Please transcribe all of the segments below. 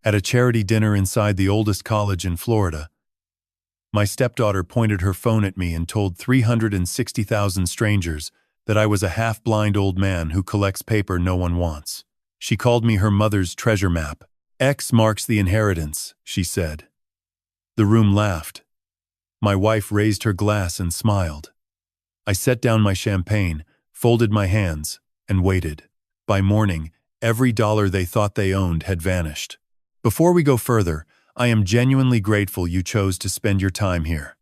At a charity dinner inside the oldest college in Florida, my stepdaughter pointed her phone at me and told 360,000 strangers that I was a half-blind old man who collects paper no one wants. She called me her mother's treasure map. X marks the inheritance, she said. The room laughed. My wife raised her glass and smiled. I set down my champagne, folded my hands, and waited. By morning, every dollar they thought they owned had vanished. Before we go further, I am genuinely grateful you chose to spend your time here.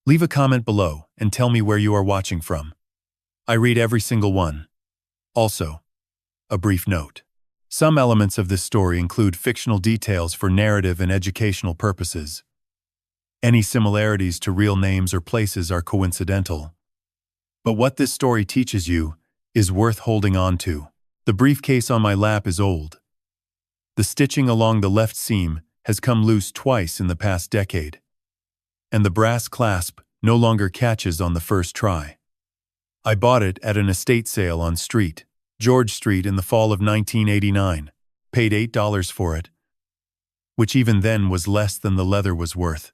Leave a comment below and tell me where you are watching from. I read every single one. Also, a brief note. Some elements of this story include fictional details for narrative and educational purposes. Any similarities to real names or places are coincidental. But what this story teaches you is worth holding on to. The briefcase on my lap is old. The stitching along the left seam has come loose twice in the past decade. And the brass clasp no longer catches on the first try. I bought it at an estate sale on George Street in the fall of 1989, paid $8 for it, which even then was less than the leather was worth.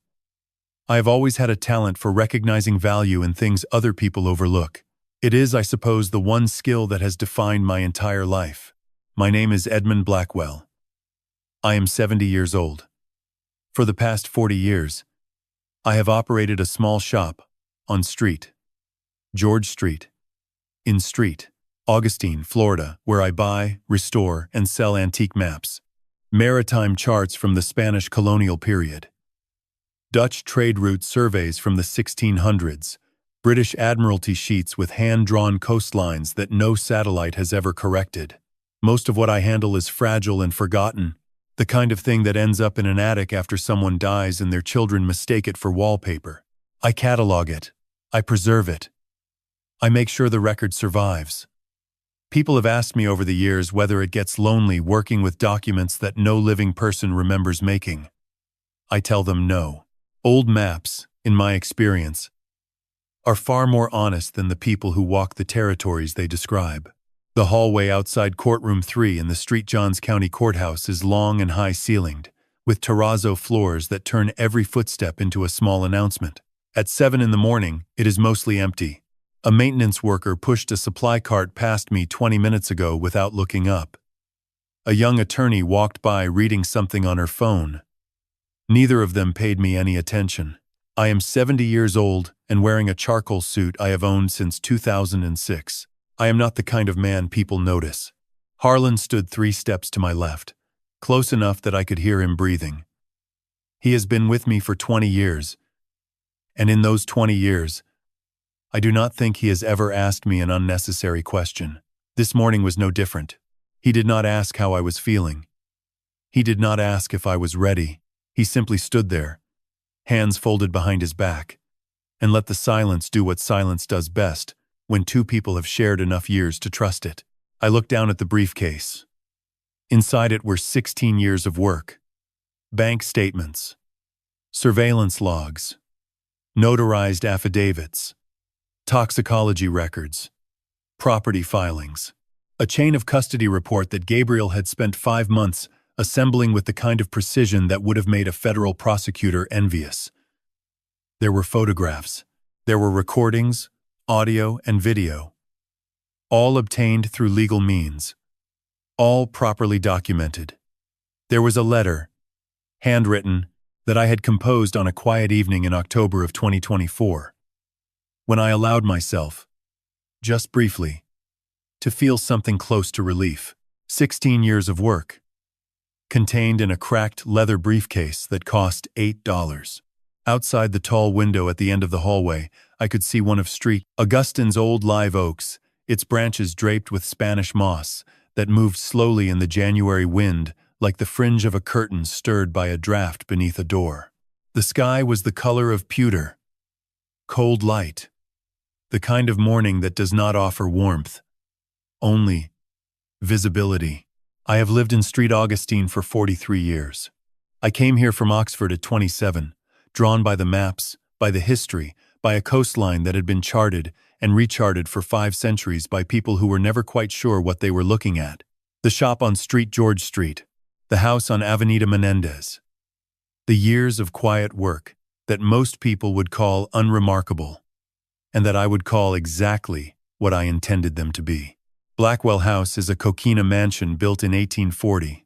I have always had a talent for recognizing value in things other people overlook. It is, I suppose, the one skill that has defined my entire life. My name is Edmund Blackwell. I am 70 years old. For the past 40 years, I have operated a small shop on George Street, in Augustine, Florida, where I buy, restore, and sell antique maps, maritime charts from the Spanish colonial period, Dutch trade route surveys from the 1600s, British Admiralty sheets with hand-drawn coastlines that no satellite has ever corrected. Most of what I handle is fragile and forgotten, the kind of thing that ends up in an attic after someone dies and their children mistake it for wallpaper. I catalog it. I preserve it. I make sure the record survives. People have asked me over the years whether it gets lonely working with documents that no living person remembers making. I tell them no. Old maps, in my experience, are far more honest than the people who walk the territories they describe. The hallway outside Courtroom 3 in the St. Johns County Courthouse is long and high-ceilinged, with terrazzo floors that turn every footstep into a small announcement. At 7 in the morning, it is mostly empty. A maintenance worker pushed a supply cart past me 20 minutes ago without looking up. A young attorney walked by reading something on her phone. Neither of them paid me any attention. I am 70 years old and wearing a charcoal suit I have owned since 2006. I am not the kind of man people notice. Harlan stood 3 steps to my left, close enough that I could hear him breathing. He has been with me for 20 years, and in those 20 years, I do not think he has ever asked me an unnecessary question. This morning was no different. He did not ask how I was feeling. He did not ask if I was ready. He simply stood there, hands folded behind his back, and let the silence do what silence does best when two people have shared enough years to trust it. I looked down at the briefcase. Inside it were 16 years of work, bank statements, surveillance logs, notarized affidavits, toxicology records, property filings, a chain of custody report that Gabriel had spent 5 months assembling with the kind of precision that would have made a federal prosecutor envious. There were photographs. There were recordings, audio, and video, all obtained through legal means, all properly documented. There was a letter, handwritten, that I had composed on a quiet evening in October of 2024, when I allowed myself, just briefly, to feel something close to relief. 16 years of work, contained in a cracked leather briefcase that cost $8. Outside the tall window at the end of the hallway, I could see one of Augustine's old live oaks, its branches draped with Spanish moss that moved slowly in the January wind like the fringe of a curtain stirred by a draft beneath a door. The sky was the color of pewter, cold light, the kind of morning that does not offer warmth, only visibility. I have lived in Augustine for 43 years. I came here from Oxford at 27, drawn by the maps, by the history, by a coastline that had been charted and recharted for 5 centuries by people who were never quite sure what they were looking at. The shop on George Street, The house on Avenida Menendez. The years of quiet work that most people would call unremarkable, and that I would call exactly what I intended them to be. Blackwell House is a coquina mansion built in 1840.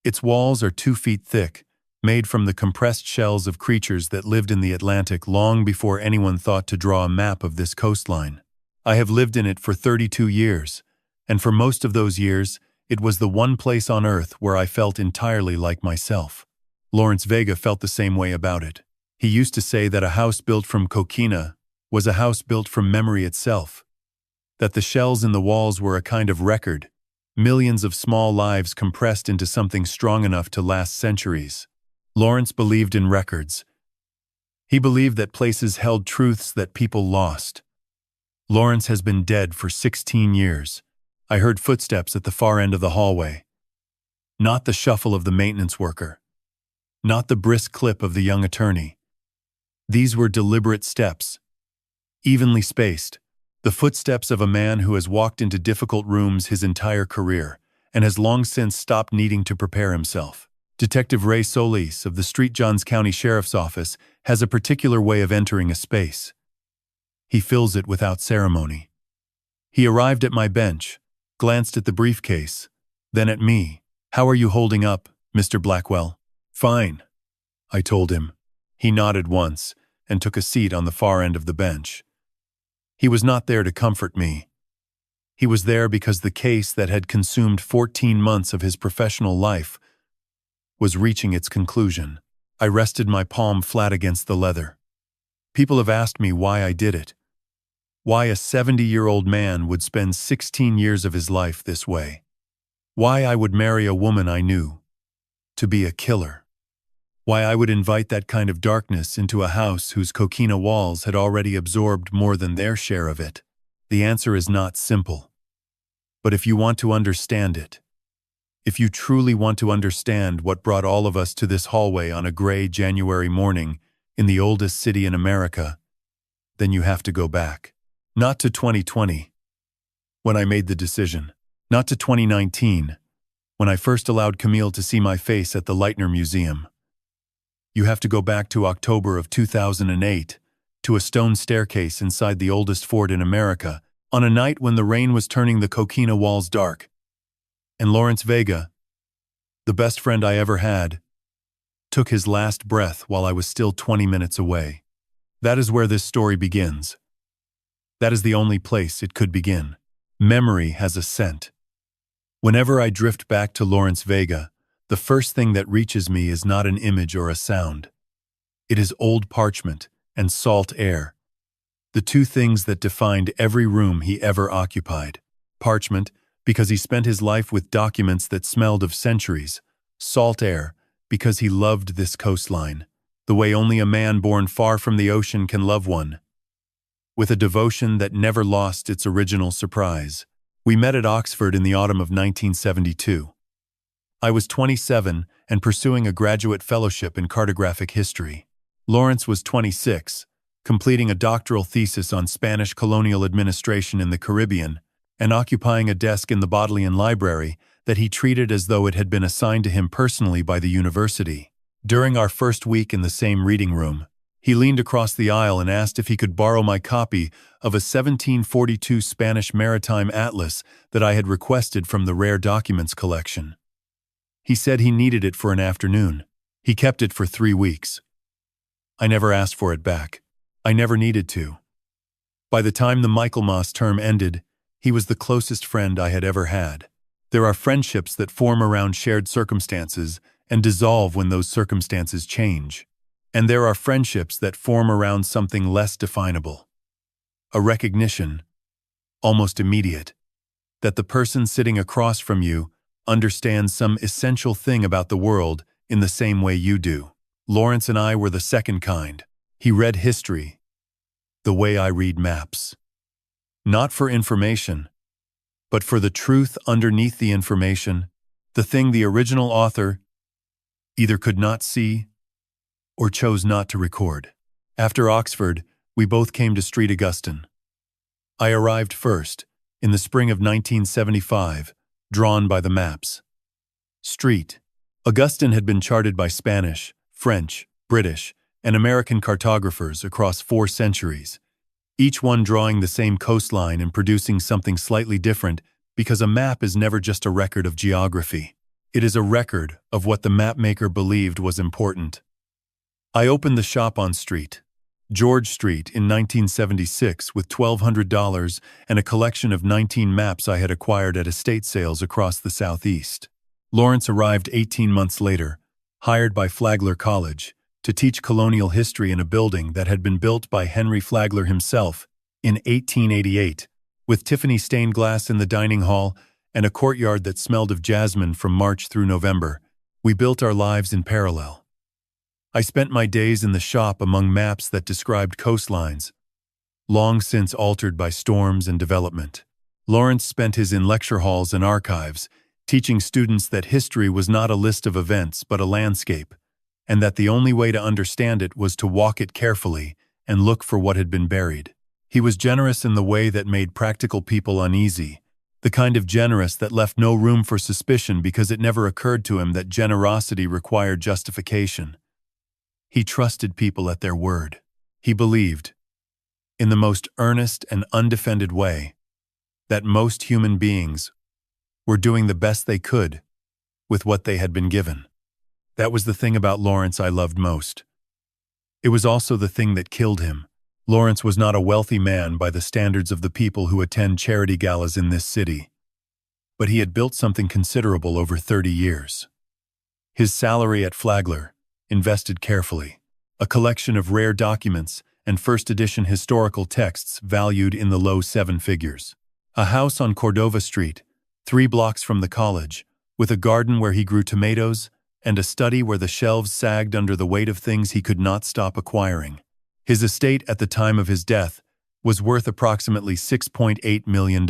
Its walls are 2 feet thick, made from the compressed shells of creatures that lived in the Atlantic long before anyone thought to draw a map of this coastline. I have lived in it for 32 years, and for most of those years, it was the one place on earth where I felt entirely like myself. Lawrence Vega felt the same way about it. He used to say that a house built from coquina was a house built from memory itself, that the shells in the walls were a kind of record, millions of small lives compressed into something strong enough to last centuries. Lawrence believed in records. He believed that places held truths that people lost. Lawrence has been dead for 16 years. I heard footsteps at the far end of the hallway. Not the shuffle of the maintenance worker. Not the brisk clip of the young attorney. These were deliberate steps, evenly spaced, the footsteps of a man who has walked into difficult rooms his entire career and has long since stopped needing to prepare himself. Detective Ray Solis of the St. Johns County Sheriff's Office has a particular way of entering a space. He fills it without ceremony. He arrived at my bench, glanced at the briefcase, then at me. "How are you holding up, Mr. Blackwell?" "Fine," I told him. He nodded once and took a seat on the far end of the bench. He was not there to comfort me. He was there because the case that had consumed 14 months of his professional life was reaching its conclusion. I rested my palm flat against the leather. People have asked me why I did it. Why a 70-year-old man would spend 16 years of his life this way. Why I would marry a woman I knew to be a killer. Why I would invite that kind of darkness into a house whose coquina walls had already absorbed more than their share of it. The answer is not simple. But if you want to understand it, if you truly want to understand what brought all of us to this hallway on a gray January morning in the oldest city in America, then you have to go back. Not to 2020, when I made the decision. Not to 2019, when I first allowed Camille to see my face at the Leitner Museum. You have to go back to October of 2008, to a stone staircase inside the oldest fort in America, on a night when the rain was turning the coquina walls dark. And Lawrence Vega, the best friend I ever had, took his last breath while I was still 20 minutes away. That is where this story begins. That is the only place it could begin. Memory has a scent. Whenever I drift back to Lawrence Vega, the first thing that reaches me is not an image or a sound. It is old parchment and salt air, the two things that defined every room he ever occupied. Parchment, because he spent his life with documents that smelled of centuries. Salt air, because he loved this coastline, the way only a man born far from the ocean can love one, with a devotion that never lost its original surprise. We met at Oxford in the autumn of 1972. I was 27 and pursuing a graduate fellowship in cartographic history. Lawrence was 26, completing a doctoral thesis on Spanish colonial administration in the Caribbean and occupying a desk in the Bodleian Library that he treated as though it had been assigned to him personally by the university. During our first week in the same reading room, he leaned across the aisle and asked if he could borrow my copy of a 1742 Spanish maritime atlas that I had requested from the Rare Documents collection. He said he needed it for an afternoon. He kept it for 3 weeks. I never asked for it back. I never needed to. By the time the Michaelmas term ended, he was the closest friend I had ever had. There are friendships that form around shared circumstances and dissolve when those circumstances change. And there are friendships that form around something less definable. A recognition, almost immediate, that the person sitting across from you understands some essential thing about the world in the same way you do. Lawrence and I were the second kind. He read history the way I read maps. Not for information, but for the truth underneath the information, the thing the original author either could not see or chose not to record. After Oxford, we both came to Street Augustine. I arrived first, in the spring of 1975, drawn by the maps. Street, Augustin had been charted by Spanish, French, British, and American cartographers across 4 centuries, each one drawing the same coastline and producing something slightly different because a map is never just a record of geography. It is a record of what the mapmaker believed was important. I opened the shop on George Street in 1976 with $1,200 and a collection of 19 maps I had acquired at estate sales across the Southeast. Lawrence arrived 18 months later, hired by Flagler College, to teach colonial history in a building that had been built by Henry Flagler himself in 1888, with Tiffany stained glass in the dining hall and a courtyard that smelled of jasmine from March through November. We built our lives in parallel. I spent my days in the shop among maps that described coastlines, long since altered by storms and development. Lawrence spent his in lecture halls and archives, teaching students that history was not a list of events but a landscape, and that the only way to understand it was to walk it carefully and look for what had been buried. He was generous in the way that made practical people uneasy, the kind of generous that left no room for suspicion because it never occurred to him that generosity required justification. He trusted people at their word. He believed, in the most earnest and undefended way, that most human beings were doing the best they could with what they had been given. That was the thing about Lawrence I loved most. It was also the thing that killed him. Lawrence was not a wealthy man by the standards of the people who attend charity galas in this city, but he had built something considerable over 30 years. His salary at Flagler, invested carefully, a collection of rare documents and first-edition historical texts valued in the low 7 figures. A house on Cordova Street, 3 blocks from the college, with a garden where he grew tomatoes and a study where the shelves sagged under the weight of things he could not stop acquiring. His estate at the time of his death was worth approximately $6.8 million.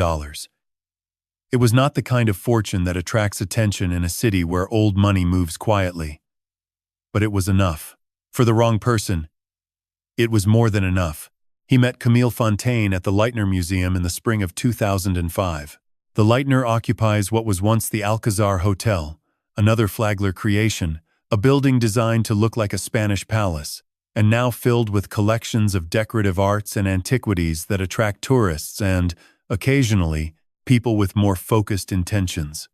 It was not the kind of fortune that attracts attention in a city where old money moves quietly. But it was enough. For the wrong person, it was more than enough. He met Camille Fontaine at the Leitner Museum in the spring of 2005. The Leitner occupies what was once the Alcazar Hotel, another Flagler creation, a building designed to look like a Spanish palace, and now filled with collections of decorative arts and antiquities that attract tourists and, occasionally, people with more focused intentions.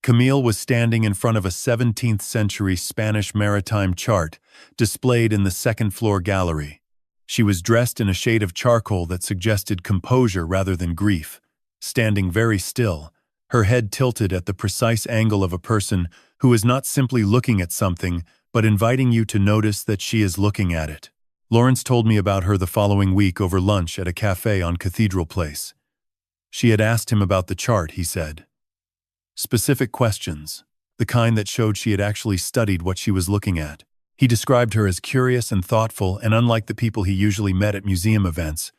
Camille was standing in front of a 17th-century Spanish maritime chart displayed in the second-floor gallery. She was dressed in a shade of charcoal that suggested composure rather than grief, standing very still, her head tilted at the precise angle of a person who is not simply looking at something, but inviting you to notice that she is looking at it. Lawrence told me about her the following week over lunch at a cafe on Cathedral Place. She had asked him about the chart, he said. Specific questions, the kind that showed she had actually studied what she was looking at. He described her as curious and thoughtful and unlike the people he usually met at museum events,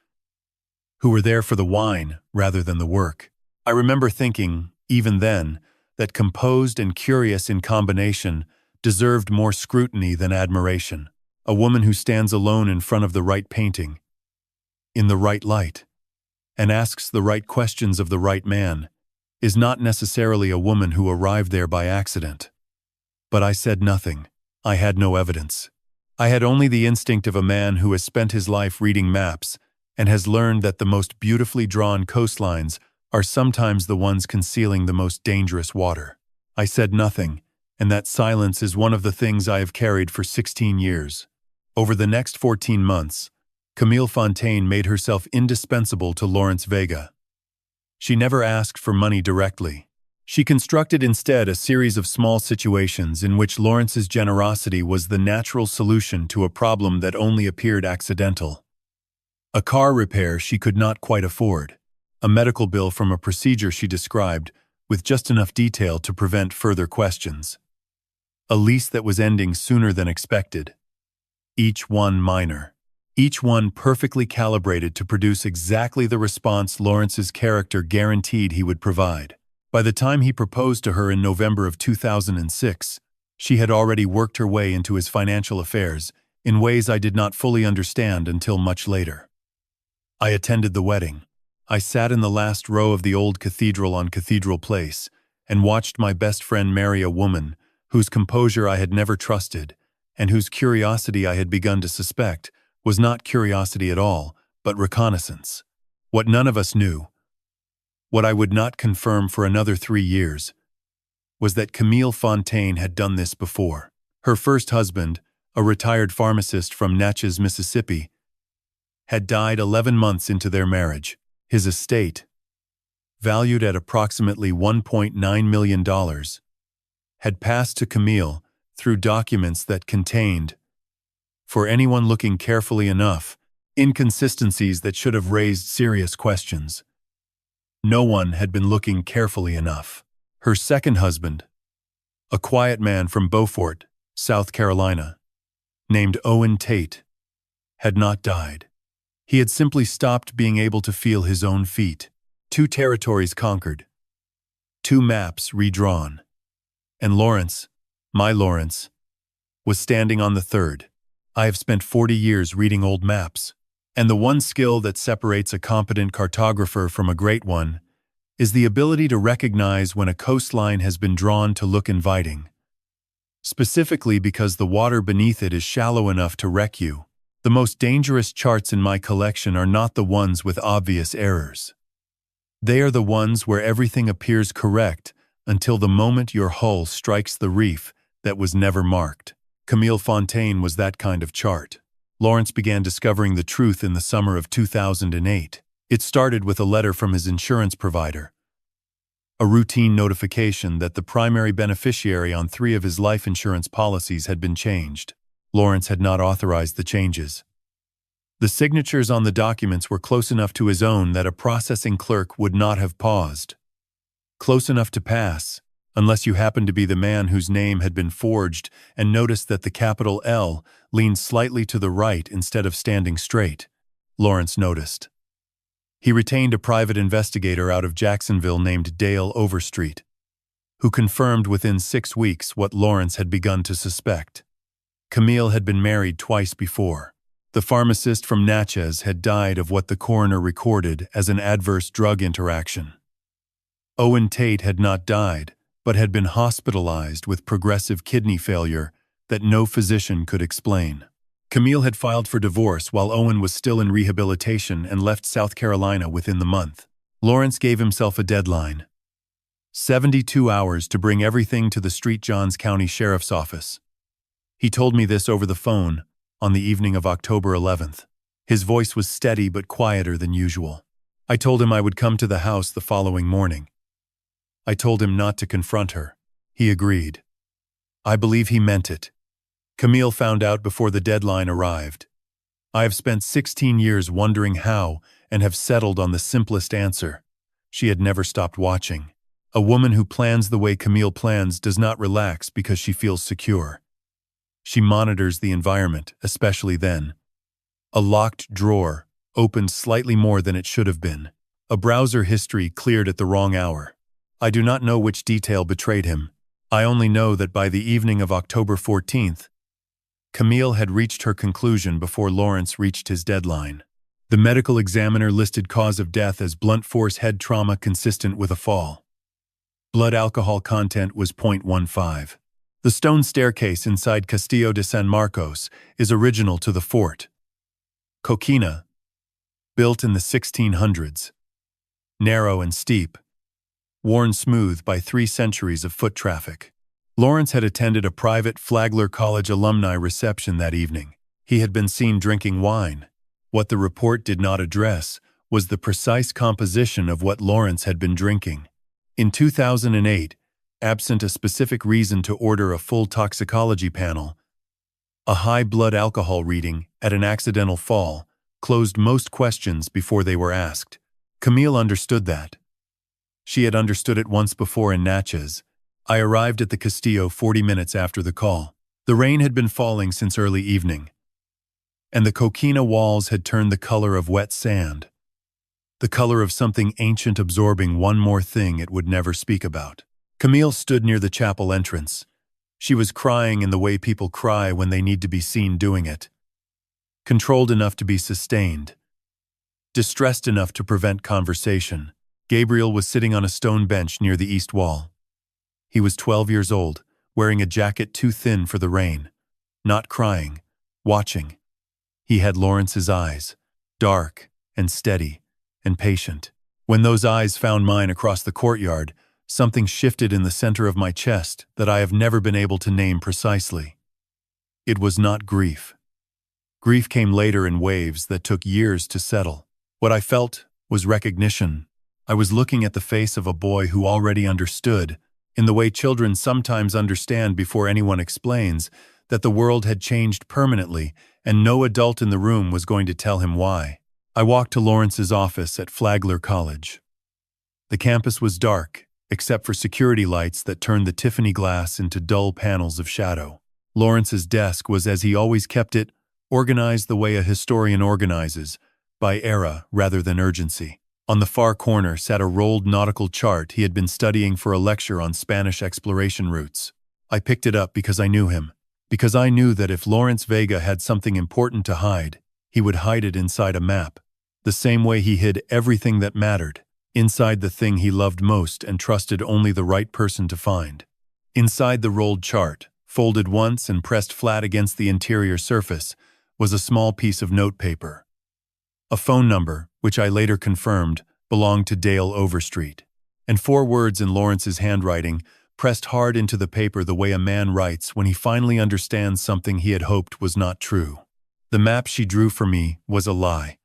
who were there for the wine rather than the work. I remember thinking, even then, that composed and curious in combination deserved more scrutiny than admiration. A woman who stands alone in front of the right painting, in the right light, and asks the right questions of the right man, is not necessarily a woman who arrived there by accident. But I said nothing. I had no evidence. I had only the instinct of a man who has spent his life reading maps and has learned that the most beautifully drawn coastlines are sometimes the ones concealing the most dangerous water. I said nothing, and that silence is one of the things I have carried for 16 years. Over the next 14 months, Camille Fontaine made herself indispensable to Lawrence Vega. She never asked for money directly. She constructed instead a series of small situations in which Lawrence's generosity was the natural solution to a problem that only appeared accidental. A car repair she could not quite afford, a medical bill from a procedure she described with just enough detail to prevent further questions, a lease that was ending sooner than expected, each one minor. Each one perfectly calibrated to produce exactly the response Lawrence's character guaranteed he would provide. By the time he proposed to her in November of 2006, she had already worked her way into his financial affairs in ways I did not fully understand until much later. I attended the wedding. I sat in the last row of the old cathedral on Cathedral Place and watched my best friend marry a woman whose composure I had never trusted, and whose curiosity I had begun to suspect was not curiosity at all, but reconnaissance. What none of us knew, what I would not confirm for another 3 years, was that Camille Fontaine had done this before. Her first husband, a retired pharmacist from Natchez, Mississippi, had died 11 months into their marriage. His estate, valued at approximately $1.9 million, had passed to Camille through documents that contained, for anyone looking carefully enough, inconsistencies that should have raised serious questions. No one had been looking carefully enough. Her second husband, a quiet man from Beaufort, South Carolina, named Owen Tate, had not died. He had simply stopped being able to feel his own feet. 2 territories conquered, 2 maps redrawn, and Lawrence, my Lawrence, was standing on the third. I have spent 40 years reading old maps, and the one skill that separates a competent cartographer from a great one is the ability to recognize when a coastline has been drawn to look inviting, specifically because the water beneath it is shallow enough to wreck you. The most dangerous charts in my collection are not the ones with obvious errors. They are the ones where everything appears correct until the moment your hull strikes the reef that was never marked. Camille Fontaine was that kind of chart. Lawrence began discovering the truth in the summer of 2008. It started with a letter from his insurance provider, a routine notification that the primary beneficiary on 3 of his life insurance policies had been changed. Lawrence had not authorized the changes. The signatures on the documents were close enough to his own that a processing clerk would not have paused. Close enough to pass, unless you happened to be the man whose name had been forged and noticed that the capital L leaned slightly to the right instead of standing straight. Lawrence noticed. He retained a private investigator out of Jacksonville named Dale Overstreet, who confirmed within 6 weeks what Lawrence had begun to suspect. Camille had been married twice before. The pharmacist from Natchez had died of what the coroner recorded as an adverse drug interaction. Owen Tate had not died, but had been hospitalized with progressive kidney failure that no physician could explain. Camille had filed for divorce while Owen was still in rehabilitation and left South Carolina within the month. Lawrence gave himself a deadline: 72 hours to bring everything to the St. Johns County Sheriff's Office. He told me this over the phone on the evening of October 11th. His voice was steady but quieter than usual. I told him I would come to the house the following morning. I told him not to confront her. He agreed. I believe he meant it. Camille found out before the deadline arrived. I have spent 16 years wondering how and have settled on the simplest answer. She had never stopped watching. A woman who plans the way Camille plans does not relax because she feels secure. She monitors the environment, especially then. A locked drawer opened slightly more than it should have been. A browser history cleared at the wrong hour. I do not know which detail betrayed him. I only know that by the evening of October 14th, Camille had reached her conclusion before Lawrence reached his deadline. The medical examiner listed cause of death as blunt force head trauma consistent with a fall. Blood alcohol content was 0.15. The stone staircase inside Castillo de San Marcos is original to the fort. Coquina, built in the 1600s. Narrow and steep, worn smooth by 3 centuries of foot traffic. Lawrence had attended a private Flagler College alumni reception that evening. He had been seen drinking wine. What the report did not address was the precise composition of what Lawrence had been drinking. In 2008, absent a specific reason to order a full toxicology panel, a high blood alcohol reading at an accidental fall closed most questions before they were asked. Camille understood that. She had understood it once before in Natchez. I arrived at the Castillo 40 minutes after the call. The rain had been falling since early evening, and the coquina walls had turned the color of wet sand, the color of something ancient absorbing one more thing it would never speak about. Camille stood near the chapel entrance. She was crying in the way people cry when they need to be seen doing it. Controlled enough to be sustained. Distressed enough to prevent conversation. Gabriel was sitting on a stone bench near the east wall. He was 12 years old, wearing a jacket too thin for the rain, not crying, watching. He had Lawrence's eyes, dark and steady and patient. When those eyes found mine across the courtyard, something shifted in the center of my chest that I have never been able to name precisely. It was not grief. Grief came later in waves that took years to settle. What I felt was recognition. I was looking at the face of a boy who already understood, in the way children sometimes understand before anyone explains, that the world had changed permanently and no adult in the room was going to tell him why. I walked to Lawrence's office at Flagler College. The campus was dark, except for security lights that turned the Tiffany glass into dull panels of shadow. Lawrence's desk was, as he always kept it, organized the way a historian organizes, by era rather than urgency. On the far corner sat a rolled nautical chart he had been studying for a lecture on Spanish exploration routes. I picked it up because I knew him, because I knew that if Lawrence Vega had something important to hide, he would hide it inside a map, the same way he hid everything that mattered, inside the thing he loved most and trusted only the right person to find. Inside the rolled chart, folded once and pressed flat against the interior surface, was a small piece of notepaper. A phone number, which I later confirmed, belonged to Dale Overstreet, and 4 words in Lawrence's handwriting, pressed hard into the paper the way a man writes when he finally understands something he had hoped was not true. The map she drew for me was a lie.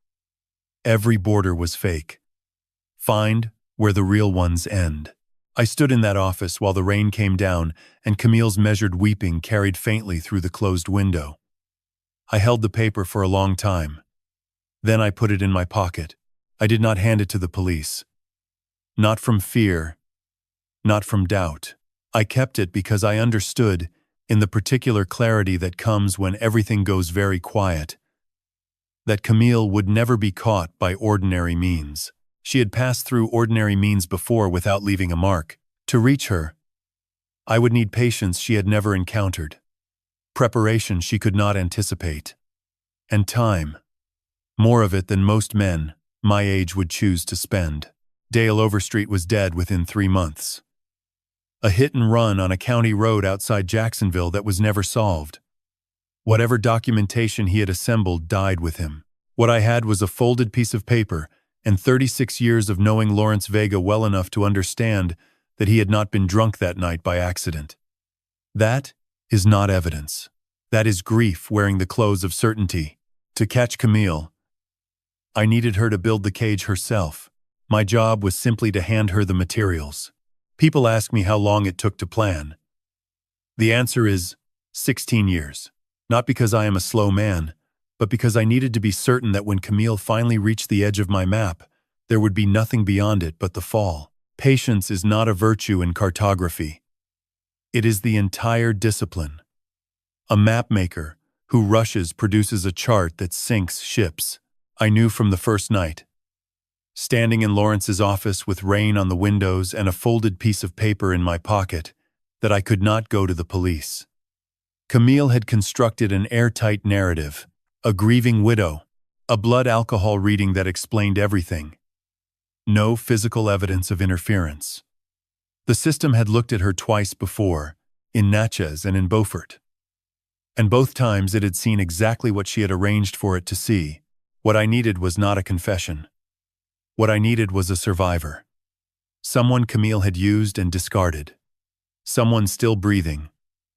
Every border was fake. Find where the real ones end. I stood in that office while the rain came down and Camille's measured weeping carried faintly through the closed window. I held the paper for a long time. Then I put it in my pocket. I did not hand it to the police. Not from fear, not from doubt. I kept it because I understood, in the particular clarity that comes when everything goes very quiet, that Camille would never be caught by ordinary means. She had passed through ordinary means before without leaving a mark. To reach her, I would need patience she had never encountered, preparation she could not anticipate, and time. More of it than most men my age would choose to spend. Dale Overstreet was dead within 3 months. A hit and run on a county road outside Jacksonville that was never solved. Whatever documentation he had assembled died with him. What I had was a folded piece of paper and 36 years of knowing Lawrence Vega well enough to understand that he had not been drunk that night by accident. That is not evidence. That is grief wearing the clothes of certainty. To catch Camille, I needed her to build the cage herself. My job was simply to hand her the materials. People ask me how long it took to plan. The answer is 16 years. Not because I am a slow man, but because I needed to be certain that when Camille finally reached the edge of my map, there would be nothing beyond it but the fall. Patience is not a virtue in cartography. It is the entire discipline. A mapmaker who rushes produces a chart that sinks ships. I knew from the first night. Standing in Lawrence's office with rain on the windows and a folded piece of paper in my pocket, that I could not go to the police. Camille had constructed an airtight narrative, a grieving widow, a blood alcohol reading that explained everything. No physical evidence of interference. The system had looked at her twice before, in Natchez and in Beaufort. And both times it had seen exactly what she had arranged for it to see. What I needed was not a confession. What I needed was a survivor. Someone Camille had used and discarded. Someone still breathing,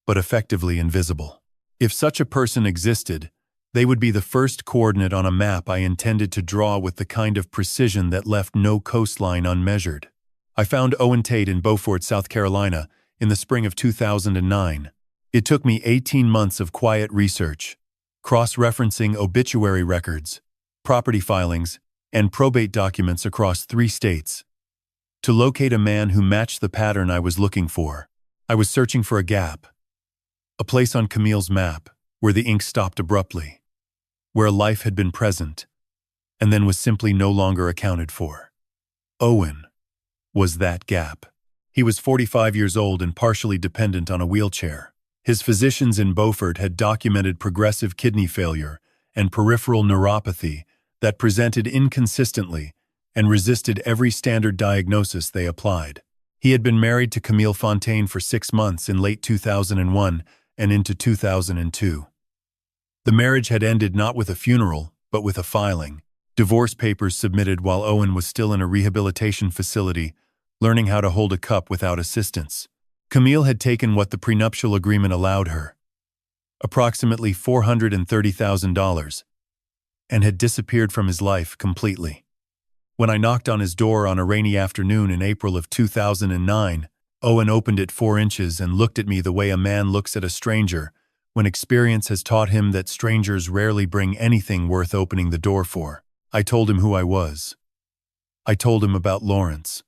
but effectively invisible. If such a person existed, they would be the first coordinate on a map I intended to draw with the kind of precision that left no coastline unmeasured. I found Owen Tate in Beaufort, South Carolina, in the spring of 2009. It took me 18 months of quiet research, cross-referencing obituary records, property filings, and probate documents across 3 states, to locate a man who matched the pattern I was looking for. I was searching for a gap, a place on Camille's map where the ink stopped abruptly, where a life had been present and then was simply no longer accounted for. Owen was that gap. He was 45 years old and partially dependent on a wheelchair. His physicians in Beaufort had documented progressive kidney failure and peripheral neuropathy that presented inconsistently and resisted every standard diagnosis they applied. He had been married to Camille Fontaine for 6 months in late 2001 and into 2002. The marriage had ended not with a funeral, but with a filing. Divorce papers submitted while Owen was still in a rehabilitation facility, learning how to hold a cup without assistance. Camille had taken what the prenuptial agreement allowed her, approximately $430,000, and had disappeared from his life completely. When I knocked on his door on a rainy afternoon in April of 2009, Owen opened it 4 inches and looked at me the way a man looks at a stranger, when experience has taught him that strangers rarely bring anything worth opening the door for. I told him who I was. I told him about Lawrence.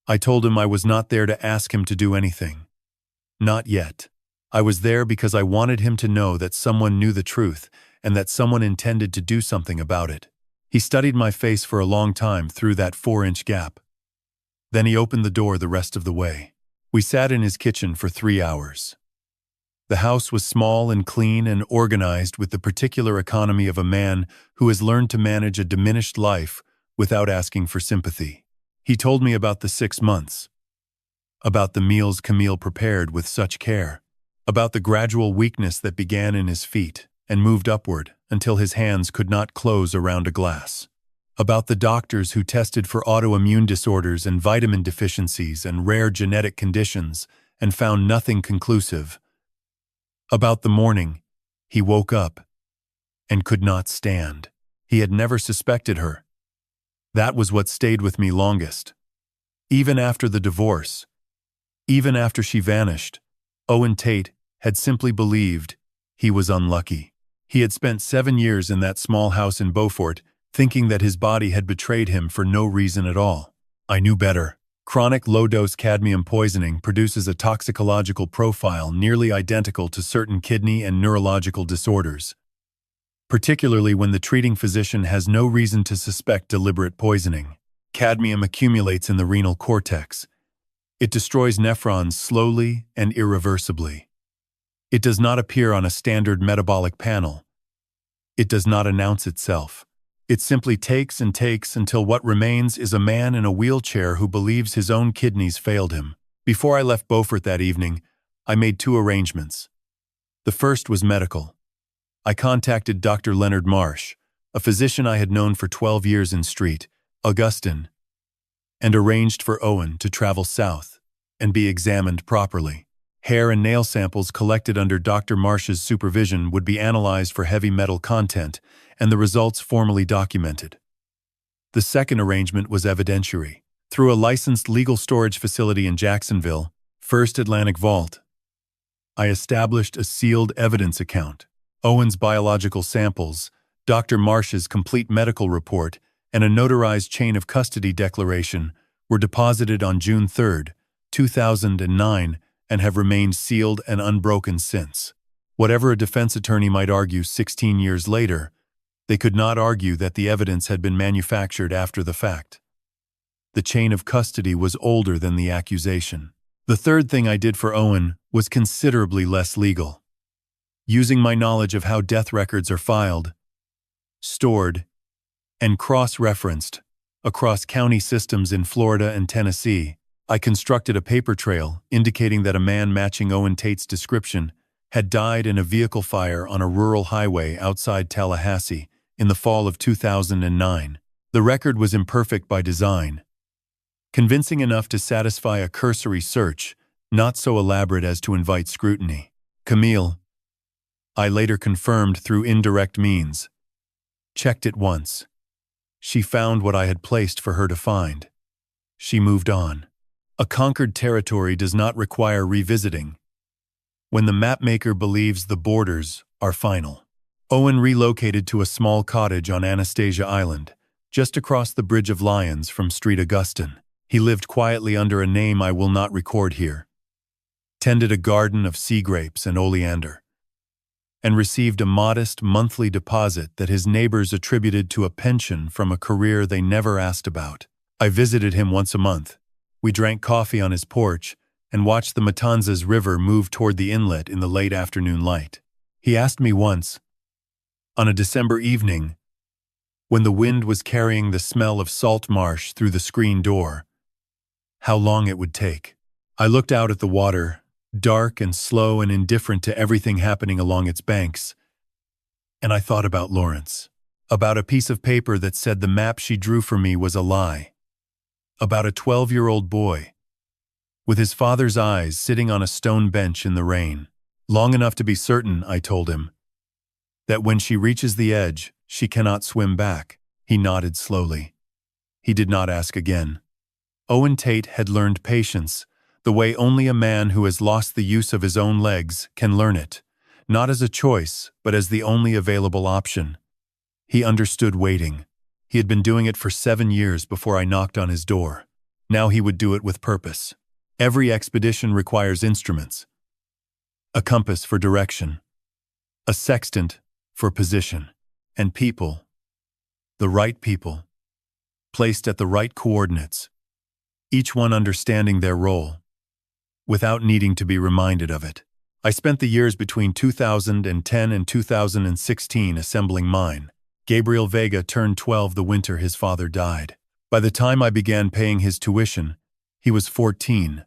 I told him I was not there to ask him to do anything. Not yet. I was there because I wanted him to know that someone knew the truth and that someone intended to do something about it. He studied my face for a long time through that 4-inch gap. Then he opened the door the rest of the way. We sat in his kitchen for 3 hours. The house was small and clean and organized with the particular economy of a man who has learned to manage a diminished life without asking for sympathy. He told me about the 6 months, about the meals Camille prepared with such care, about the gradual weakness that began in his feet and moved upward until his hands could not close around a glass, about the doctors who tested for autoimmune disorders and vitamin deficiencies and rare genetic conditions and found nothing conclusive, about the morning he woke up and could not stand. He had never suspected her. That was what stayed with me longest. Even after the divorce, even after she vanished, Owen Tate had simply believed he was unlucky. He had spent 7 years in that small house in Beaufort, thinking that his body had betrayed him for no reason at all. I knew better. Chronic low-dose cadmium poisoning produces a toxicological profile nearly identical to certain kidney and neurological disorders, particularly when the treating physician has no reason to suspect deliberate poisoning. Cadmium accumulates in the renal cortex. It destroys nephrons slowly and irreversibly. It does not appear on a standard metabolic panel. It does not announce itself. It simply takes and takes until what remains is a man in a wheelchair who believes his own kidneys failed him. Before I left Beaufort that evening, I made 2 arrangements. The first was medical. I contacted Dr. Leonard Marsh, a physician I had known for 12 years in St. Augustine, and arranged for Owen to travel south and be examined properly. Hair and nail samples collected under Dr. Marsh's supervision would be analyzed for heavy metal content, and the results formally documented. The second arrangement was evidentiary. Through a licensed legal storage facility in Jacksonville, First Atlantic Vault, I established a sealed evidence account. Owen's biological samples, Dr. Marsh's complete medical report, and a notarized chain of custody declaration were deposited on June 3, 2009, and have remained sealed and unbroken since. Whatever a defense attorney might argue 16 years later, they could not argue that the evidence had been manufactured after the fact. The chain of custody was older than the accusation. The third thing I did for Owen was considerably less legal. Using my knowledge of how death records are filed, stored, and cross-referenced across county systems in Florida and Tennessee, I constructed a paper trail indicating that a man matching Owen Tate's description had died in a vehicle fire on a rural highway outside Tallahassee in the fall of 2009. The record was imperfect by design, convincing enough to satisfy a cursory search, not so elaborate as to invite scrutiny. Camille, I later confirmed through indirect means, checked it once. She found what I had placed for her to find. She moved on. A conquered territory does not require revisiting when the mapmaker believes the borders are final. Owen relocated to a small cottage on Anastasia Island, just across the Bridge of Lions from St. Augustine. He lived quietly under a name I will not record here, tended a garden of sea grapes and oleander, and received a modest monthly deposit that his neighbors attributed to a pension from a career they never asked about. I visited him once a month. We drank coffee on his porch and watched the Matanzas River move toward the inlet in the late afternoon light. He asked me once, on a December evening, when the wind was carrying the smell of salt marsh through the screen door, how long it would take. I looked out at the water, dark and slow and indifferent to everything happening along its banks, and I thought about Lawrence, about a piece of paper that said the map she drew for me was a lie, about a 12-year-old boy, with his father's eyes sitting on a stone bench in the rain. Long enough to be certain, I told him, that when she reaches the edge, she cannot swim back. He nodded slowly. He did not ask again. Owen Tate had learned patience, the way only a man who has lost the use of his own legs can learn it, not as a choice, but as the only available option. He understood waiting. He had been doing it for 7 years before I knocked on his door. Now he would do it with purpose. Every expedition requires instruments. A compass for direction, a sextant for position, and people, the right people, placed at the right coordinates, each one understanding their role, without needing to be reminded of it. I spent the years between 2010 and 2016 assembling mine. Gabriel Vega turned 12 the winter his father died. By the time I began paying his tuition, he was 14.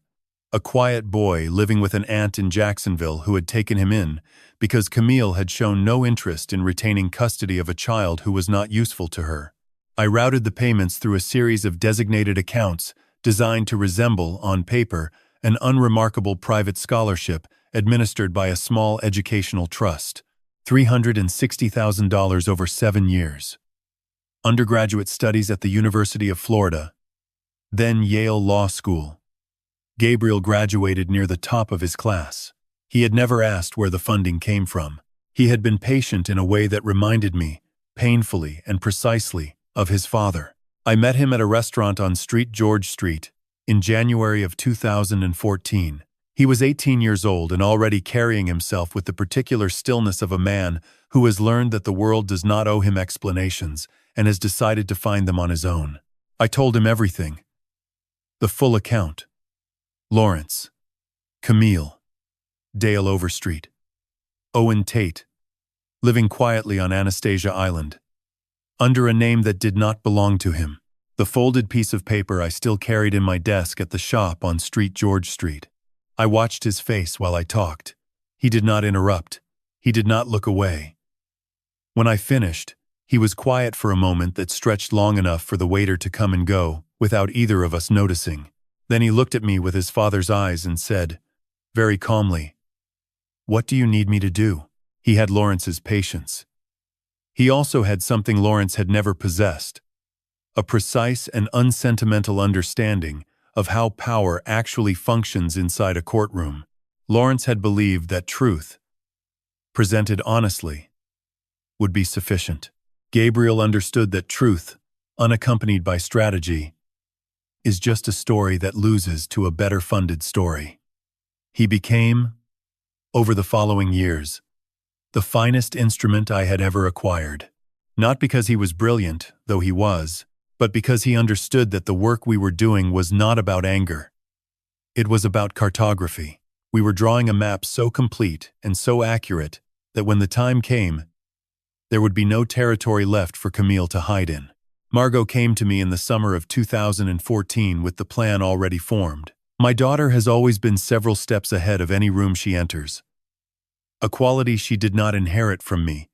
A quiet boy living with an aunt in Jacksonville who had taken him in because Camille had shown no interest in retaining custody of a child who was not useful to her. I routed the payments through a series of designated accounts designed to resemble, on paper, an unremarkable private scholarship administered by a small educational trust. $360,000 over 7 years. Undergraduate studies at the University of Florida, then Yale Law School. Gabriel graduated near the top of his class. He had never asked where the funding came from. He had been patient in a way that reminded me, painfully and precisely, of his father. I met him at a restaurant on George Street in January of 2014. He was 18 years old and already carrying himself with the particular stillness of a man who has learned that the world does not owe him explanations and has decided to find them on his own. I told him everything. The full account. Lawrence, Camille, Dale Overstreet, Owen Tate, living quietly on Anastasia Island, under a name that did not belong to him. The folded piece of paper I still carried in my desk at the shop on George Street. I watched his face while I talked. He did not interrupt. He did not look away. When I finished, he was quiet for a moment that stretched long enough for the waiter to come and go, without either of us noticing. Then he looked at me with his father's eyes and said, very calmly, "What do you need me to do?" He had Lawrence's patience. He also had something Lawrence had never possessed, a precise and unsentimental understanding of how power actually functions inside a courtroom. Lawrence had believed that truth, presented honestly, would be sufficient. Gabriel understood that truth, unaccompanied by strategy, is just a story that loses to a better funded story. He became, over the following years, the finest instrument I had ever acquired. Not because he was brilliant, though he was, but because he understood that the work we were doing was not about anger. It was about cartography. We were drawing a map so complete and so accurate that when the time came, there would be no territory left for Camille to hide in. Margot came to me in the summer of 2014 with the plan already formed. My daughter has always been several steps ahead of any room she enters, a quality she did not inherit from me,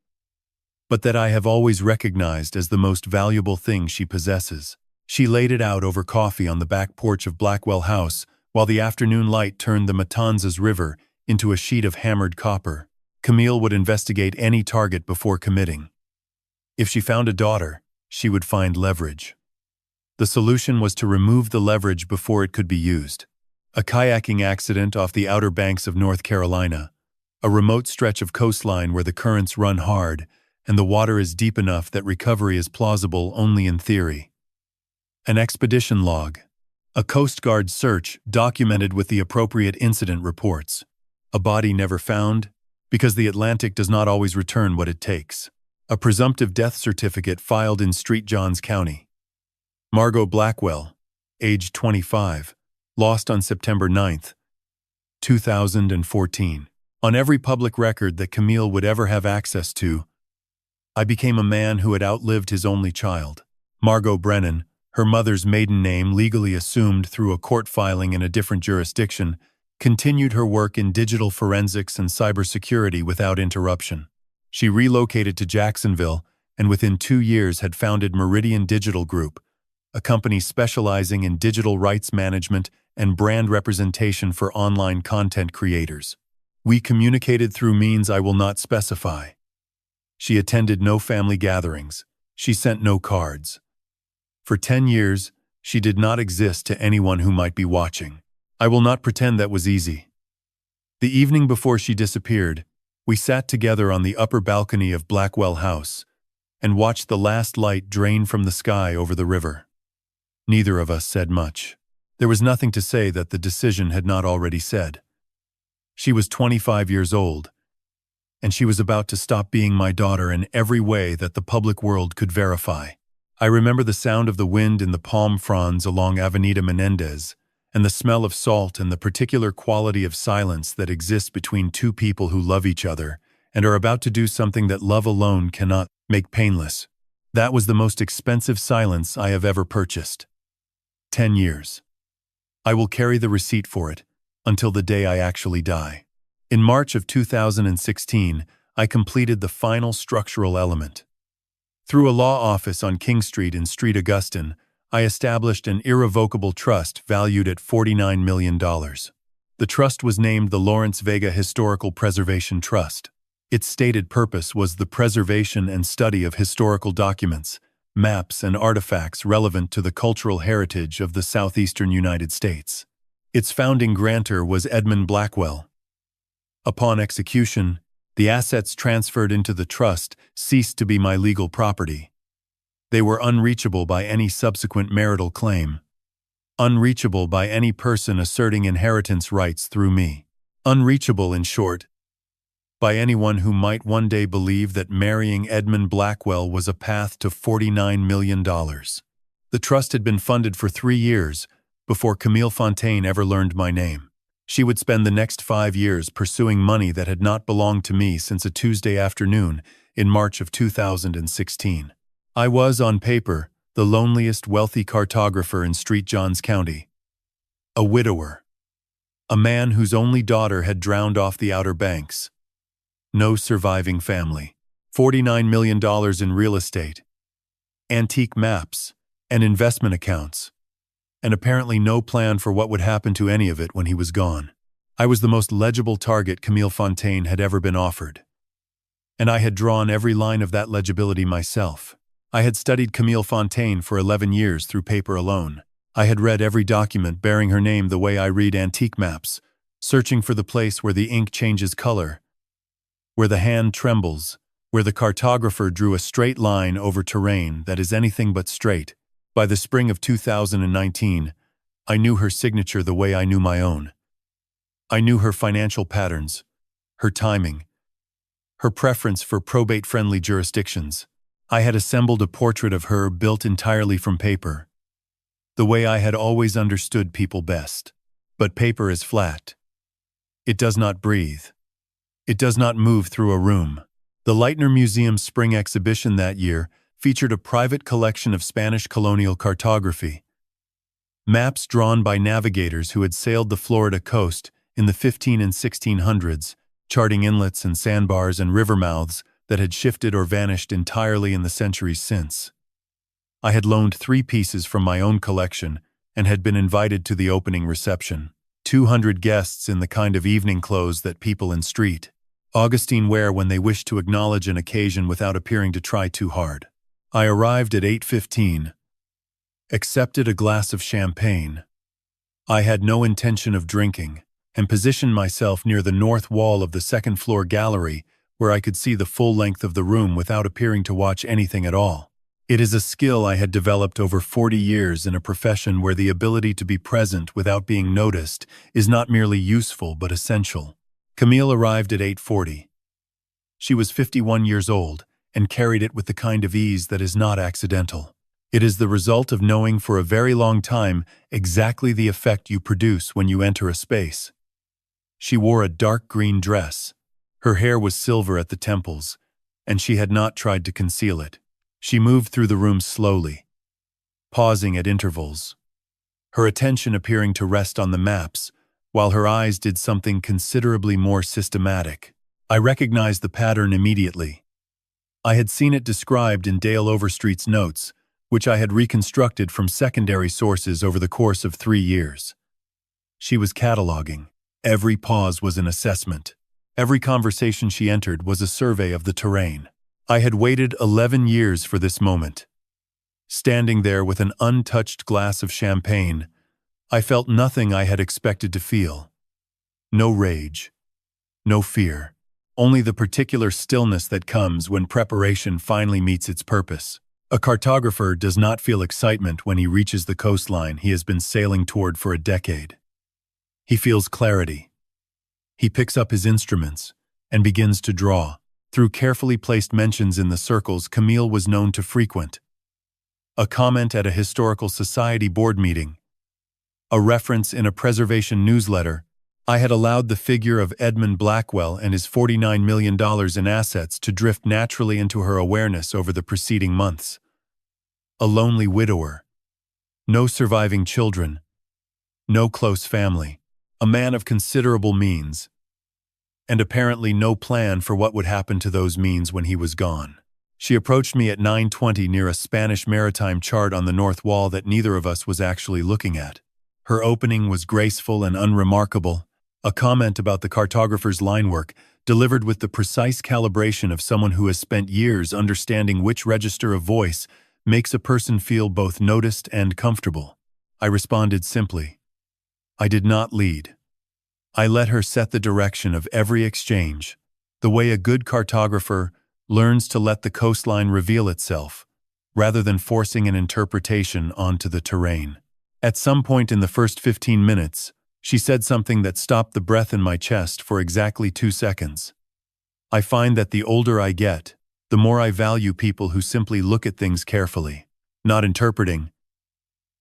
but that I have always recognized as the most valuable thing she possesses. She laid it out over coffee on the back porch of Blackwell House while the afternoon light turned the Matanzas River into a sheet of hammered copper. Camille would investigate any target before committing. If she found a daughter, she would find leverage. The solution was to remove the leverage before it could be used. A kayaking accident off the outer banks of North Carolina, a remote stretch of coastline where the currents run hard and the water is deep enough that recovery is plausible only in theory. An expedition log, a Coast Guard search documented with the appropriate incident reports. A body never found, because the Atlantic does not always return what it takes. A presumptive death certificate filed in St. Johns County. Margot Blackwell, age 25, lost on September 9, 2014. On every public record that Camille would ever have access to, I became a man who had outlived his only child. Margot Brennan, her mother's maiden name legally assumed through a court filing in a different jurisdiction, continued her work in digital forensics and cybersecurity without interruption. She relocated to Jacksonville and within 2 years had founded Meridian Digital Group, a company specializing in digital rights management and brand representation for online content creators. We communicated through means I will not specify. She attended no family gatherings. She sent no cards. For 10 years, she did not exist to anyone who might be watching. I will not pretend that was easy. The evening before she disappeared, we sat together on the upper balcony of Blackwell House and watched the last light drain from the sky over the river. Neither of us said much. There was nothing to say that the decision had not already said. She was 25 years old, and she was about to stop being my daughter in every way that the public world could verify. I remember the sound of the wind in the palm fronds along Avenida Menendez, and the smell of salt and the particular quality of silence that exists between two people who love each other and are about to do something that love alone cannot make painless. That was the most expensive silence I have ever purchased. 10 years. I will carry the receipt for it until the day I actually die. In March of 2016, I completed the final structural element. Through a law office on King Street in Street Augustine, I established an irrevocable trust valued at $49 million. The trust was named the Lawrence Vega Historical Preservation Trust. Its stated purpose was the preservation and study of historical documents, maps, and artifacts relevant to the cultural heritage of the southeastern United States. Its founding grantor was Edmund Blackwell. Upon execution, the assets transferred into the trust ceased to be my legal property. They were unreachable by any subsequent marital claim. Unreachable by any person asserting inheritance rights through me. Unreachable, in short, by anyone who might one day believe that marrying Edmund Blackwell was a path to $49 million. The trust had been funded for 3 years before Camille Fontaine ever learned my name. She would spend the next 5 years pursuing money that had not belonged to me since a Tuesday afternoon in March of 2016. I was, on paper, the loneliest wealthy cartographer in St. Johns County. A widower. A man whose only daughter had drowned off the Outer Banks. No surviving family. $49 million in real estate. Antique maps and investment accounts. And apparently no plan for what would happen to any of it when he was gone. I was the most legible target Camille Fontaine had ever been offered. And I had drawn every line of that legibility myself. I had studied Camille Fontaine for 11 years through paper alone. I had read every document bearing her name the way I read antique maps, searching for the place where the ink changes color, where the hand trembles, where the cartographer drew a straight line over terrain that is anything but straight. By the spring of 2019, I knew her signature the way I knew my own. I knew her financial patterns, her timing, her preference for probate-friendly jurisdictions. I had assembled a portrait of her built entirely from paper, the way I had always understood people best. But paper is flat. It does not breathe. It does not move through a room. The Leitner Museum's spring exhibition that year featured a private collection of Spanish colonial cartography. Maps drawn by navigators who had sailed the Florida coast in the 1500s and 1600s, charting inlets and sandbars and river mouths that had shifted or vanished entirely in the centuries since. I had loaned 3 pieces from my own collection and had been invited to the opening reception. 200 guests in the kind of evening clothes that people in street Augustine wear when they wish to acknowledge an occasion without appearing to try too hard. I arrived at 8:15, accepted a glass of champagne. I had no intention of drinking, and positioned myself near the north wall of the second-floor gallery where I could see the full length of the room without appearing to watch anything at all. It is a skill I had developed over 40 years in a profession where the ability to be present without being noticed is not merely useful but essential. Camille arrived at 8:40. She was 51 years old and carried it with the kind of ease that is not accidental. It is the result of knowing for a very long time exactly the effect you produce when you enter a space. She wore a dark green dress. Her hair was silver at the temples, and she had not tried to conceal it. She moved through the room slowly. pausing at intervals, her attention appearing to rest on the maps, while her eyes did something considerably more systematic. I recognized the pattern immediately. I had seen it described in Dale Overstreet's notes, which I had reconstructed from secondary sources over the course of 3 years. She was cataloging. Every pause was an assessment. Every conversation she entered was a survey of the terrain. I had waited 11 years for this moment. Standing there with an untouched glass of champagne, I felt nothing I had expected to feel. No rage, no fear, only the particular stillness that comes when preparation finally meets its purpose. A cartographer does not feel excitement when he reaches the coastline he has been sailing toward for a decade. He feels clarity. He picks up his instruments and begins to draw, through carefully placed mentions in the circles Camille was known to frequent. A comment at a historical society board meeting, a reference in a preservation newsletter. I had allowed the figure of Edmund Blackwell and his $49 million in assets to drift naturally into her awareness over the preceding months. A lonely widower. No surviving children. No close family. A man of considerable means. And apparently no plan for what would happen to those means when he was gone. She approached me at 9:20 near a Spanish maritime chart on the north wall that neither of us was actually looking at. Her opening was graceful and unremarkable, a comment about the cartographer's line work, delivered with the precise calibration of someone who has spent years understanding which register of voice makes a person feel both noticed and comfortable. I responded simply. I did not lead. I let her set the direction of every exchange, the way a good cartographer learns to let the coastline reveal itself, rather than forcing an interpretation onto the terrain. At some point in the first 15 minutes, she said something that stopped the breath in my chest for exactly 2 seconds. I find that the older I get, the more I value people who simply look at things carefully, not interpreting,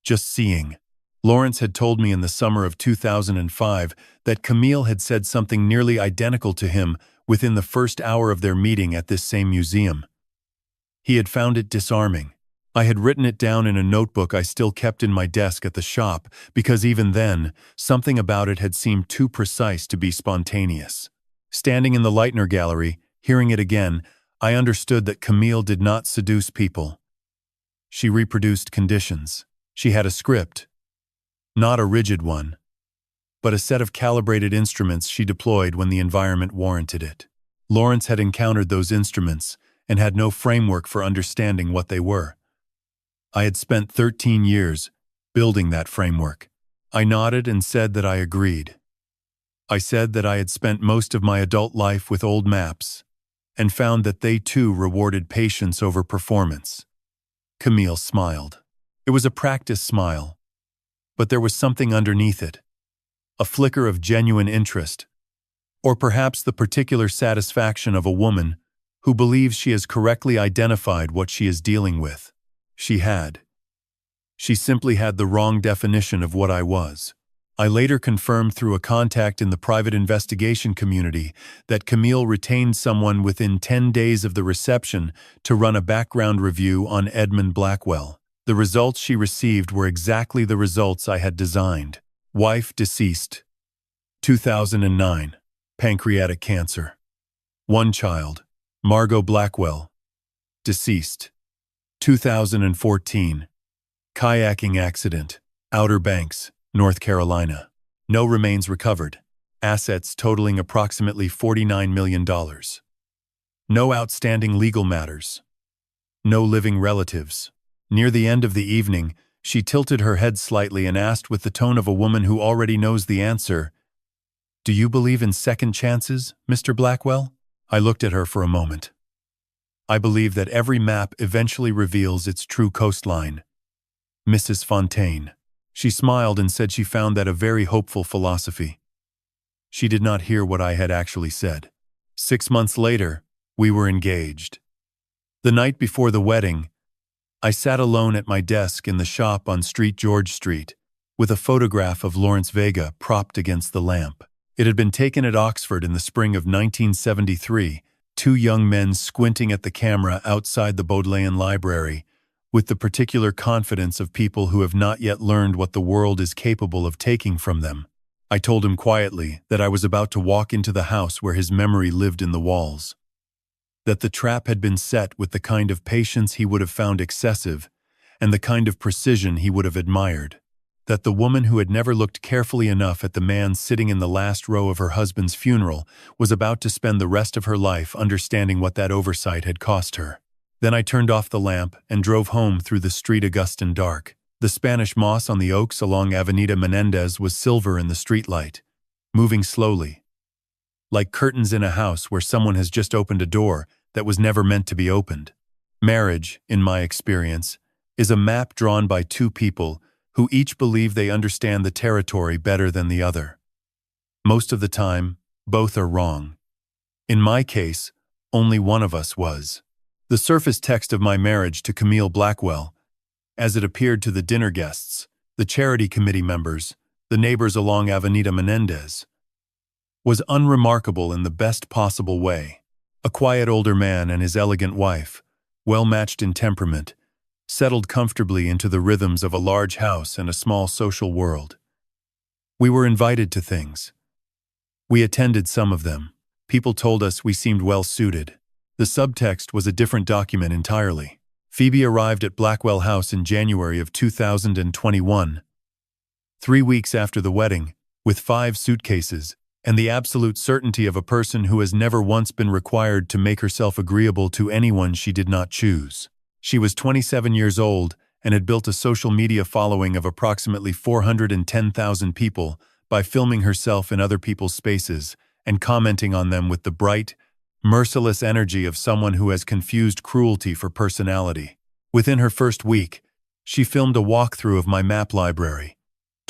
just seeing. Lawrence had told me in the summer of 2005 that Camille had said something nearly identical to him within the first hour of their meeting at this same museum. He had found it disarming. I had written it down in a notebook I still kept in my desk at the shop because even then, something about it had seemed too precise to be spontaneous. Standing in the Leitner Gallery, hearing it again, I understood that Camille did not seduce people. She reproduced conditions. She had a script. Not a rigid one, but a set of calibrated instruments she deployed when the environment warranted it. Lawrence had encountered those instruments and had no framework for understanding what they were. I had spent 13 years building that framework. I nodded and said that I agreed. I said that I had spent most of my adult life with old maps and found that they too rewarded patience over performance. Camille smiled. It was a practiced smile, but there was something underneath it. A flicker of genuine interest, or perhaps the particular satisfaction of a woman who believes she has correctly identified what she is dealing with. She had. She simply had the wrong definition of what I was. I later confirmed through a contact in the private investigation community that Camille retained someone within 10 days of the reception to run a background review on Edmund Blackwell. The results she received were exactly the results I had designed. Wife deceased. 2009. Pancreatic cancer. 1 child. Margot Blackwell. Deceased. 2014. Kayaking accident. Outer Banks, North Carolina. No remains recovered. Assets totaling approximately $49 million. No outstanding legal matters. No living relatives. Near the end of the evening, she tilted her head slightly and asked with the tone of a woman who already knows the answer, "Do you believe in second chances, Mr. Blackwell?" I looked at her for a moment. I believe that every map eventually reveals its true coastline. Mrs. Fontaine. She smiled and said she found that a very hopeful philosophy. She did not hear what I had actually said. 6 months later, we were engaged. The night before the wedding, I sat alone at my desk in the shop on George Street, with a photograph of Lawrence Vega propped against the lamp. It had been taken at Oxford in the spring of 1973, 2 young men squinting at the camera outside the Bodleian Library, with the particular confidence of people who have not yet learned what the world is capable of taking from them. I told him quietly that I was about to walk into the house where his memory lived in the walls, that the trap had been set with the kind of patience he would have found excessive and the kind of precision he would have admired, that the woman who had never looked carefully enough at the man sitting in the last row of her husband's funeral was about to spend the rest of her life understanding what that oversight had cost her. Then I turned off the lamp and drove home through the street Augustan dark. The Spanish moss on the oaks along Avenida Menendez was silver in the streetlight, moving slowly, like curtains in a house where someone has just opened a door that was never meant to be opened. Marriage, in my experience, is a map drawn by two people who each believe they understand the territory better than the other. Most of the time, both are wrong. In my case, only one of us was. The surface text of my marriage to Camille Blackwell, as it appeared to the dinner guests, the charity committee members, the neighbors along Avenida Menendez, was unremarkable in the best possible way. A quiet older man and his elegant wife, well-matched in temperament, settled comfortably into the rhythms of a large house and a small social world. We were invited to things. We attended some of them. People told us we seemed well-suited. The subtext was a different document entirely. Phoebe arrived at Blackwell House in January of 2021, 3 weeks after the wedding, with 5 suitcases, and the absolute certainty of a person who has never once been required to make herself agreeable to anyone she did not choose. She was 27 years old and had built a social media following of approximately 410,000 people by filming herself in other people's spaces and commenting on them with the bright, merciless energy of someone who has confused cruelty for personality. Within her first week, she filmed a walkthrough of my map library,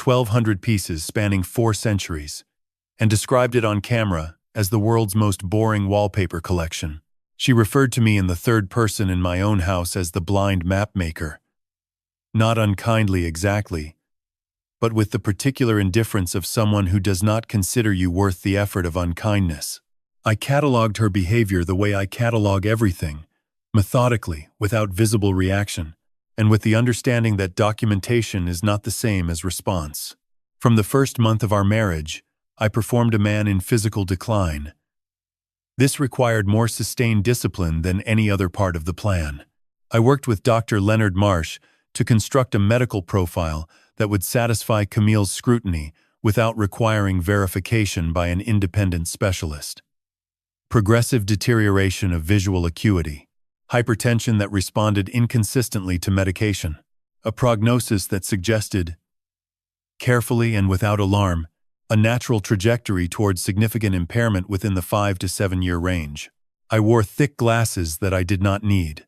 1,200 pieces spanning 4 centuries, and described it on camera as the world's most boring wallpaper collection. She referred to me in the third person in my own house as the blind map maker. Not unkindly exactly, but with the particular indifference of someone who does not consider you worth the effort of unkindness. I catalogued her behavior the way I catalog everything, methodically, without visible reaction, and with the understanding that documentation is not the same as response. From the first month of our marriage, I performed a man in physical decline. This required more sustained discipline than any other part of the plan. I worked with Dr. Leonard Marsh to construct a medical profile that would satisfy Camille's scrutiny without requiring verification by an independent specialist. Progressive deterioration of visual acuity, hypertension that responded inconsistently to medication, a prognosis that suggested, carefully and without alarm, a natural trajectory towards significant impairment within the 5 to 7 year range. I wore thick glasses that I did not need.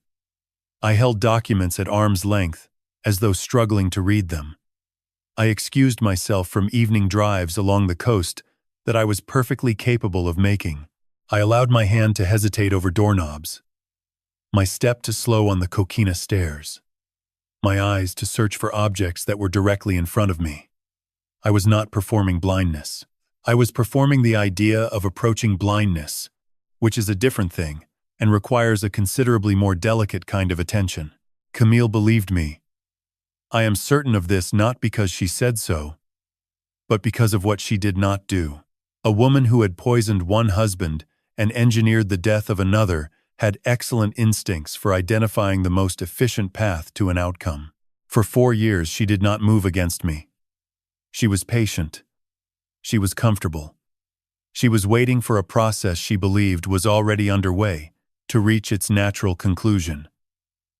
I held documents at arm's length, as though struggling to read them. I excused myself from evening drives along the coast that I was perfectly capable of making. I allowed my hand to hesitate over doorknobs, my step to slow on the coquina stairs, my eyes to search for objects that were directly in front of me. I was not performing blindness. I was performing the idea of approaching blindness, which is a different thing and requires a considerably more delicate kind of attention. Camille believed me. I am certain of this not because she said so, but because of what she did not do. A woman who had poisoned one husband and engineered the death of another had excellent instincts for identifying the most efficient path to an outcome. For 4 years she did not move against me. She was patient. She was comfortable. She was waiting for a process she believed was already underway to reach its natural conclusion.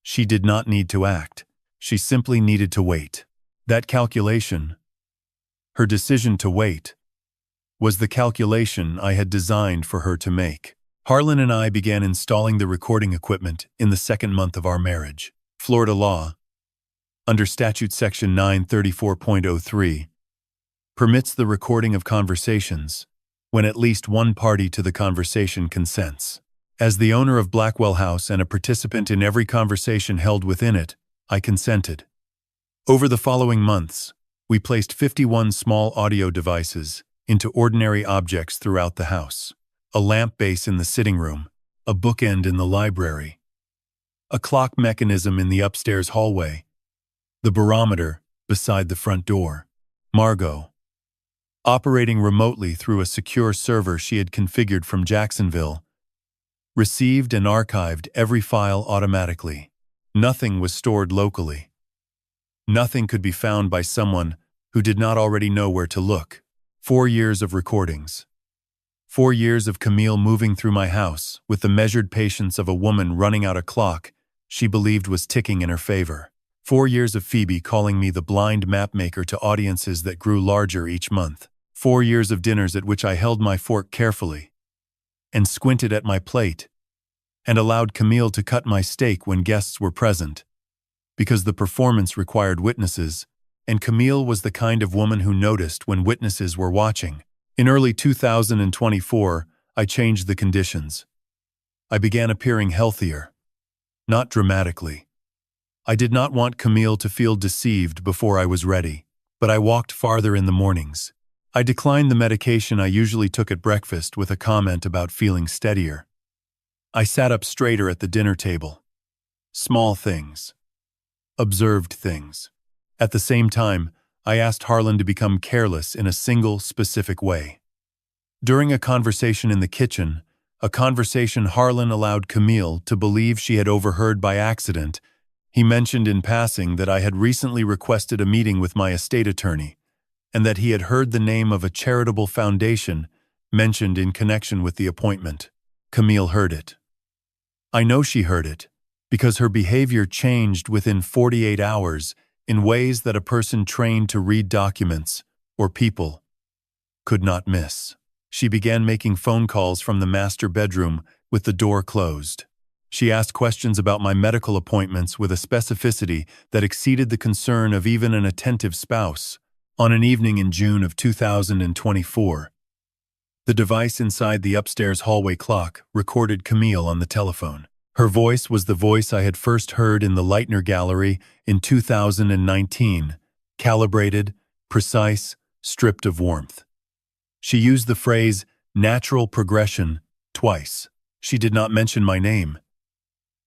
She did not need to act. She simply needed to wait. That calculation, her decision to wait, was the calculation I had designed for her to make. Harlan and I began installing the recording equipment in the 2nd month of our marriage. Florida law, under statute section 934.03, permits the recording of conversations when at least one party to the conversation consents. As the owner of Blackwell House and a participant in every conversation held within it, I consented. Over the following months, we placed 51 small audio devices into ordinary objects throughout the house. A lamp base in the sitting room, a bookend in the library, a clock mechanism in the upstairs hallway, the barometer beside the front door. Margot, operating remotely through a secure server she had configured from Jacksonville, received and archived every file automatically. Nothing was stored locally. Nothing could be found by someone who did not already know where to look. 4 years of recordings. 4 years of Camille moving through my house with the measured patience of a woman running out a clock she believed was ticking in her favor. 4 years of Phoebe calling me the blind mapmaker to audiences that grew larger each month. 4 years of dinners at which I held my fork carefully and squinted at my plate and allowed Camille to cut my steak when guests were present, because the performance required witnesses, and Camille was the kind of woman who noticed when witnesses were watching. In early 2024, I changed the conditions. I began appearing healthier, not dramatically. I did not want Camille to feel deceived before I was ready, but I walked farther in the mornings. I declined the medication I usually took at breakfast with a comment about feeling steadier. I sat up straighter at the dinner table. Small things. Observed things. At the same time, I asked Harlan to become careless in a single, specific way. During a conversation in the kitchen, a conversation Harlan allowed Camille to believe she had overheard by accident, he mentioned in passing that I had recently requested a meeting with my estate attorney, and that he had heard the name of a charitable foundation mentioned in connection with the appointment. Camille heard it. I know she heard it, because her behavior changed within 48 hours in ways that a person trained to read documents, or people, could not miss. She began making phone calls from the master bedroom with the door closed. She asked questions about my medical appointments with a specificity that exceeded the concern of even an attentive spouse. On an evening in June of 2024, the device inside the upstairs hallway clock recorded Camille on the telephone. Her voice was the voice I had first heard in the Leitner Gallery in 2019, calibrated, precise, stripped of warmth. She used the phrase, "natural progression," twice. She did not mention my name.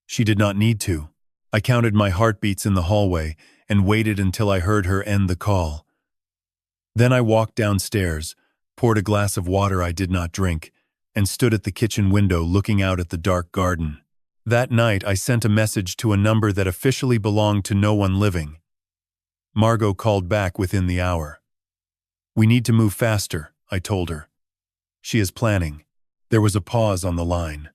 She did not need to. I counted my heartbeats in the hallway and waited until I heard her end the call. Then I walked downstairs, poured a glass of water I did not drink, and stood at the kitchen window looking out at the dark garden. That night I sent a message to a number that officially belonged to no one living. Margot called back within the hour. "We need to move faster," I told her. "She is planning." There was a pause on the line.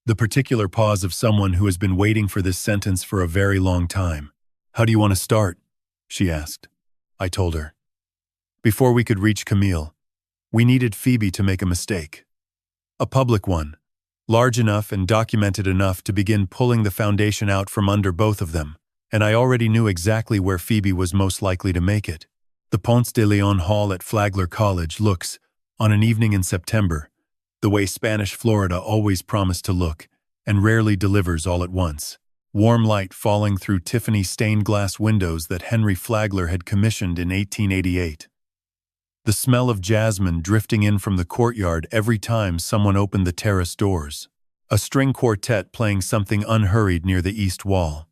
The particular pause of someone who has been waiting for this sentence for a very long time. "How do you want to start?" she asked. I told her. Before we could reach Camille, we needed Phoebe to make a mistake. A public one, large enough and documented enough to begin pulling the foundation out from under both of them, and I already knew exactly where Phoebe was most likely to make it. The Ponce de Leon Hall at Flagler College looks, on an evening in September, the way Spanish Florida always promised to look, and rarely delivers all at once. Warm light falling through Tiffany stained glass windows that Henry Flagler had commissioned in 1888. The smell of jasmine drifting in from the courtyard every time someone opened the terrace doors. A string quartet playing something unhurried near the east wall.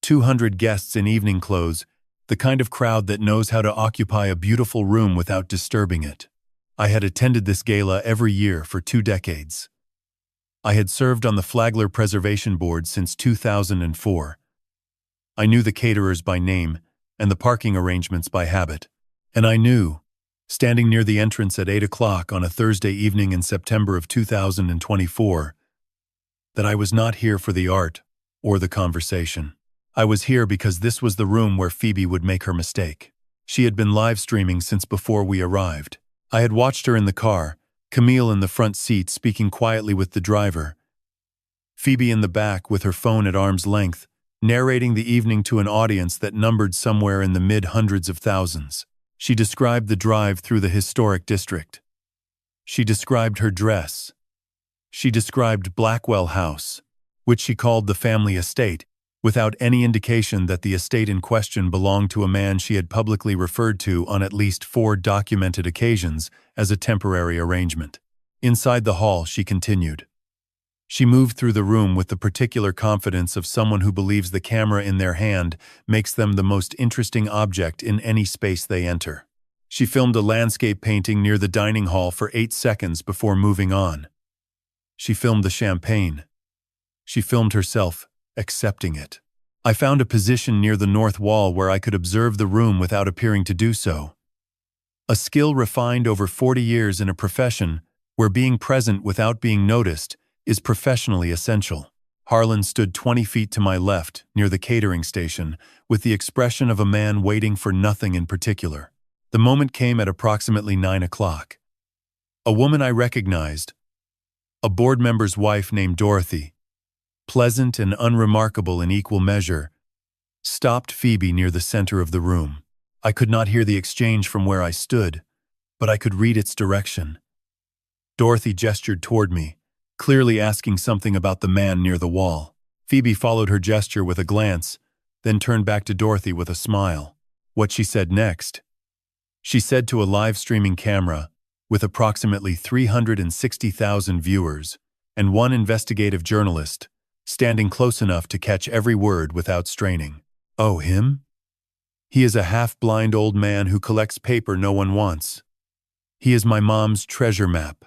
200 guests in evening clothes, the kind of crowd that knows how to occupy a beautiful room without disturbing it. I had attended this gala every year for 2 decades. I had served on the Flagler Preservation Board since 2004. I knew the caterers by name and the parking arrangements by habit. And I knew, standing near the entrance at 8 o'clock on a Thursday evening in September of 2024, that I was not here for the art or the conversation. I was here because this was the room where Phoebe would make her mistake. She had been live streaming since before we arrived. I had watched her in the car, Camille in the front seat speaking quietly with the driver, Phoebe in the back with her phone at arm's length, narrating the evening to an audience that numbered somewhere in the mid-hundreds of thousands. She described the drive through the historic district. She described her dress. She described Blackwell House, which she called the family estate, without any indication that the estate in question belonged to a man she had publicly referred to on at least 4 documented occasions as a temporary arrangement. Inside the hall, she continued. She moved through the room with the particular confidence of someone who believes the camera in their hand makes them the most interesting object in any space they enter. She filmed a landscape painting near the dining hall for 8 seconds before moving on. She filmed the champagne. She filmed herself accepting it. I found a position near the north wall where I could observe the room without appearing to do so. A skill refined over 40 years in a profession where being present without being noticed is professionally essential. Harlan stood 20 feet to my left, near the catering station, with the expression of a man waiting for nothing in particular. The moment came at approximately 9 o'clock. A woman I recognized, a board member's wife named Dorothy, pleasant and unremarkable in equal measure, stopped Phoebe near the center of the room. I could not hear the exchange from where I stood, but I could read its direction. Dorothy gestured toward me, clearly asking something about the man near the wall. Phoebe followed her gesture with a glance, then turned back to Dorothy with a smile. What she said next? She said to a live streaming camera, with approximately 360,000 viewers, and one investigative journalist, standing close enough to catch every word without straining. "Oh, him? He is a half-blind old man who collects paper no one wants. He is my mom's treasure map.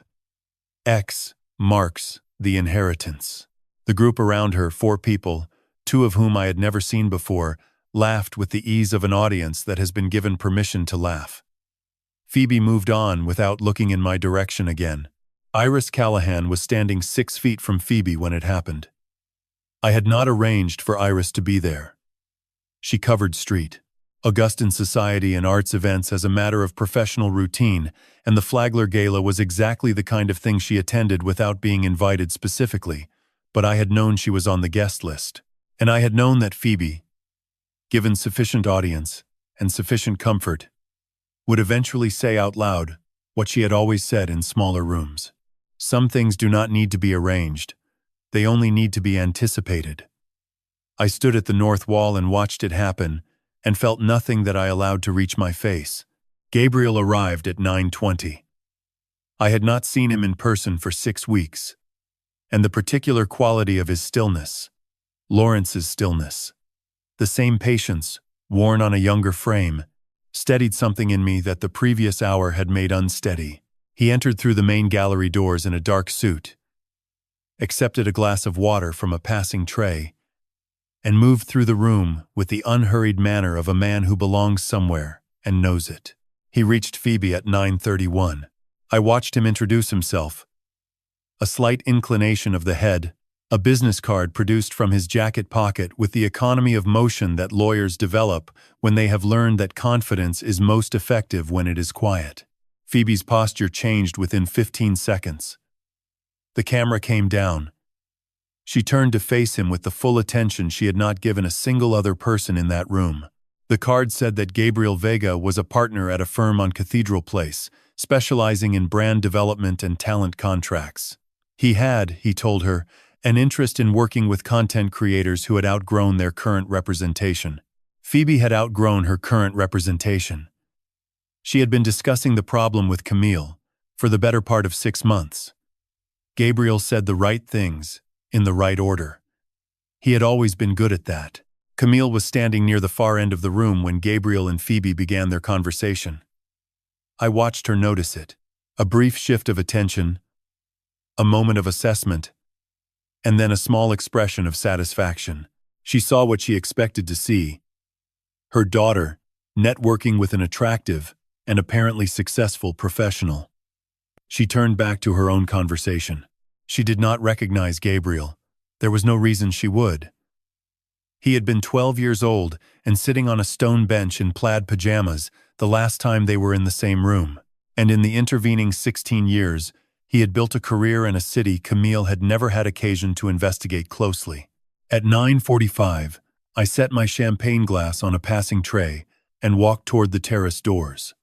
X marks the inheritance." The group around her, 4 people, 2 of whom I had never seen before, laughed with the ease of an audience that has been given permission to laugh. Phoebe moved on without looking in my direction again. Iris Callahan was standing 6 feet from Phoebe when it happened. I had not arranged for Iris to be there. She covered street, Augustan society and arts events as a matter of professional routine, and the Flagler Gala was exactly the kind of thing she attended without being invited specifically, but I had known she was on the guest list. And I had known that Phoebe, given sufficient audience and sufficient comfort, would eventually say out loud what she had always said in smaller rooms. Some things do not need to be arranged. They only need to be anticipated. I stood at the north wall and watched it happen, and felt nothing that I allowed to reach my face. Gabriel arrived at 9:20. I had not seen him in person for 6 weeks, and the particular quality of his stillness, Lawrence's stillness, the same patience, worn on a younger frame, steadied something in me that the previous hour had made unsteady. He entered through the main gallery doors in a dark suit, accepted a glass of water from a passing tray, and moved through the room with the unhurried manner of a man who belongs somewhere and knows it. He reached Phoebe at 9:31. I watched him introduce himself. A slight inclination of the head, a business card produced from his jacket pocket with the economy of motion that lawyers develop when they have learned that confidence is most effective when it is quiet. Phoebe's posture changed within 15 seconds. The camera came down. She turned to face him with the full attention she had not given a single other person in that room. The card said that Gabriel Vega was a partner at a firm on Cathedral Place, specializing in brand development and talent contracts. He had, he told her, an interest in working with content creators who had outgrown their current representation. Phoebe had outgrown her current representation. She had been discussing the problem with Camille for the better part of 6 months. Gabriel said the right things, in the right order. He had always been good at that. Camille was standing near the far end of the room when Gabriel and Phoebe began their conversation. I watched her notice it. A brief shift of attention, a moment of assessment, and then a small expression of satisfaction. She saw what she expected to see. Her daughter, networking with an attractive and apparently successful professional. She turned back to her own conversation. She did not recognize Gabriel. There was no reason she would. He had been 12 years old and sitting on a stone bench in plaid pajamas the last time they were in the same room. And in the intervening 16 years, he had built a career in a city Camille had never had occasion to investigate closely. At 9:45, I set my champagne glass on a passing tray and walked toward the terrace doors.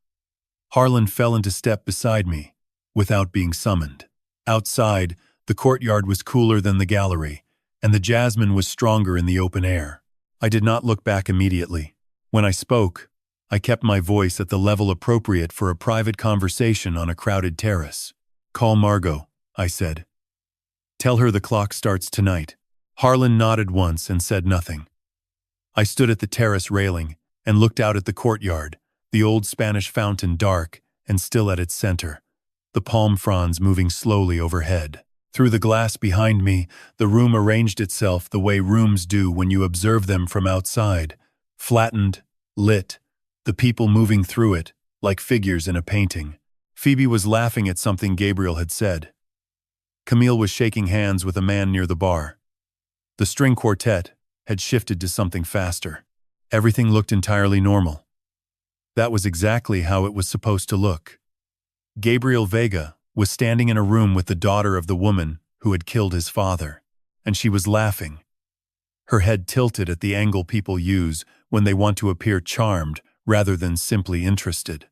Harlan fell into step beside me, without being summoned. Outside, the courtyard was cooler than the gallery, and the jasmine was stronger in the open air. I did not look back immediately. When I spoke, I kept my voice at the level appropriate for a private conversation on a crowded terrace. "Call Margot," I said. Tell her the clock starts tonight. Harlan nodded once and said nothing. I stood at the terrace railing and looked out at the courtyard, the old Spanish fountain dark and still at its center, the palm fronds moving slowly overhead. Through the glass behind me, the room arranged itself the way rooms do when you observe them from outside, flattened, lit, the people moving through it, like figures in a painting. Phoebe was laughing at something Gabriel had said. Camille was shaking hands with a man near the bar. The string quartet had shifted to something faster. Everything looked entirely normal. That was exactly how it was supposed to look. Gabriel Vega was standing in a room with the daughter of the woman who had killed his father, and she was laughing. Her head tilted at the angle people use when they want to appear charmed rather than simply interested.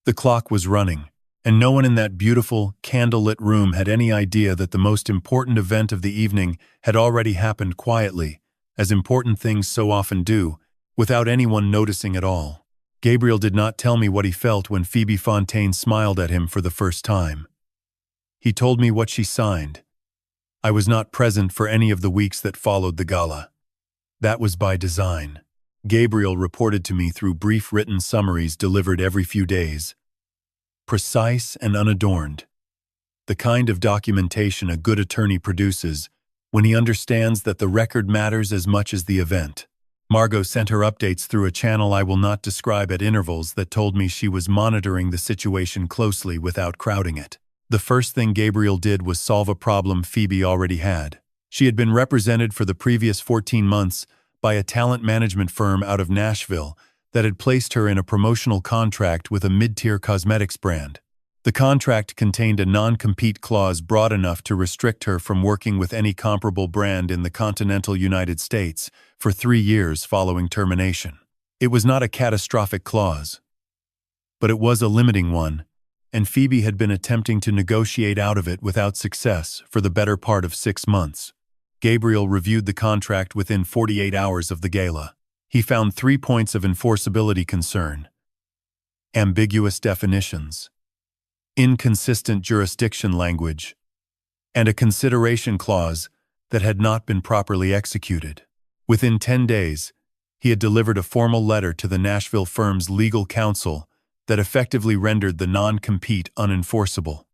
The clock was running, and no one in that beautiful, candlelit room had any idea that the most important event of the evening had already happened quietly, as important things so often do, without anyone noticing at all. Gabriel did not tell me what he felt when Phoebe Fontaine smiled at him for the first time. He told me what she signed. I was not present for any of the weeks that followed the gala. That was by design. Gabriel reported to me through brief written summaries delivered every few days. Precise and unadorned. The kind of documentation a good attorney produces when he understands that the record matters as much as the event. Margot sent her updates through a channel I will not describe at intervals that told me she was monitoring the situation closely without crowding it. The first thing Gabriel did was solve a problem Phoebe already had. She had been represented for the previous 14 months by a talent management firm out of Nashville that had placed her in a promotional contract with a mid-tier cosmetics brand. The contract contained a non-compete clause broad enough to restrict her from working with any comparable brand in the continental United States for 3 years following termination. It was not a catastrophic clause, but it was a limiting one, and Phoebe had been attempting to negotiate out of it without success for the better part of 6 months. Gabriel reviewed the contract within 48 hours of the gala. He found 3 points of enforceability concern: ambiguous definitions, inconsistent jurisdiction language, and a consideration clause that had not been properly executed. Within 10 days, he had delivered a formal letter to the Nashville firm's legal counsel that effectively rendered the non-compete unenforceable.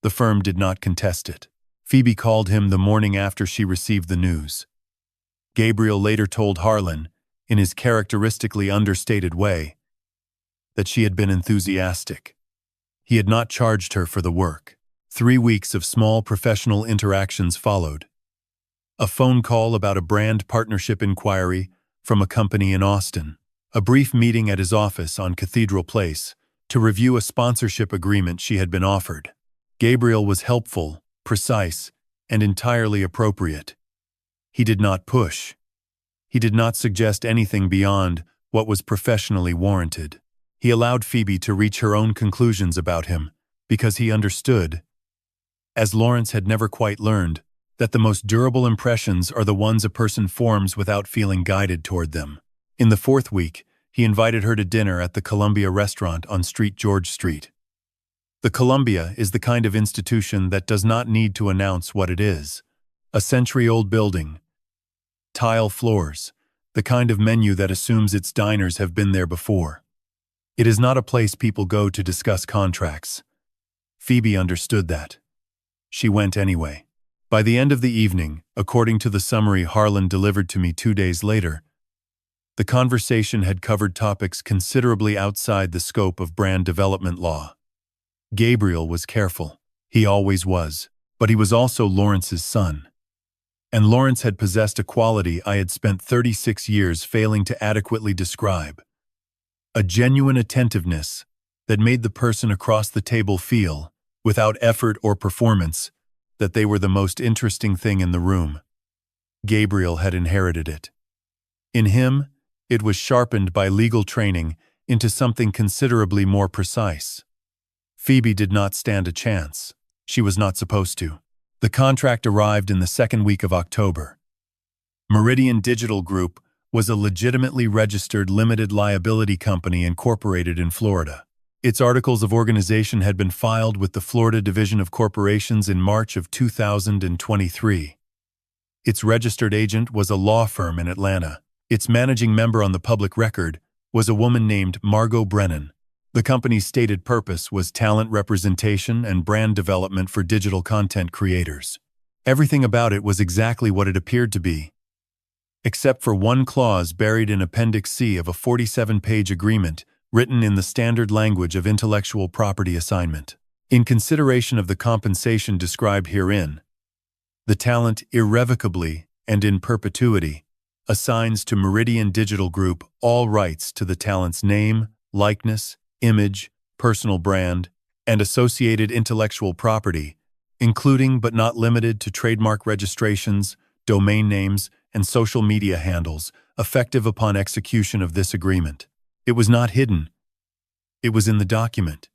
The firm did not contest it. Phoebe called him the morning after she received the news. Gabriel later told Harlan, in his characteristically understated way, that she had been enthusiastic. He had not charged her for the work. 3 weeks of small professional interactions followed. A phone call about a brand partnership inquiry from a company in Austin. A brief meeting at his office on Cathedral Place to review a sponsorship agreement she had been offered. Gabriel was helpful, precise, and entirely appropriate. He did not push. He did not suggest anything beyond what was professionally warranted. He allowed Phoebe to reach her own conclusions about him because he understood, as Lawrence had never quite learned, that the most durable impressions are the ones a person forms without feeling guided toward them. In the 4th week, he invited her to dinner at the Columbia restaurant on George Street. The Columbia is the kind of institution that does not need to announce what it is. A century-old building, tile floors, the kind of menu that assumes its diners have been there before. It is not a place people go to discuss contracts. Phoebe understood that. She went anyway. By the end of the evening, according to the summary Harlan delivered to me 2 days later, the conversation had covered topics considerably outside the scope of brand development law. Gabriel was careful. He always was. But he was also Lawrence's son. And Lawrence had possessed a quality I had spent 36 years failing to adequately describe. A genuine attentiveness that made the person across the table feel, without effort or performance, that they were the most interesting thing in the room. Gabriel had inherited it. In him, it was sharpened by legal training into something considerably more precise. Phoebe did not stand a chance. She was not supposed to. The contract arrived in the 2nd week of October. Meridian Digital Group was a legitimately registered limited liability company incorporated in Florida. Its articles of organization had been filed with the Florida Division of Corporations in March of 2023. Its registered agent was a law firm in Atlanta. Its managing member on the public record was a woman named Margot Brennan. The company's stated purpose was talent representation and brand development for digital content creators. Everything about it was exactly what it appeared to be, except for one clause buried in Appendix C of a 47-page agreement written in the standard language of intellectual property assignment. In consideration of the compensation described herein, the talent irrevocably and in perpetuity assigns to Meridian Digital Group all rights to the talent's name, likeness, image, personal brand, and associated intellectual property, including but not limited to trademark registrations, domain names, and social media handles, effective upon execution of this agreement. It was not hidden. It was in the document.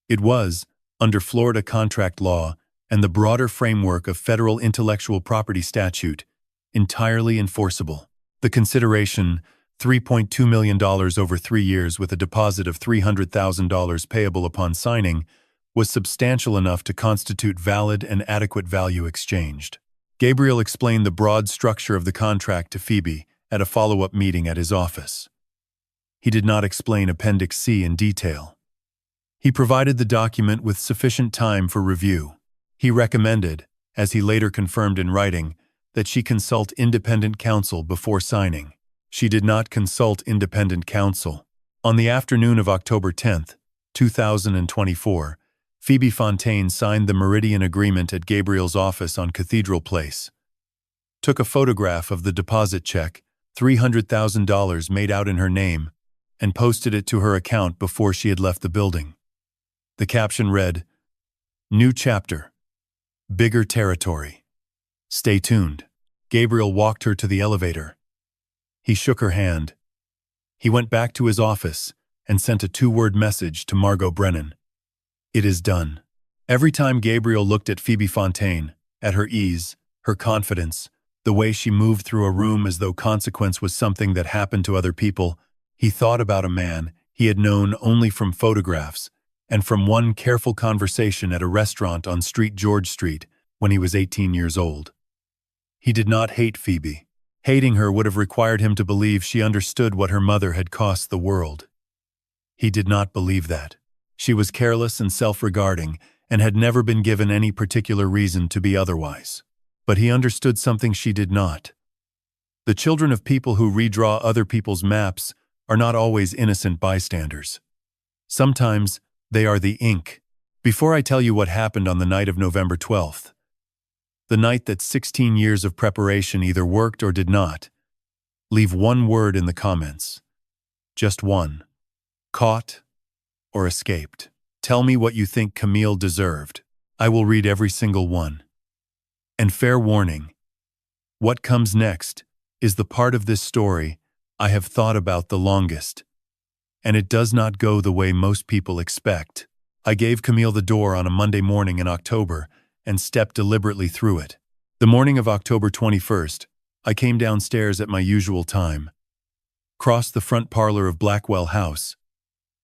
It was, under Florida contract law and the broader framework of federal intellectual property statute, entirely enforceable. The consideration, $3.2 million over 3 years with a deposit of $300,000 payable upon signing, was substantial enough to constitute valid and adequate value exchanged. Gabriel explained the broad structure of the contract to Phoebe at a follow-up meeting at his office. He did not explain Appendix C in detail. He provided the document with sufficient time for review. He recommended, as he later confirmed in writing, that she consult independent counsel before signing. She did not consult independent counsel. On the afternoon of October 10, 2024, Phoebe Fontaine signed the Meridian Agreement at Gabriel's office on Cathedral Place, took a photograph of the deposit check, $300,000 made out in her name, and posted it to her account before she had left the building. The caption read, "New chapter. Bigger territory. Stay tuned." Gabriel walked her to the elevator. He shook her hand. He went back to his office and sent a 2-word message to Margot Brennan. "It is done." Every time Gabriel looked at Phoebe Fontaine, at her ease, her confidence, the way she moved through a room as though consequence was something that happened to other people, he thought about a man he had known only from photographs and from one careful conversation at a restaurant on George Street when he was 18 years old. He did not hate Phoebe. Hating her would have required him to believe she understood what her mother had cost the world. He did not believe that. She was careless and self-regarding and had never been given any particular reason to be otherwise. But he understood something she did not. The children of people who redraw other people's maps are not always innocent bystanders. Sometimes they are the ink. Before I tell you what happened on the night of November 12th, the night that 16 years of preparation either worked or did not, leave one word in the comments. Just one. Caught or escaped. Tell me what you think Camille deserved. I will read every single one. And fair warning, what comes next is the part of this story I have thought about the longest, and it does not go the way most people expect. I gave Camille the door on a Monday morning in October and stepped deliberately through it. The morning of October 21st, I came downstairs at my usual time, crossed the front parlor of Blackwell House,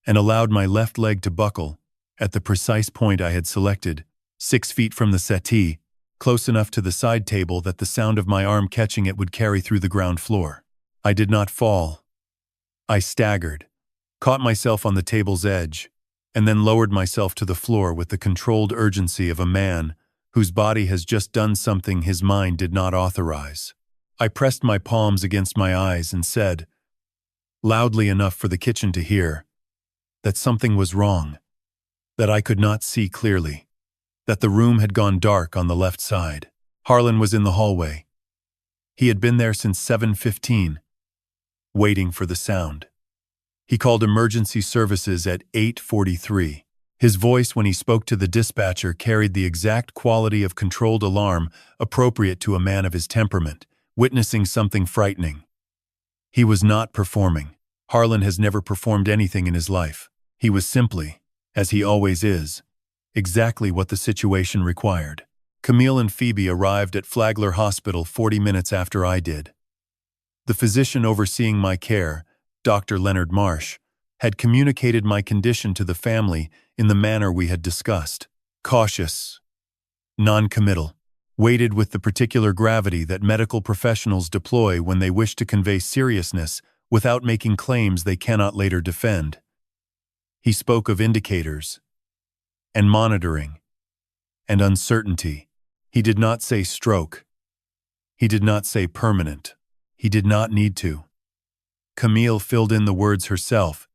and allowed my left leg to buckle at the precise point I had selected, 6 feet from the settee, close enough to the side table that the sound of my arm catching it would carry through the ground floor. I did not fall. I staggered, caught myself on the table's edge, and then lowered myself to the floor with the controlled urgency of a man whose body has just done something his mind did not authorize. I pressed my palms against my eyes and said, loudly enough for the kitchen to hear, that something was wrong, that I could not see clearly, that the room had gone dark on the left side. Harlan was in the hallway. He had been there since 7:15, waiting for the sound. He called emergency services at 8:43. His voice when he spoke to the dispatcher carried the exact quality of controlled alarm appropriate to a man of his temperament, witnessing something frightening. He was not performing. Harlan has never performed anything in his life. He was simply, as he always is, exactly what the situation required. Camille and Phoebe arrived at Flagler Hospital 40 minutes after I did. The physician overseeing my care, Dr. Leonard Marsh, had communicated my condition to the family in the manner we had discussed. Cautious, non-committal, weighted with the particular gravity that medical professionals deploy when they wish to convey seriousness without making claims they cannot later defend. He spoke of indicators, and monitoring, and uncertainty. He did not say stroke. He did not say permanent. He did not need to. Camille filled in the words herself,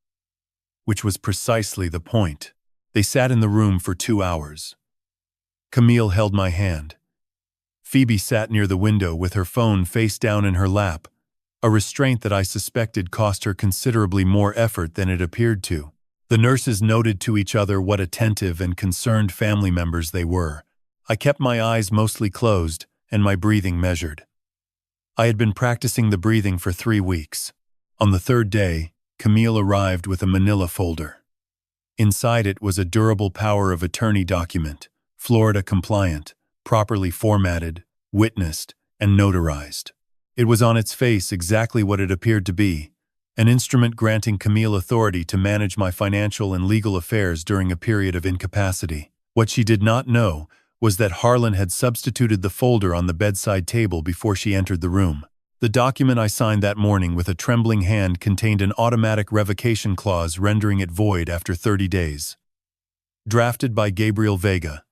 which was precisely the point. They sat in the room for 2 hours. Camille held my hand. Phoebe sat near the window with her phone face down in her lap, a restraint that I suspected cost her considerably more effort than it appeared to. The nurses noted to each other what attentive and concerned family members they were. I kept my eyes mostly closed and my breathing measured. I had been practicing the breathing for 3 weeks. On the 3rd day, Camille arrived with a manila folder. Inside it was a durable power of attorney document, Florida compliant, properly formatted, witnessed, and notarized. It was on its face exactly what it appeared to be, an instrument granting Camille authority to manage my financial and legal affairs during a period of incapacity. What she did not know was that Harlan had substituted the folder on the bedside table before she entered the room. The document I signed that morning with a trembling hand contained an automatic revocation clause rendering it void after 30 days. Drafted by Gabriel Vega.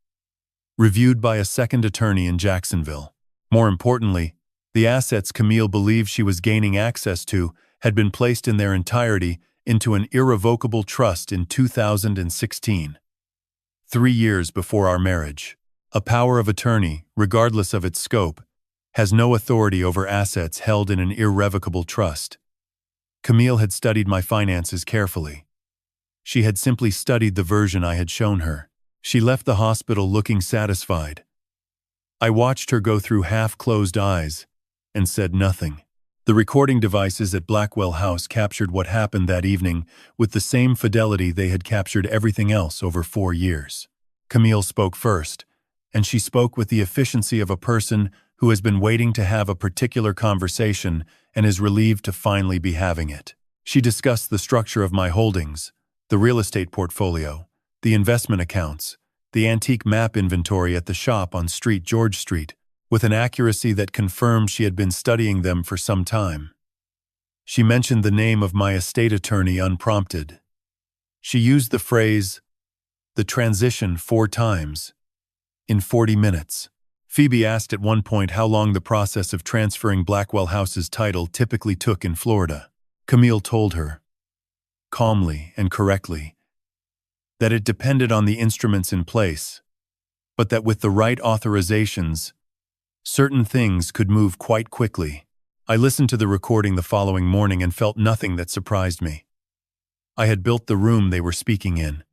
Reviewed by a second attorney in Jacksonville. More importantly, the assets Camille believed she was gaining access to had been placed in their entirety into an irrevocable trust in 2016. 3 years before our marriage. A power of attorney, regardless of its scope, has no authority over assets held in an irrevocable trust. Camille had studied my finances carefully. She had simply studied the version I had shown her. She left the hospital looking satisfied. I watched her go through half-closed eyes and said nothing. The recording devices at Blackwell House captured what happened that evening with the same fidelity they had captured everything else over 4 years. Camille spoke first, and she spoke with the efficiency of a person who has been waiting to have a particular conversation and is relieved to finally be having it. She discussed the structure of my holdings, the real estate portfolio, the investment accounts, the antique map inventory at the shop on George Street, with an accuracy that confirmed she had been studying them for some time. She mentioned the name of my estate attorney unprompted. She used the phrase, the transition 4 times, in 40 minutes. Phoebe asked at one point how long the process of transferring Blackwell House's title typically took in Florida. Camille told her, calmly and correctly, that it depended on the instruments in place, but that with the right authorizations, certain things could move quite quickly. I listened to the recording the following morning and felt nothing that surprised me. I had built the room they were speaking in.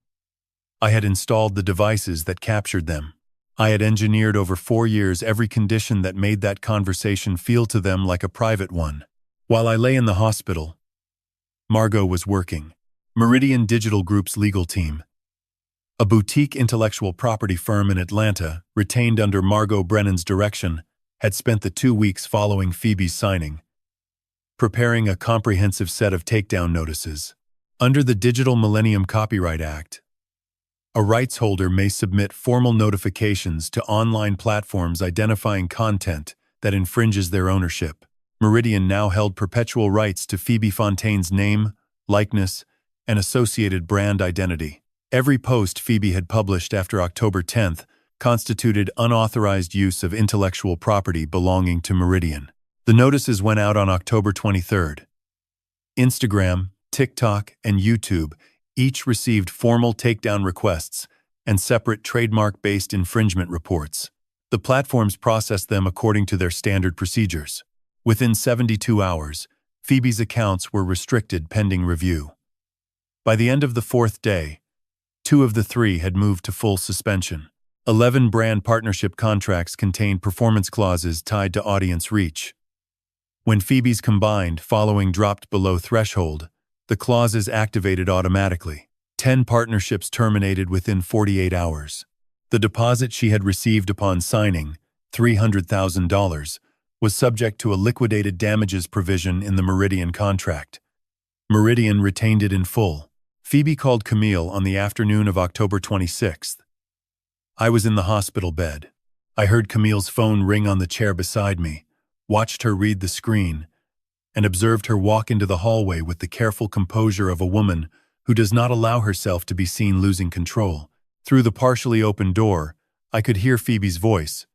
I had installed the devices that captured them. I had engineered over 4 years every condition that made that conversation feel to them like a private one. While I lay in the hospital, Margot was working. Meridian Digital Group's legal team, a boutique intellectual property firm in Atlanta, retained under Margot Brennan's direction, had spent the 2 weeks following Phoebe's signing, preparing a comprehensive set of takedown notices. Under the Digital Millennium Copyright Act, a rights holder may submit formal notifications to online platforms identifying content that infringes their ownership. Meridian now held perpetual rights to Phoebe Fontaine's name, likeness, and associated brand identity. Every post Phoebe had published after October 10th constituted unauthorized use of intellectual property belonging to Meridian. The notices went out on October 23rd. Instagram, TikTok, and YouTube each received formal takedown requests and separate trademark-based infringement reports. The platforms processed them according to their standard procedures. Within 72 hours, Phoebe's accounts were restricted pending review. By the end of the 4th day, 2 of the 3 had moved to full suspension. 11 brand partnership contracts contained performance clauses tied to audience reach. When Phoebe's combined following dropped below threshold, the clauses activated automatically. 10 partnerships terminated within 48 hours. The deposit she had received upon signing, $300,000, was subject to a liquidated damages provision in the Meridian contract. Meridian retained it in full. Phoebe called Camille on the afternoon of October 26th. I was in the hospital bed. I heard Camille's phone ring on the chair beside me, watched her read the screen, and observed her walk into the hallway with the careful composure of a woman who does not allow herself to be seen losing control. Through the partially open door, I could hear Phoebe's voice,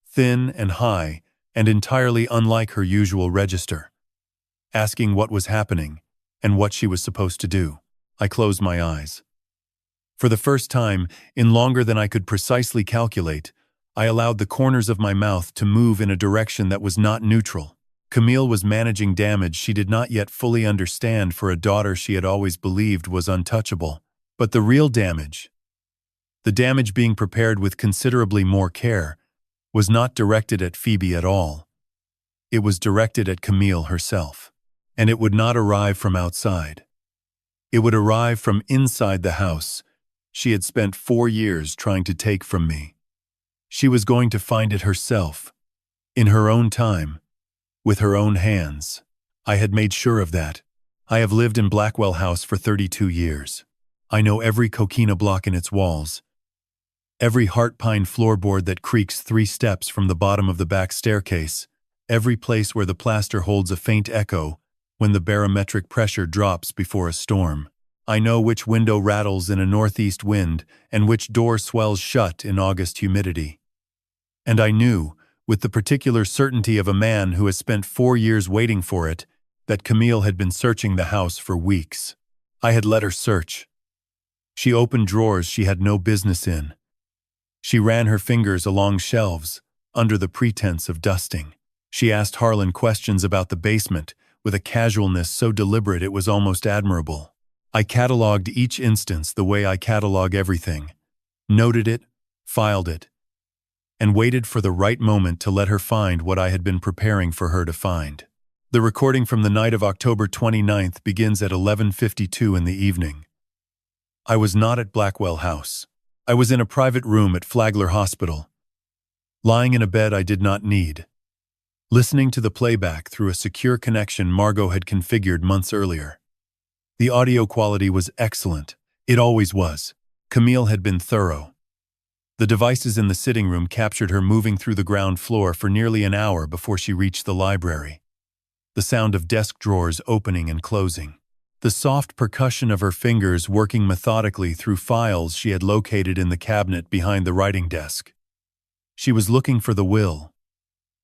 thin and high and entirely unlike her usual register, asking what was happening and what she was supposed to do. I closed my eyes. For the first time, in longer than I could precisely calculate, I allowed the corners of my mouth to move in a direction that was not neutral. Camille was managing damage she did not yet fully understand for a daughter she had always believed was untouchable. But the real damage, the damage being prepared with considerably more care, was not directed at Phoebe at all. It was directed at Camille herself. And it would not arrive from outside. It would arrive from inside the house she had spent 4 years trying to take from me. She was going to find it herself, in her own time, with her own hands. I had made sure of that. I have lived in Blackwell House for 32 years. I know every coquina block in its walls, every heart pine floorboard that creaks 3 steps from the bottom of the back staircase, every place where the plaster holds a faint echo when the barometric pressure drops before a storm. I know which window rattles in a northeast wind and which door swells shut in August humidity. And I knew, with the particular certainty of a man who has spent 4 years waiting for it, that Camille had been searching the house for weeks. I had let her search. She opened drawers she had no business in. She ran her fingers along shelves, under the pretense of dusting. She asked Harlan questions about the basement, with a casualness so deliberate it was almost admirable. I catalogued each instance the way I catalog everything, noted it, filed it, and waited for the right moment to let her find what I had been preparing for her to find. The recording from the night of October 29th begins at 11:52 in the evening. I was not at Blackwell House. I was in a private room at Flagler Hospital, lying in a bed I did not need, listening to the playback through a secure connection Margot had configured months earlier. The audio quality was excellent. It always was. Camille had been thorough. The devices in the sitting room captured her moving through the ground floor for nearly an hour before she reached the library. The sound of desk drawers opening and closing. The soft percussion of her fingers working methodically through files she had located in the cabinet behind the writing desk. She was looking for the will.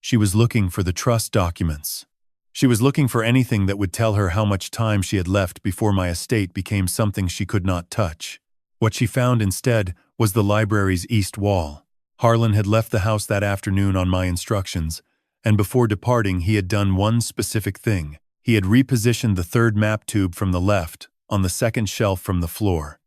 She was looking for the trust documents. She was looking for anything that would tell her how much time she had left before my estate became something she could not touch. What she found instead was the library's east wall. Harlan had left the house that afternoon on my instructions, and before departing he had done one specific thing. He had repositioned the third map tube from the left, on the second shelf from the floor.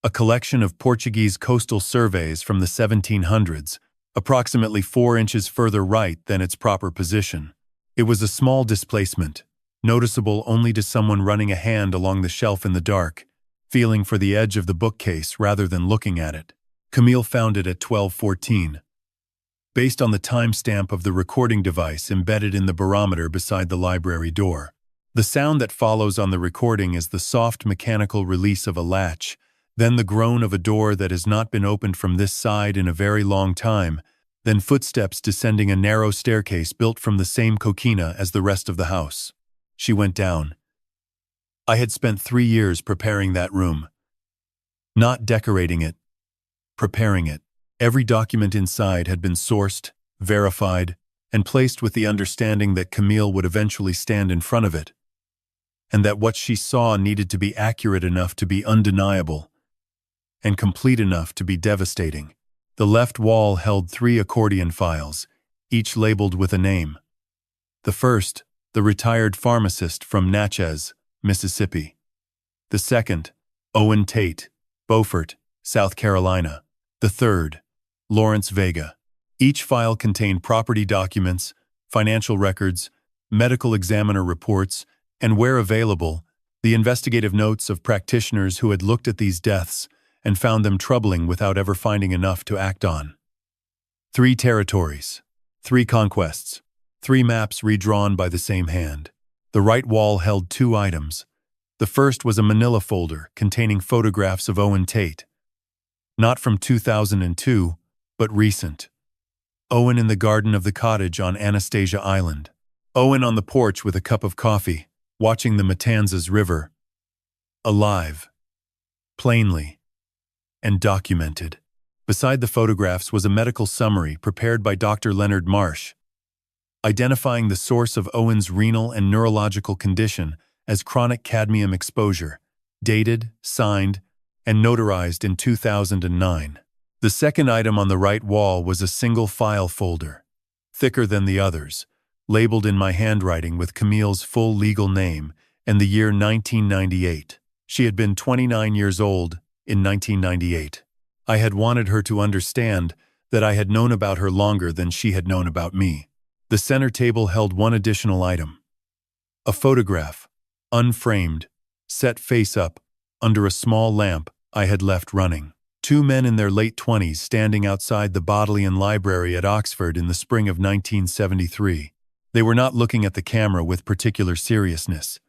A collection of Portuguese coastal surveys from the 1700s, approximately 4 inches further right than its proper position. It was a small displacement, noticeable only to someone running a hand along the shelf in the dark, feeling for the edge of the bookcase rather than looking at it. Camille found it at 12:14. Based on the timestamp of the recording device embedded in the barometer beside the library door. The sound that follows on the recording is the soft mechanical release of a latch, then the groan of a door that has not been opened from this side in a very long time, then footsteps descending a narrow staircase built from the same coquina as the rest of the house. She went down. I had spent 3 years preparing that room. Not decorating it, preparing it. Every document inside had been sourced, verified, and placed with the understanding that Camille would eventually stand in front of it, and that what she saw needed to be accurate enough to be undeniable, and complete enough to be devastating. The left wall held 3 accordion files, each labeled with a name. The first, the retired pharmacist from Natchez, Mississippi. The second, Owen Tate, Beaufort, South Carolina. The third, Lawrence Vega. Each file contained property documents, financial records, medical examiner reports, and where available, the investigative notes of practitioners who had looked at these deaths and found them troubling without ever finding enough to act on. 3 territories, 3 conquests, 3 maps redrawn by the same hand. The right wall held 2 items, The first was a manila folder containing photographs of Owen Tate. Not from 2002, but recent. Owen in the garden of the cottage on Anastasia Island. Owen on the porch with a cup of coffee, watching the Matanzas River. Alive. Plainly. And documented. Beside the photographs was a medical summary prepared by Dr. Leonard Marsh, identifying the source of Owen's renal and neurological condition as chronic cadmium exposure, dated, signed, and notarized in 2009. The second item on the right wall was a single file folder, thicker than the others, labeled in my handwriting with Camille's full legal name and the year 1998. She had been 29 years old in 1998. I had wanted her to understand that I had known about her longer than she had known about me. The center table held one additional item. A photograph, unframed, set face up, under a small lamp I had left running. Two men in their late 20s standing outside the Bodleian Library at Oxford in the spring of 1973. They were not looking at the camera with particular seriousness.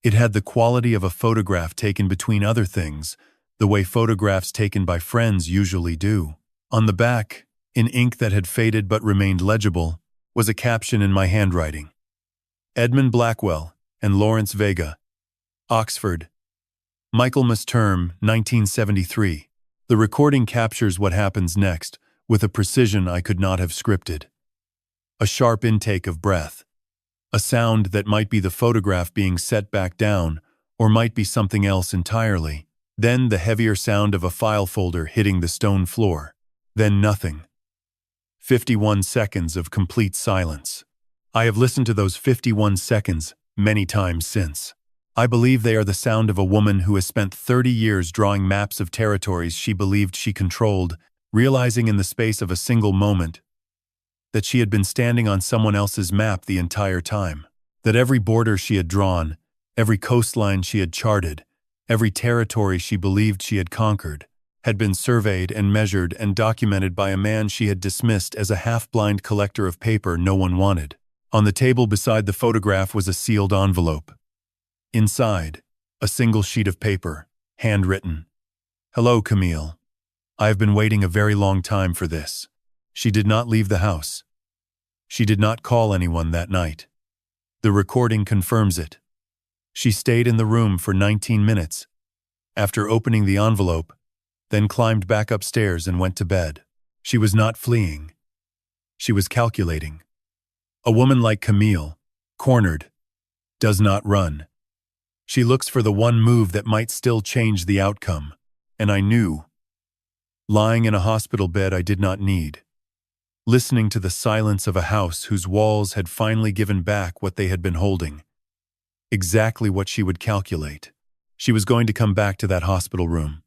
It had the quality of a photograph taken between other things, the way photographs taken by friends usually do. On the back, in ink that had faded but remained legible, was a caption in my handwriting. Edmund Blackwell and Lawrence Vega. Oxford. Michaelmas Term, 1973. The recording captures what happens next, with a precision I could not have scripted. A sharp intake of breath. A sound that might be the photograph being set back down, or might be something else entirely. Then the heavier sound of a file folder hitting the stone floor. Then nothing. 51 seconds of complete silence. I have listened to those 51 seconds many times since. I believe they are the sound of a woman who has spent 30 years drawing maps of territories she believed she controlled, realizing in the space of a single moment that she had been standing on someone else's map the entire time. That every border she had drawn, every coastline she had charted, every territory she believed she had conquered, had been surveyed and measured and documented by a man she had dismissed as a half-blind collector of paper no one wanted. On the table beside the photograph was a sealed envelope. Inside, a single sheet of paper, handwritten. Hello, Camille. I have been waiting a very long time for this. She did not leave the house. She did not call anyone that night. The recording confirms it. She stayed in the room for 19 minutes, after opening the envelope, then climbed back upstairs and went to bed. She was not fleeing. She was calculating. A woman like Camille, cornered, does not run. She looks for the one move that might still change the outcome, and I knew. Lying in a hospital bed I did not need. Listening to the silence of a house whose walls had finally given back what they had been holding. Exactly what she would calculate. She was going to come back to that hospital room.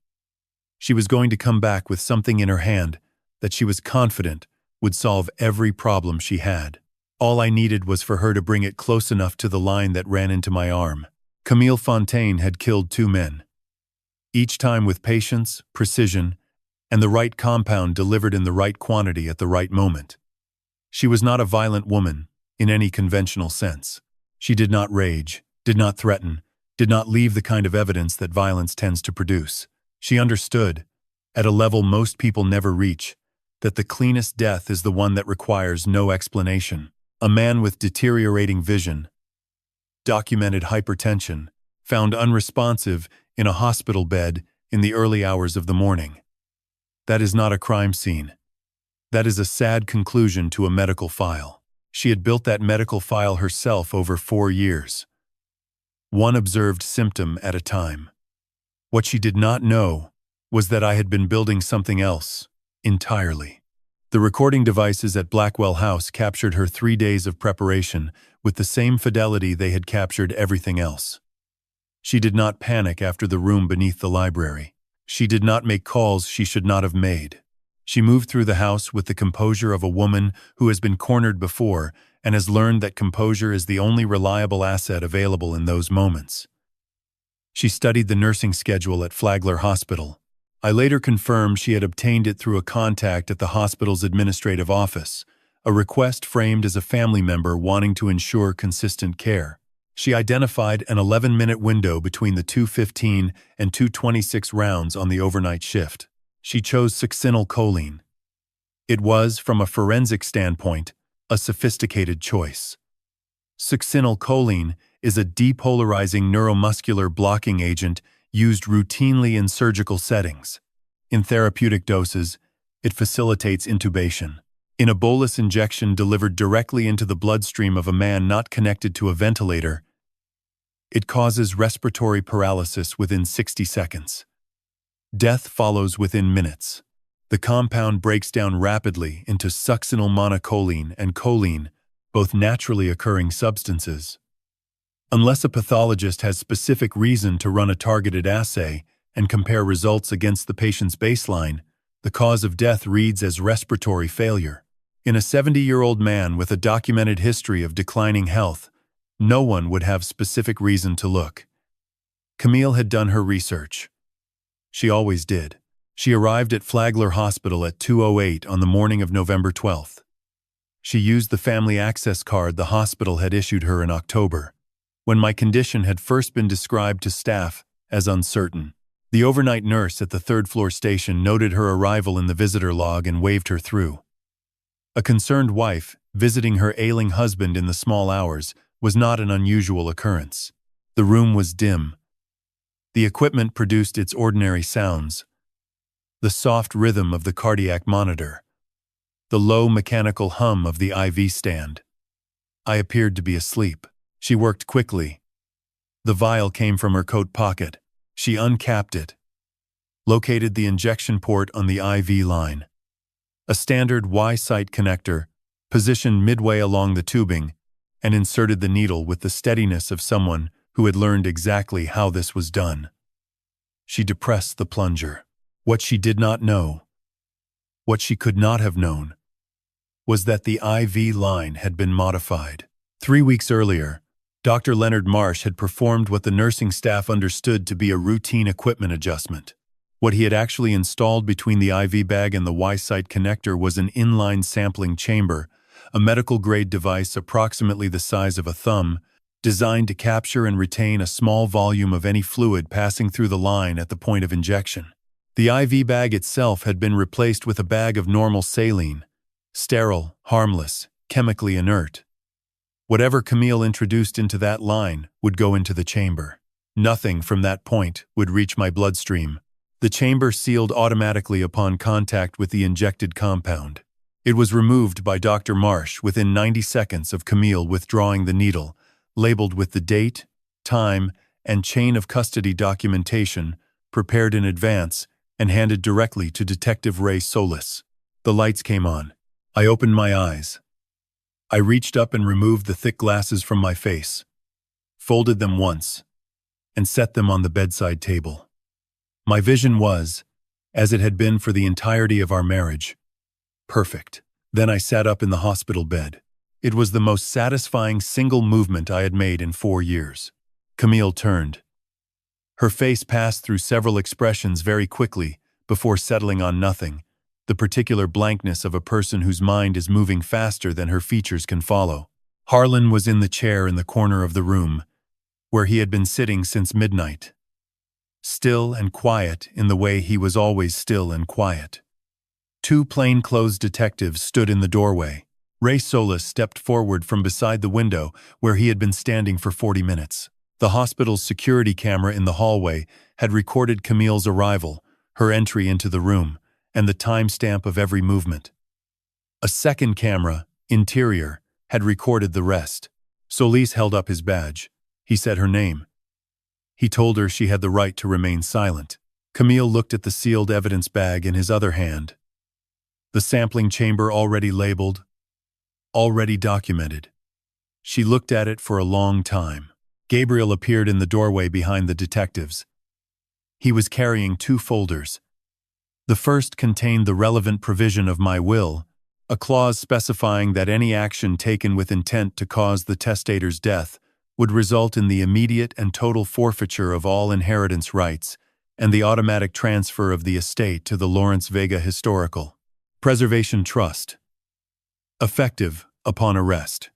She was going to come back with something in her hand that she was confident would solve every problem she had. All I needed was for her to bring it close enough to the line that ran into my arm. Camille Fontaine had killed 2 men. Each time with patience, precision, and the right compound delivered in the right quantity at the right moment. She was not a violent woman, in any conventional sense. She did not rage, did not threaten, did not leave the kind of evidence that violence tends to produce. She understood, at a level most people never reach, that the cleanest death is the one that requires no explanation. A man with deteriorating vision, documented hypertension, found unresponsive in a hospital bed in the early hours of the morning. That is not a crime scene. That is a sad conclusion to a medical file. She had built that medical file herself over 4 years. One observed symptom at a time. What she did not know was that I had been building something else, entirely. The recording devices at Blackwell House captured her 3 days of preparation with the same fidelity they had captured everything else. She did not panic after the room beneath the library. She did not make calls she should not have made. She moved through the house with the composure of a woman who has been cornered before and has learned that composure is the only reliable asset available in those moments. She studied the nursing schedule at Flagler Hospital. I later confirmed she had obtained it through a contact at the hospital's administrative office, a request framed as a family member wanting to ensure consistent care. She identified an 11-minute window between the 2:15 and 2:26 rounds on the overnight shift. She chose succinylcholine. It was, from a forensic standpoint, a sophisticated choice. Succinylcholine is a depolarizing neuromuscular blocking agent used routinely in surgical settings. In therapeutic doses, it facilitates intubation. In a bolus injection delivered directly into the bloodstream of a man not connected to a ventilator, it causes respiratory paralysis within 60 seconds. Death follows within minutes. The compound breaks down rapidly into succinylmonocholine and choline, both naturally occurring substances. Unless a pathologist has specific reason to run a targeted assay and compare results against the patient's baseline, the cause of death reads as respiratory failure. In a 70-year-old man with a documented history of declining health, no one would have specific reason to look. Camille had done her research. She always did. She arrived at Flagler Hospital at 2:08 on the morning of November 12th. She used the family access card the hospital had issued her in October, when my condition had first been described to staff as uncertain. The overnight nurse at the third-floor station noted her arrival in the visitor log and waved her through. A concerned wife, visiting her ailing husband in the small hours, was not an unusual occurrence. The room was dim. The equipment produced its ordinary sounds. The soft rhythm of the cardiac monitor. The low mechanical hum of the IV stand. I appeared to be asleep. She worked quickly. The vial came from her coat pocket. She uncapped it. Located the injection port on the IV line. A standard Y-site connector, positioned midway along the tubing, and inserted the needle with the steadiness of someone who had learned exactly how this was done. She depressed the plunger. What she did not know, what she could not have known, was that the IV line had been modified. 3 weeks earlier, Dr. Leonard Marsh had performed what the nursing staff understood to be a routine equipment adjustment. What he had actually installed between the IV bag and the Y-site connector was an inline sampling chamber, a medical-grade device approximately the size of a thumb, designed to capture and retain a small volume of any fluid passing through the line at the point of injection. The IV bag itself had been replaced with a bag of normal saline, sterile, harmless, chemically inert. Whatever Camille introduced into that line would go into the chamber. Nothing from that point would reach my bloodstream. The chamber sealed automatically upon contact with the injected compound. It was removed by Dr. Marsh within 90 seconds of Camille withdrawing the needle, labeled with the date, time, and chain of custody documentation, prepared in advance, and handed directly to Detective Ray Solis. The lights came on. I opened my eyes. I reached up and removed the thick glasses from my face, folded them once, and set them on the bedside table. My vision was, as it had been for the entirety of our marriage, perfect. Then I sat up in the hospital bed. It was the most satisfying single movement I had made in 4 years. Camille turned. Her face passed through several expressions very quickly before settling on nothing, the particular blankness of a person whose mind is moving faster than her features can follow. Harlan was in the chair in the corner of the room, where he had been sitting since midnight. Still and quiet in the way he was always still and quiet. 2 plainclothes detectives stood in the doorway. Ray Solis stepped forward from beside the window where he had been standing for 40 minutes. The hospital's security camera in the hallway had recorded Camille's arrival, her entry into the room, and the timestamp of every movement. A second camera, interior, had recorded the rest. Solis held up his badge. He said her name. He told her she had the right to remain silent. Camille looked at the sealed evidence bag in his other hand. The sampling chamber already labeled, already documented. She looked at it for a long time. Gabriel appeared in the doorway behind the detectives. He was carrying 2 folders. The first contained the relevant provision of my will, a clause specifying that any action taken with intent to cause the testator's death would result in the immediate and total forfeiture of all inheritance rights and the automatic transfer of the estate to the Lawrence Vega Historical Preservation Trust. Effective upon arrest.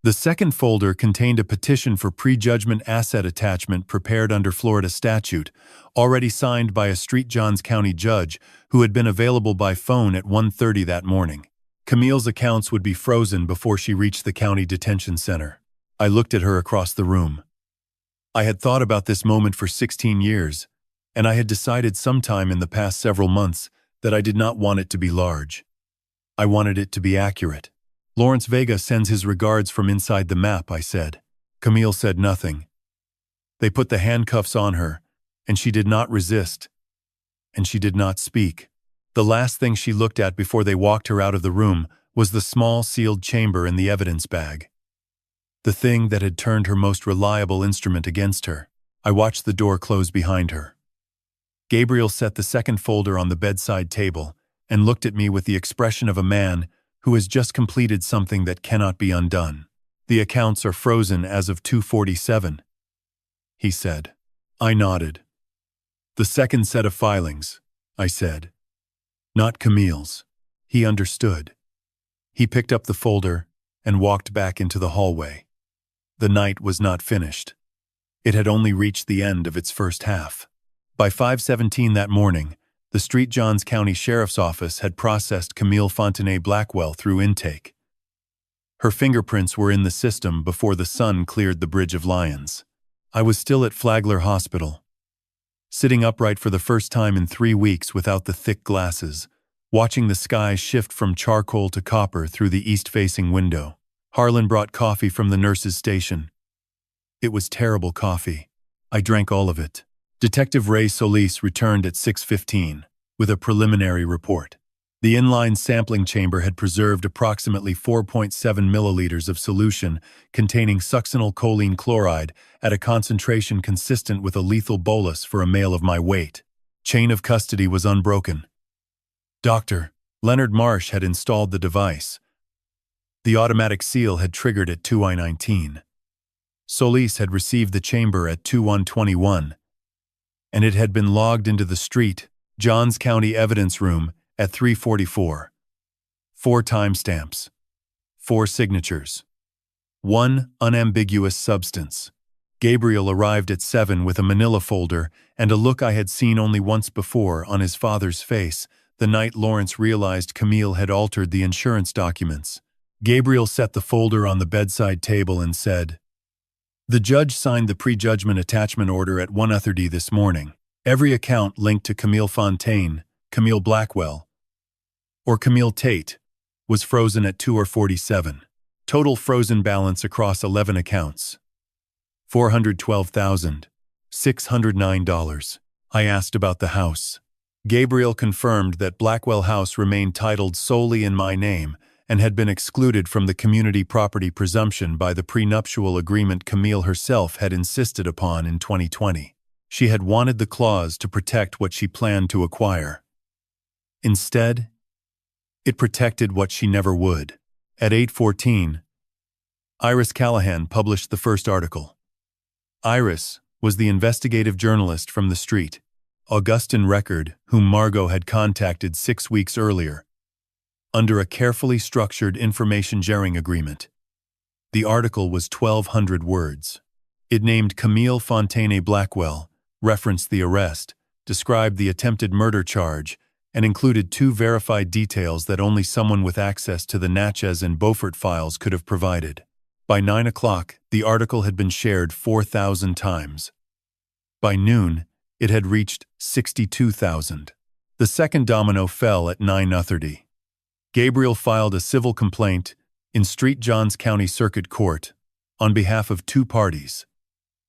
The second folder contained a petition for prejudgment asset attachment prepared under Florida statute, already signed by a St. Johns County judge who had been available by phone at 1:30 that morning. Camille's accounts would be frozen before she reached the county detention center. I looked at her across the room. I had thought about this moment for 16 years, and I had decided sometime in the past several months that I did not want it to be large. I wanted it to be accurate. "Lawrence Vega sends his regards from inside the map," I said. Camille said nothing. They put the handcuffs on her, and she did not resist, and she did not speak. The last thing she looked at before they walked her out of the room was the small sealed chamber in the evidence bag. The thing that had turned her most reliable instrument against her. I watched the door close behind her. Gabriel set the second folder on the bedside table and looked at me with the expression of a man who has just completed something that cannot be undone. "The accounts are frozen as of 2/47, he said. I nodded. "The second set of filings," I said. "Not Camille's." He understood. He picked up the folder and walked back into the hallway. The night was not finished. It had only reached the end of its first half. By 5:17 that morning, the St. Johns County Sheriff's Office had processed Camille Fontenay Blackwell through intake. Her fingerprints were in the system before the sun cleared the Bridge of Lions. I was still at Flagler Hospital, sitting upright for the first time in 3 weeks without the thick glasses, watching the sky shift from charcoal to copper through the east-facing window. Harlan brought coffee from the nurse's station. It was terrible coffee. I drank all of it. Detective Ray Solis returned at 6:15 with a preliminary report. The inline sampling chamber had preserved approximately 4.7 milliliters of solution containing succinylcholine chloride at a concentration consistent with a lethal bolus for a male of my weight. Chain of custody was unbroken. Dr. Leonard Marsh had installed the device. The automatic seal had triggered at 2:19. Solis had received the chamber at 2:21, and it had been logged into the St. Johns County evidence room at 3:44. 4 timestamps. 4 signatures. 1 unambiguous substance. Gabriel arrived at 7 with a manila folder and a look I had seen only once before on his father's face the night Lawrence realized Camille had altered the insurance documents. Gabriel set the folder on the bedside table and said, "The judge signed the prejudgment attachment order at 1:30 this morning. Every account linked to Camille Fontaine, Camille Blackwell, or Camille Tate was frozen at 2:47. Total frozen balance across 11 accounts. $412,609. I asked about the house. Gabriel confirmed that Blackwell House remained titled solely in my name and had been excluded from the community property presumption by the prenuptial agreement Camille herself had insisted upon in 2020. She had wanted the clause to protect what she planned to acquire. Instead, it protected what she never would. At 8:14, Iris Callahan published the first article. Iris was the investigative journalist from the St. Augustine Record whom Margot had contacted 6 weeks earlier, under a carefully structured information sharing agreement. The article was 1,200 words. It named Camille Fontenay Blackwell, referenced the arrest, described the attempted murder charge, and included 2 verified details that only someone with access to the Natchez and Beaufort files could have provided. By 9 o'clock, the article had been shared 4,000 times. By noon, it had reached 62,000. The second domino fell at 9:30. Gabriel filed a civil complaint in St. Johns County Circuit Court on behalf of 2 parties,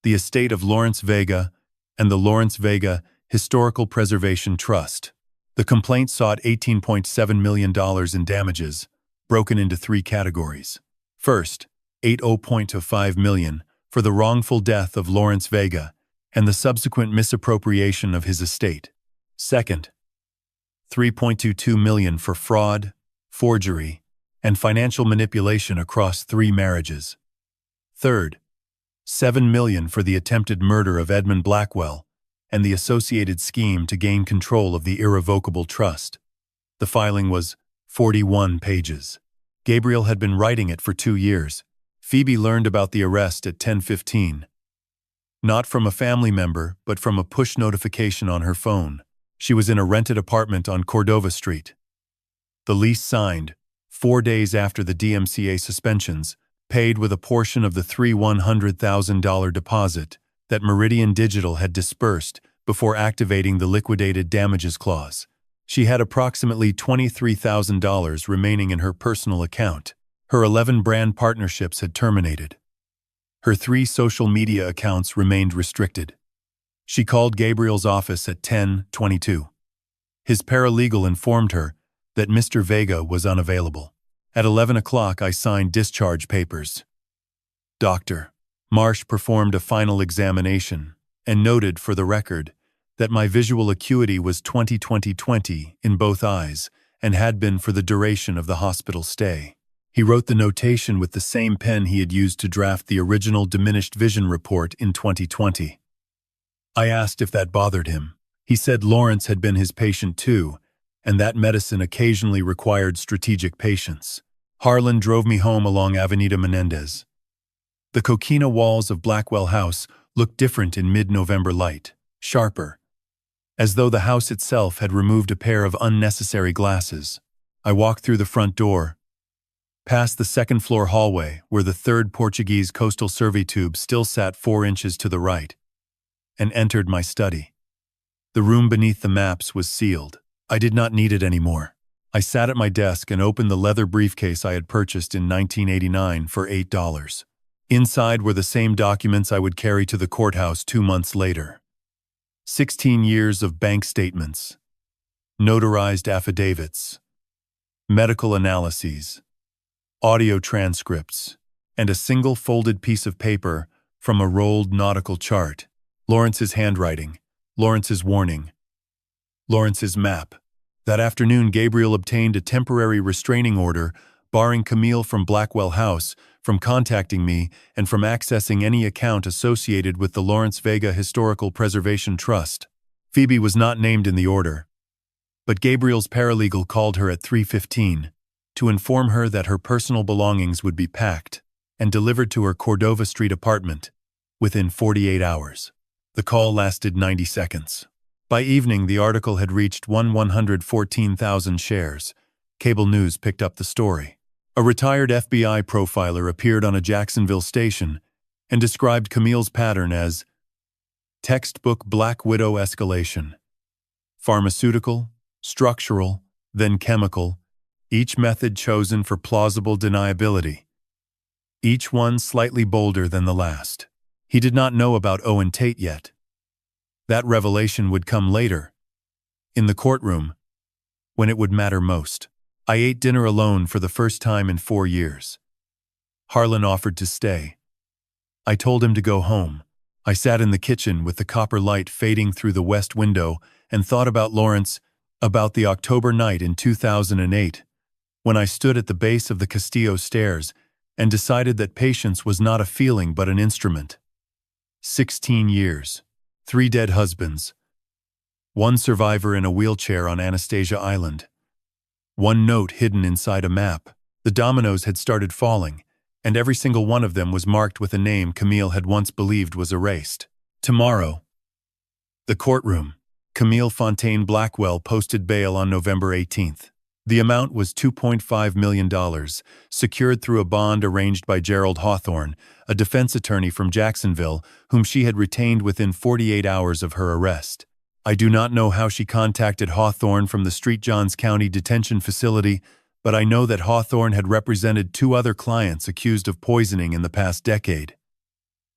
the estate of Lawrence Vega and the Lawrence Vega Historical Preservation Trust. The complaint sought $18.7 million in damages, broken into 3 categories. First, $80.5 million for the wrongful death of Lawrence Vega and the subsequent misappropriation of his estate. Second, $3.22 million for fraud, forgery, and financial manipulation across 3 marriages. Third, $7 million for the attempted murder of Edmund Blackwell and the associated scheme to gain control of the irrevocable trust. The filing was 41 pages. Gabriel had been writing it for 2 years, Phoebe learned about the arrest at 10:15. Not from a family member, but from a push notification on her phone. She was in a rented apartment on Cordova Street. The lease signed, 4 days after the DMCA suspensions, paid with a portion of the $100,000 deposit that Meridian Digital had dispersed before activating the liquidated damages clause. She had approximately $23,000 remaining in her personal account. Her 11 brand partnerships had terminated. Her 3 social media accounts remained restricted. She called Gabriel's office at 10:22. His paralegal informed her that Mr. Vega was unavailable. At 11 o'clock, I signed discharge papers. Dr. Marsh performed a final examination and noted for the record that my visual acuity was 20/20/20 in both eyes and had been for the duration of the hospital stay. He wrote the notation with the same pen he had used to draft the original diminished vision report in 2020. I asked if that bothered him. He said Lawrence had been his patient too, and that medicine occasionally required strategic patience. Harlan drove me home along Avenida Menendez. The coquina walls of Blackwell House looked different in mid-November light, sharper, as though the house itself had removed a pair of unnecessary glasses. I walked through the front door, past the second-floor hallway where the third Portuguese coastal survey tube still sat 4 inches to the right, and entered my study. The room beneath the maps was sealed. I did not need it anymore. I sat at my desk and opened the leather briefcase I had purchased in 1989 for $8. Inside were the same documents I would carry to the courthouse 2 months later. 16 years of bank statements, notarized affidavits, medical analyses, audio transcripts, and a single folded piece of paper from a rolled nautical chart. Lawrence's handwriting, Lawrence's warning, Lawrence's map. That afternoon, Gabriel obtained a temporary restraining order barring Camille from Blackwell House from contacting me and from accessing any account associated with the Lawrence Vega Historical Preservation Trust. Phoebe was not named in the order, but Gabriel's paralegal called her at 3:15 to inform her that her personal belongings would be packed and delivered to her Cordova Street apartment within 48 hours. The call lasted 90 seconds. By evening, the article had reached 114,000 shares. Cable news picked up the story. A retired FBI profiler appeared on a Jacksonville station and described Camille's pattern as textbook Black Widow escalation. Pharmaceutical, structural, then chemical, each method chosen for plausible deniability. Each one slightly bolder than the last. He did not know about Owen Tate yet. That revelation would come later, in the courtroom, when it would matter most. I ate dinner alone for the first time in 4 years. Harlan offered to stay. I told him to go home. I sat in the kitchen with the copper light fading through the west window and thought about Lawrence, about the October night in 2008, when I stood at the base of the Castillo stairs and decided that patience was not a feeling but an instrument. 16 years, 3 dead husbands, 1 survivor in a wheelchair on Anastasia Island, 1 note hidden inside a map. The dominoes had started falling, and every single one of them was marked with a name Camille had once believed was erased. Tomorrow. The courtroom. Camille Fontaine Blackwell posted bail on November 18th. The amount was $2.5 million, secured through a bond arranged by Gerald Hawthorne, a defense attorney from Jacksonville, whom she had retained within 48 hours of her arrest. I do not know how she contacted Hawthorne from the St. Johns County Detention Facility, but I know that Hawthorne had represented 2 other clients accused of poisoning in the past decade.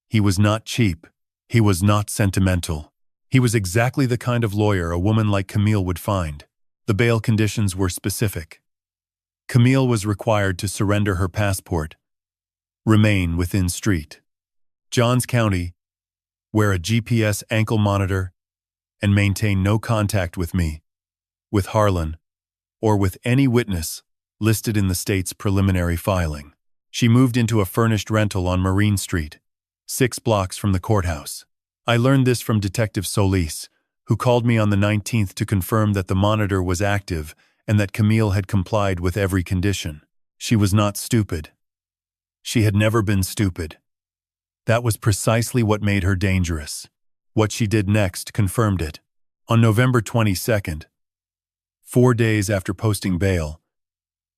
He was not cheap. He was not sentimental. He was exactly the kind of lawyer a woman like Camille would find. The bail conditions were specific. Camille was required to surrender her passport, remain within St. Johns County, wear a GPS ankle monitor, and maintain no contact with me, with Harlan, or with any witness listed in the state's preliminary filing. She moved into a furnished rental on Marine Street, 6 blocks from the courthouse. I learned this from Detective Solis, who called me on the 19th to confirm that the monitor was active and that Camille had complied with every condition. She was not stupid. She had never been stupid. That was precisely what made her dangerous. What she did next confirmed it. On November 22nd, 4 days after posting bail,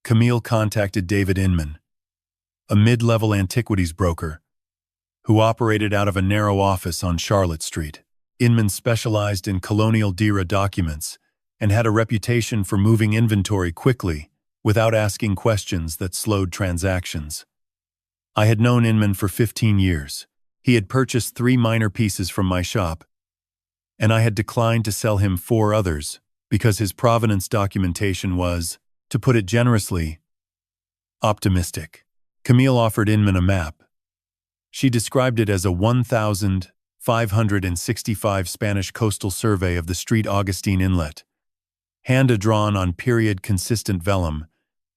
Camille contacted David Inman, a mid-level antiquities broker, who operated out of a narrow office on Charlotte Street. Inman specialized in colonial Dira documents and had a reputation for moving inventory quickly without asking questions that slowed transactions. I had known Inman for 15 years. He had purchased 3 minor pieces from my shop, and I had declined to sell him 4 others because his provenance documentation was, to put it generously, optimistic. Camille offered Inman a map. She described it as a 1,565 Spanish coastal survey of the Street Augustine Inlet, hand-drawn on period-consistent vellum,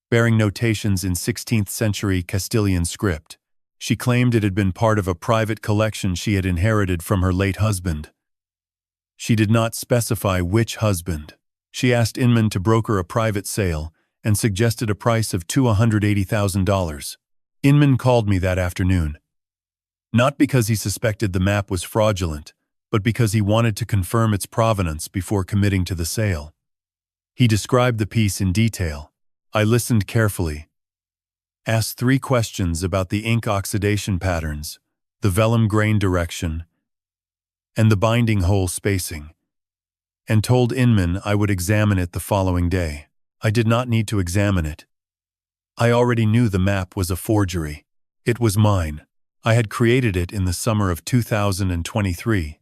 bearing notations in 16th-century Castilian script. She claimed it had been part of a private collection she had inherited from her late husband. She did not specify which husband. She asked Inman to broker a private sale and suggested a price of $280,000. Inman called me that afternoon. Not because he suspected the map was fraudulent, but because he wanted to confirm its provenance before committing to the sale. He described the piece in detail. I listened carefully, asked 3 questions about the ink oxidation patterns, the vellum grain direction, and the binding hole spacing, and told Inman I would examine it the following day. I did not need to examine it. I already knew the map was a forgery. It was mine. I had created it in the summer of 2023,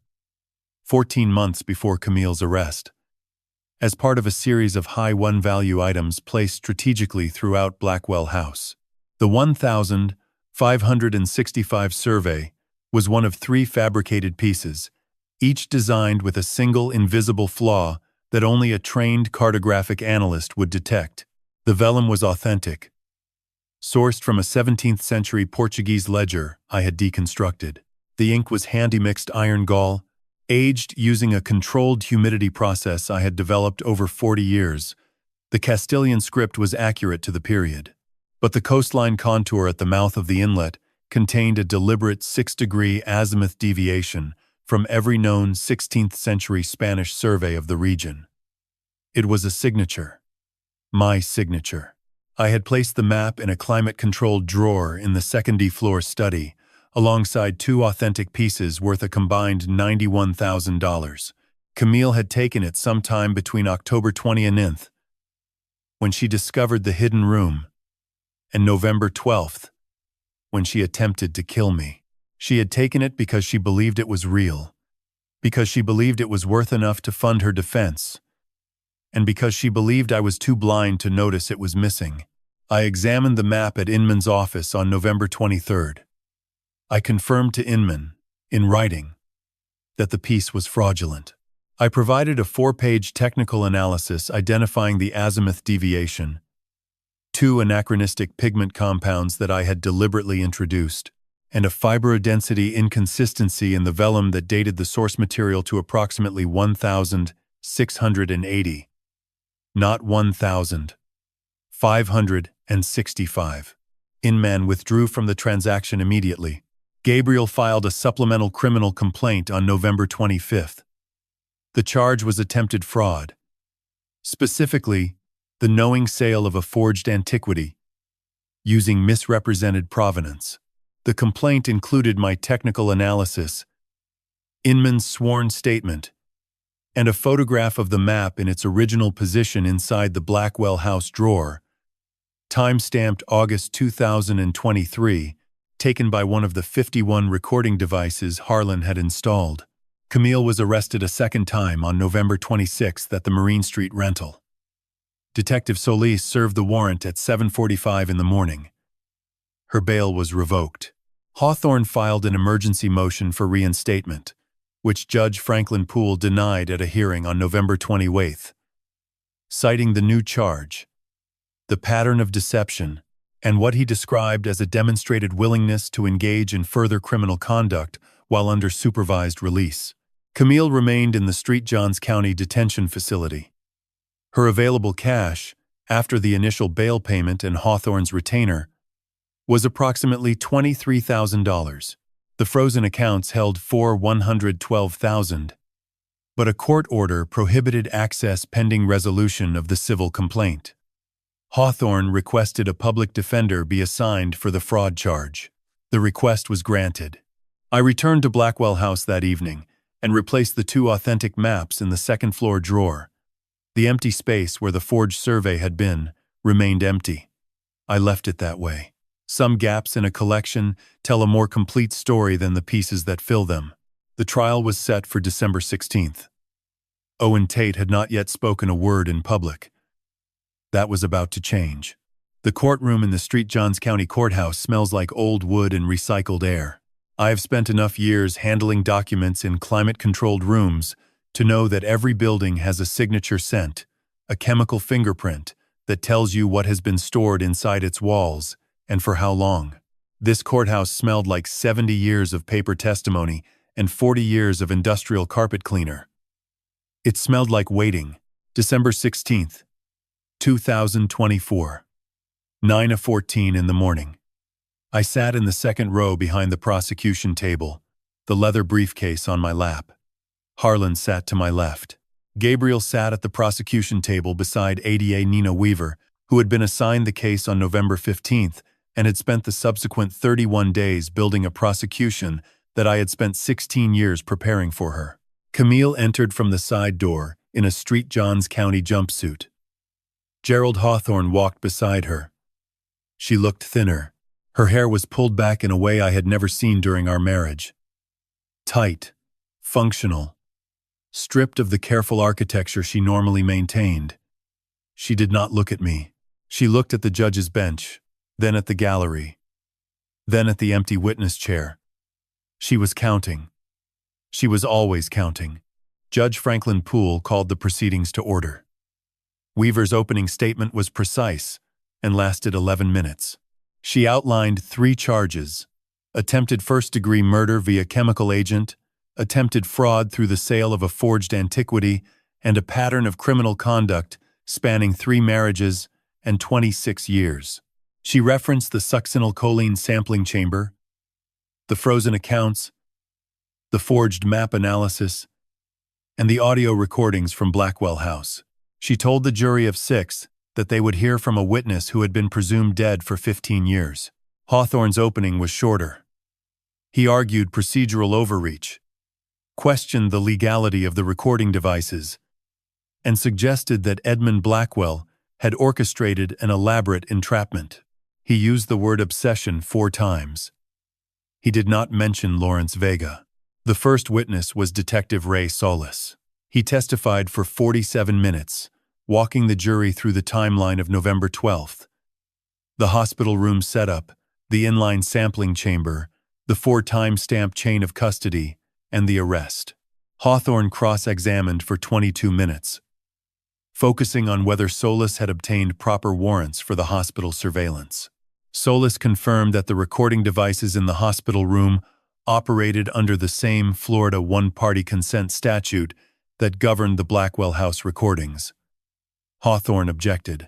14 months before Camille's arrest, as part of a series of high one-value items placed strategically throughout Blackwell House. The 1,565 survey was one of 3 fabricated pieces, each designed with a single invisible flaw that only a trained cartographic analyst would detect. The vellum was authentic, sourced from a 17th-century Portuguese ledger I had deconstructed. The ink was handy-mixed iron gall, aged using a controlled humidity process I had developed over 40 years. The Castilian script was accurate to the period, but the coastline contour at the mouth of the inlet contained a deliberate 6-degree azimuth deviation from every known 16th-century Spanish survey of the region. It was a signature. My signature. I had placed the map in a climate-controlled drawer in the second-floor study, alongside 2 authentic pieces worth a combined $91,000. Camille had taken it sometime between October 29th, when she discovered the hidden room, and November 12th, when she attempted to kill me. She had taken it because she believed it was real, because she believed it was worth enough to fund her defense, and because she believed I was too blind to notice it was missing. I examined the map at Inman's office on November 23rd. I confirmed to Inman, in writing, that the piece was fraudulent. I provided a 4-page technical analysis identifying the azimuth deviation, 2 anachronistic pigment compounds that I had deliberately introduced, and a fibrodensity inconsistency in the vellum that dated the source material to approximately 1,680, not 1,565. Inman withdrew from the transaction immediately. Gabriel filed a supplemental criminal complaint on November 25th. The charge was attempted fraud, specifically, the knowing sale of a forged antiquity, using misrepresented provenance. The complaint included my technical analysis, Inman's sworn statement, and a photograph of the map in its original position inside the Blackwell House drawer, time-stamped August 2023, taken by one of the 51 recording devices Harlan had installed. Camille was arrested a second time on November 26th at the Marine Street rental. Detective Solis served the warrant at 7:45 in the morning. Her bail was revoked. Hawthorne filed an emergency motion for reinstatement, which Judge Franklin Poole denied at a hearing on November 28th, citing the new charge, the pattern of deception, and what he described as a demonstrated willingness to engage in further criminal conduct while under supervised release. Camille remained in the St. Johns County Detention Facility. Her available cash, after the initial bail payment and Hawthorne's retainer, was approximately $23,000. The frozen accounts held for $112,000, but a court order prohibited access pending resolution of the civil complaint. Hawthorne requested a public defender be assigned for the fraud charge. The request was granted. I returned to Blackwell House that evening and replaced the 2 authentic maps in the second-floor drawer. The empty space where the forged survey had been remained empty. I left it that way. Some gaps in a collection tell a more complete story than the pieces that fill them. The trial was set for December 16th. Owen Tate had not yet spoken a word in public. That was about to change. The courtroom in the St. Johns County Courthouse smells like old wood and recycled air. I have spent enough years handling documents in climate-controlled rooms to know that every building has a signature scent, a chemical fingerprint that tells you what has been stored inside its walls and for how long. This courthouse smelled like 70 years of paper testimony and 40 years of industrial carpet cleaner. It smelled like waiting. December 16th, 2024. 9:14 in the morning. I sat in the second row behind the prosecution table, the leather briefcase on my lap. Harlan sat to my left. Gabriel sat at the prosecution table beside ADA Nina Weaver, who had been assigned the case on November 15th and had spent the subsequent 31 days building a prosecution that I had spent 16 years preparing for her. Camille entered from the side door in a St. Johns County jumpsuit. Gerald Hawthorne walked beside her. She looked thinner. Her hair was pulled back in a way I had never seen during our marriage. Tight, functional, stripped of the careful architecture she normally maintained. She did not look at me. She looked at the judge's bench, then at the gallery, then at the empty witness chair. She was counting. She was always counting. Judge Franklin Poole called the proceedings to order. Weaver's opening statement was precise and lasted 11 minutes. She outlined 3 charges: attempted first-degree murder via chemical agent, attempted fraud through the sale of a forged antiquity, and a pattern of criminal conduct spanning 3 marriages and 26 years. She referenced the succinylcholine sampling chamber, the frozen accounts, the forged map analysis, and the audio recordings from Blackwell House. She told the jury of 6 that they would hear from a witness who had been presumed dead for 15 years. Hawthorne's opening was shorter. He argued procedural overreach, questioned the legality of the recording devices, and suggested that Edmund Blackwell had orchestrated an elaborate entrapment. He used the word obsession 4 times. He did not mention Lawrence Vega. The first witness was Detective Ray Solis. He testified for 47 minutes, walking the jury through the timeline of November 12th. The hospital room setup, the inline sampling chamber, the 4 time-stamp chain of custody, and the arrest. Hawthorne cross-examined for 22 minutes, focusing on whether Solis had obtained proper warrants for the hospital surveillance. Solis confirmed that the recording devices in the hospital room operated under the same Florida one-party consent statute that governed the Blackwell House recordings. Hawthorne objected.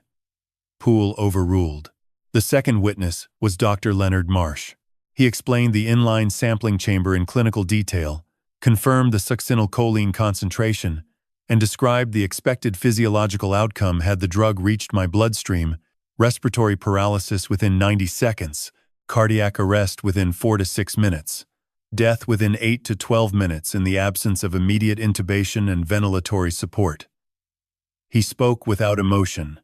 Poole overruled. The second witness was Dr. Leonard Marsh. He explained the inline sampling chamber in clinical detail, confirmed the succinylcholine concentration, and described the expected physiological outcome had the drug reached my bloodstream: respiratory paralysis within 90 seconds, cardiac arrest within 4 to 6 minutes, death within 8 to 12 minutes in the absence of immediate intubation and ventilatory support. He spoke without emotion.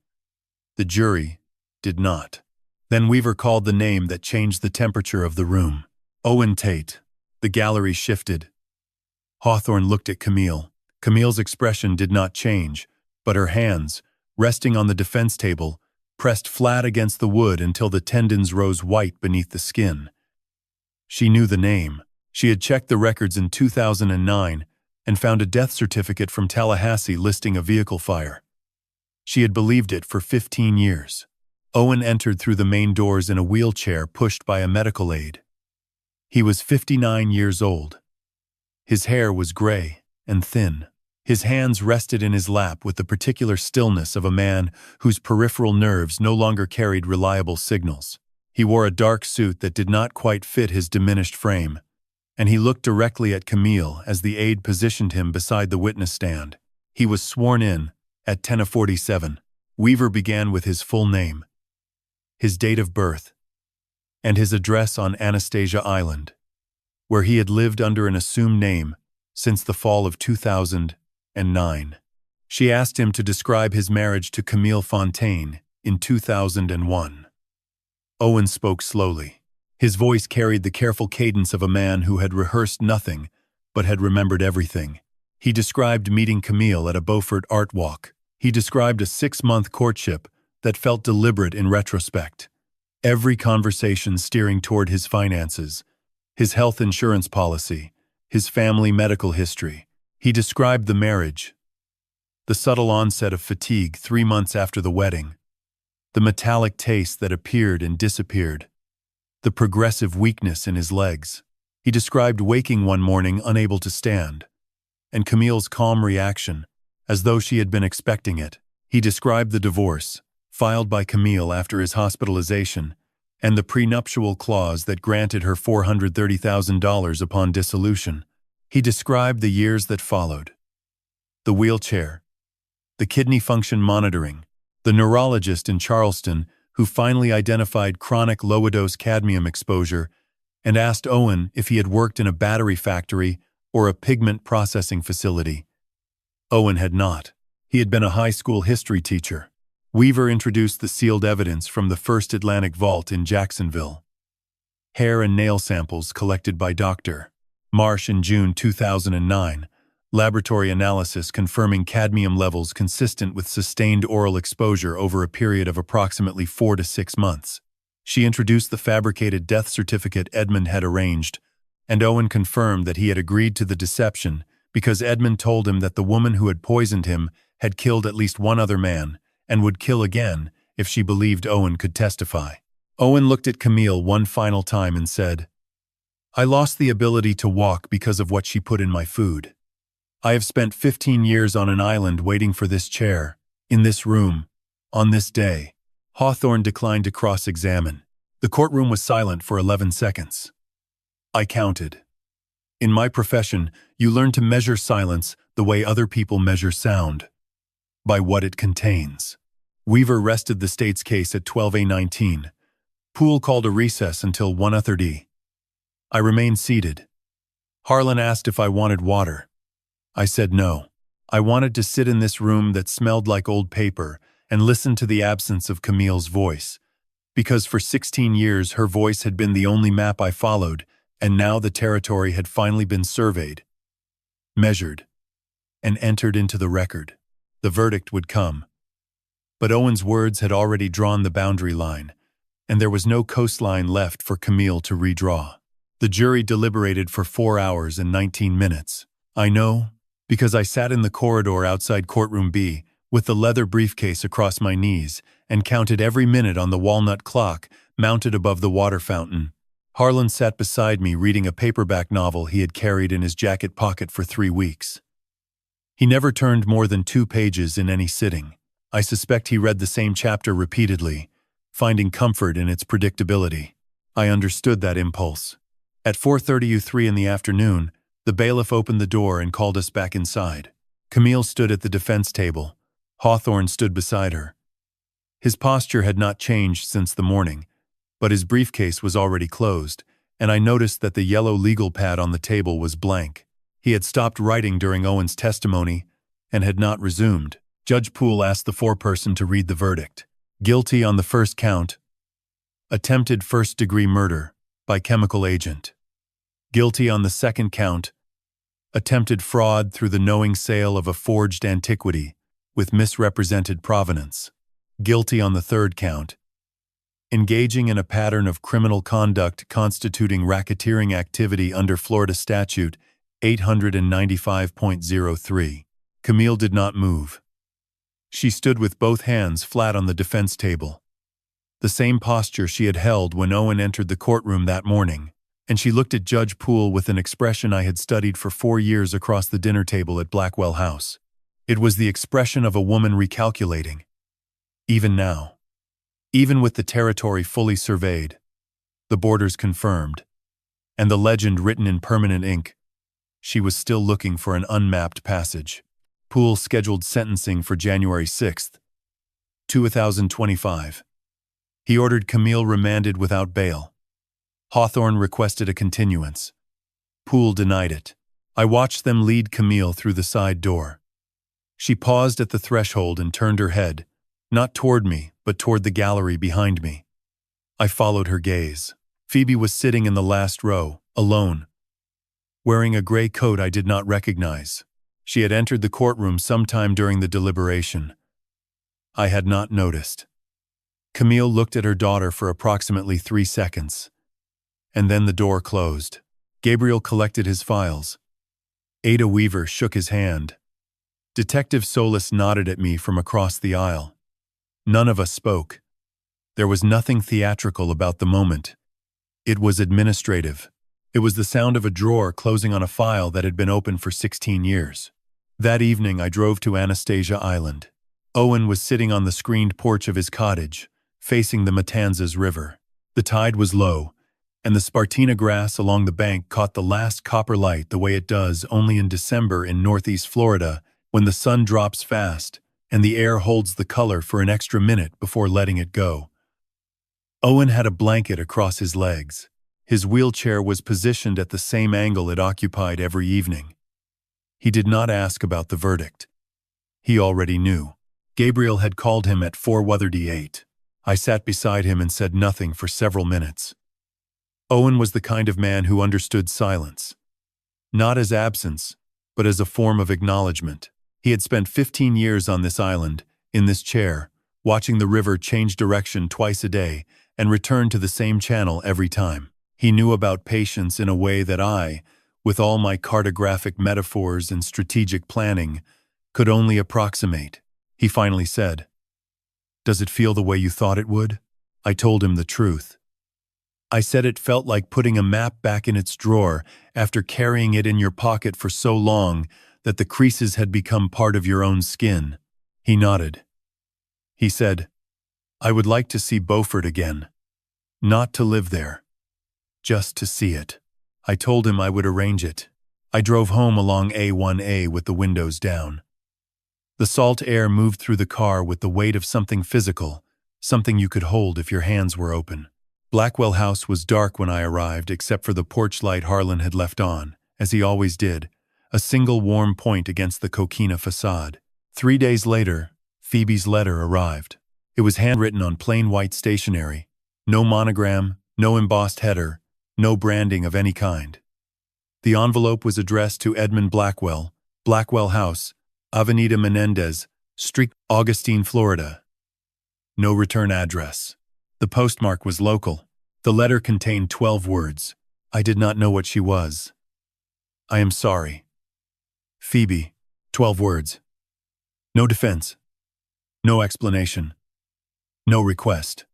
The jury did not. Then Weaver called the name that changed the temperature of the room. Owen Tate. The gallery shifted. Hawthorne looked at Camille. Camille's expression did not change, but her hands, resting on the defense table, pressed flat against the wood until the tendons rose white beneath the skin. She knew the name. She had checked the records in 2009 and found a death certificate from Tallahassee listing a vehicle fire. She had believed it for 15 years. Owen entered through the main doors in a wheelchair pushed by a medical aide. He was 59 years old. His hair was gray and thin. His hands rested in his lap with the particular stillness of a man whose peripheral nerves no longer carried reliable signals. He wore a dark suit that did not quite fit his diminished frame, and he looked directly at Camille as the aide positioned him beside the witness stand. He was sworn in at 10:47. Weaver began with his full name, his date of birth, and his address on Anastasia Island, where he had lived under an assumed name since the fall of 2009. She asked him to describe his marriage to Camille Fontaine in 2001. Owen spoke slowly. His voice carried the careful cadence of a man who had rehearsed nothing but had remembered everything. He described meeting Camille at a Beaufort art walk. He described a 6-month courtship that felt deliberate in retrospect. Every conversation steering toward his finances, his health insurance policy, his family medical history. He described the marriage, the subtle onset of fatigue 3 months after the wedding, the metallic taste that appeared and disappeared, the progressive weakness in his legs. He described waking one morning unable to stand, and Camille's calm reaction, as though she had been expecting it. He described the divorce, filed by Camille after his hospitalization, and the prenuptial clause that granted her $430,000 upon dissolution. He described the years that followed. The wheelchair, the kidney function monitoring, the neurologist in Charleston who finally identified chronic low-dose cadmium exposure and asked Owen if he had worked in a battery factory or a pigment processing facility. Owen had not. He had been a high school history teacher. Weaver introduced the sealed evidence from the First Atlantic Vault in Jacksonville. Hair and nail samples collected by Dr. Marsh in June 2009. Laboratory analysis confirming cadmium levels consistent with sustained oral exposure over a period of approximately 4 to 6 months. She introduced the fabricated death certificate Edmund had arranged, and Owen confirmed that he had agreed to the deception because Edmund told him that the woman who had poisoned him had killed at least one other man and would kill again if she believed Owen could testify. Owen looked at Camille one final time and said, "I lost the ability to walk because of what she put in my food. I have spent 15 years on an island waiting for this chair, in this room, on this day." Hawthorne declined to cross-examine. The courtroom was silent for 11 seconds. I counted. In my profession, you learn to measure silence the way other people measure sound, by what it contains. Weaver rested the state's case at 12:19. Poole called a recess until 1:30. I remained seated. Harlan asked if I wanted water. I said no. I wanted to sit in this room that smelled like old paper and listen to the absence of Camille's voice, because for 16 years her voice had been the only map I followed, and now the territory had finally been surveyed, measured, and entered into the record. The verdict would come. But Owen's words had already drawn the boundary line, and there was no coastline left for Camille to redraw. The jury deliberated for 4 hours and 19 minutes. I know, because I sat in the corridor outside courtroom B with the leather briefcase across my knees and counted every minute on the walnut clock mounted above the water fountain. Harlan sat beside me reading a paperback novel he had carried in his jacket pocket for 3 weeks. He never turned more than 2 pages in any sitting. I suspect he read the same chapter repeatedly, finding comfort in its predictability. I understood that impulse. At 4:33 in the afternoon, the bailiff opened the door and called us back inside. Camille stood at the defense table. Hawthorne stood beside her. His posture had not changed since the morning, but his briefcase was already closed, and I noticed that the yellow legal pad on the table was blank. He had stopped writing during Owen's testimony and had not resumed. Judge Poole asked the foreperson to read the verdict. Guilty on the first count, attempted first-degree murder by chemical agent. Guilty on the second count, attempted fraud through the knowing sale of a forged antiquity with misrepresented provenance. Guilty on the third count, engaging in a pattern of criminal conduct constituting racketeering activity under Florida Statute 895.03. Camille did not move. She stood with both hands flat on the defense table, the same posture she had held when Owen entered the courtroom that morning, and she looked at Judge Poole with an expression I had studied for 4 years across the dinner table at Blackwell House. It was the expression of a woman recalculating. Even now, even with the territory fully surveyed, the borders confirmed, and the legend written in permanent ink. She was still looking for an unmapped passage. Poole scheduled sentencing for January 6th, 2025. He ordered Camille remanded without bail. Hawthorne requested a continuance. Poole denied it. I watched them lead Camille through the side door. She paused at the threshold and turned her head, not toward me, but toward the gallery behind me. I followed her gaze. Phoebe was sitting in the last row, alone, wearing a gray coat I did not recognize. She had entered the courtroom sometime during the deliberation. I had not noticed. Camille looked at her daughter for approximately 3 seconds. And then the door closed. Gabriel collected his files. Ada Weaver shook his hand. Detective Solis nodded at me from across the aisle. None of us spoke. There was nothing theatrical about the moment. It was administrative. It was the sound of a drawer closing on a file that had been open for 16 years. That evening I drove to Anastasia Island. Owen was sitting on the screened porch of his cottage, facing the Matanzas River. The tide was low, and the Spartina grass along the bank caught the last copper light the way it does only in December in northeast Florida, when the sun drops fast and the air holds the color for an extra minute before letting it go. Owen had a blanket across his legs. His wheelchair was positioned at the same angle it occupied every evening. He did not ask about the verdict. He already knew. Gabriel had called him at 4:08. I sat beside him and said nothing for several minutes. Owen was the kind of man who understood silence. Not as absence, but as a form of acknowledgement. He had spent 15 years on this island, in this chair, watching the river change direction twice a day and return to the same channel every time. He knew about patience in a way that I, with all my cartographic metaphors and strategic planning, could only approximate. He finally said, "Does it feel the way you thought it would?" I told him the truth. I said it felt like putting a map back in its drawer after carrying it in your pocket for so long that the creases had become part of your own skin. He nodded. He said, "I would like to see Beaufort again. Not to live there. Just to see it." I told him I would arrange it. I drove home along A1A with the windows down. The salt air moved through the car with the weight of something physical, something you could hold if your hands were open. Blackwell House was dark when I arrived except for the porch light Harlan had left on, as he always did, a single warm point against the coquina facade. 3 days later, Phoebe's letter arrived. It was handwritten on plain white stationery. No monogram, no embossed header, no branding of any kind. The envelope was addressed to Edmund Blackwell, Blackwell House, Avenida Menendez, Street, Augustine, Florida. No return address. The postmark was local. The letter contained 12 words. I did not know what she was. "I am sorry. Phoebe." 12 words. No defense. No explanation. No request.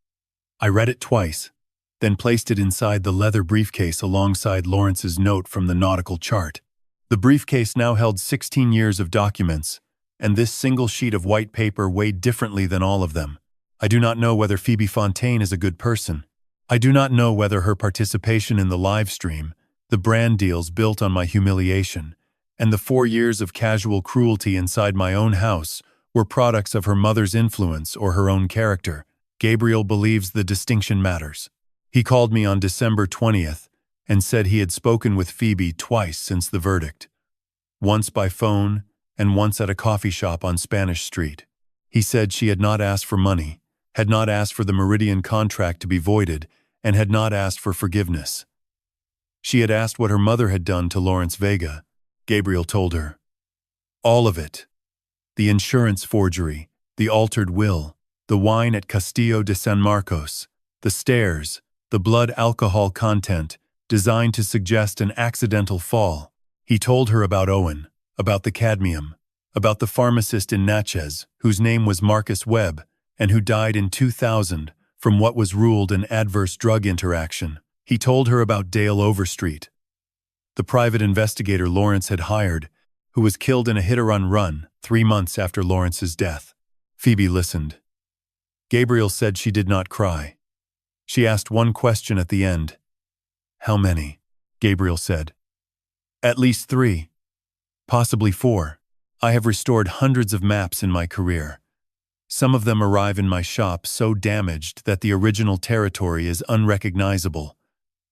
I read it twice, then placed it inside the leather briefcase alongside Lawrence's note from the nautical chart. The briefcase now held 16 years of documents, and this single sheet of white paper weighed differently than all of them. I do not know whether Phoebe Fontaine is a good person. I do not know whether her participation in the live stream, the brand deals built on my humiliation, and the 4 years of casual cruelty inside my own house were products of her mother's influence or her own character. Gabriel believes the distinction matters. He called me on December 20th and said he had spoken with Phoebe twice since the verdict, once by phone and once at a coffee shop on Spanish Street. He said she had not asked for money, had not asked for the Meridian contract to be voided, and had not asked for forgiveness. She had asked what her mother had done to Lawrence Vega. Gabriel told her. All of it. The insurance forgery, the altered will, the wine at Castillo de San Marcos, the stairs, the blood alcohol content, designed to suggest an accidental fall. He told her about Owen, about the cadmium, about the pharmacist in Natchez, whose name was Marcus Webb, and who died in 2000 from what was ruled an adverse drug interaction. He told her about Dale Overstreet, the private investigator Lawrence had hired, who was killed in a hit-and-run 3 months after Lawrence's death. Phoebe listened. Gabriel said she did not cry. She asked one question at the end. "How many?" Gabriel said. "At least 3. Possibly 4. I have restored hundreds of maps in my career. Some of them arrive in my shop so damaged that the original territory is unrecognizable.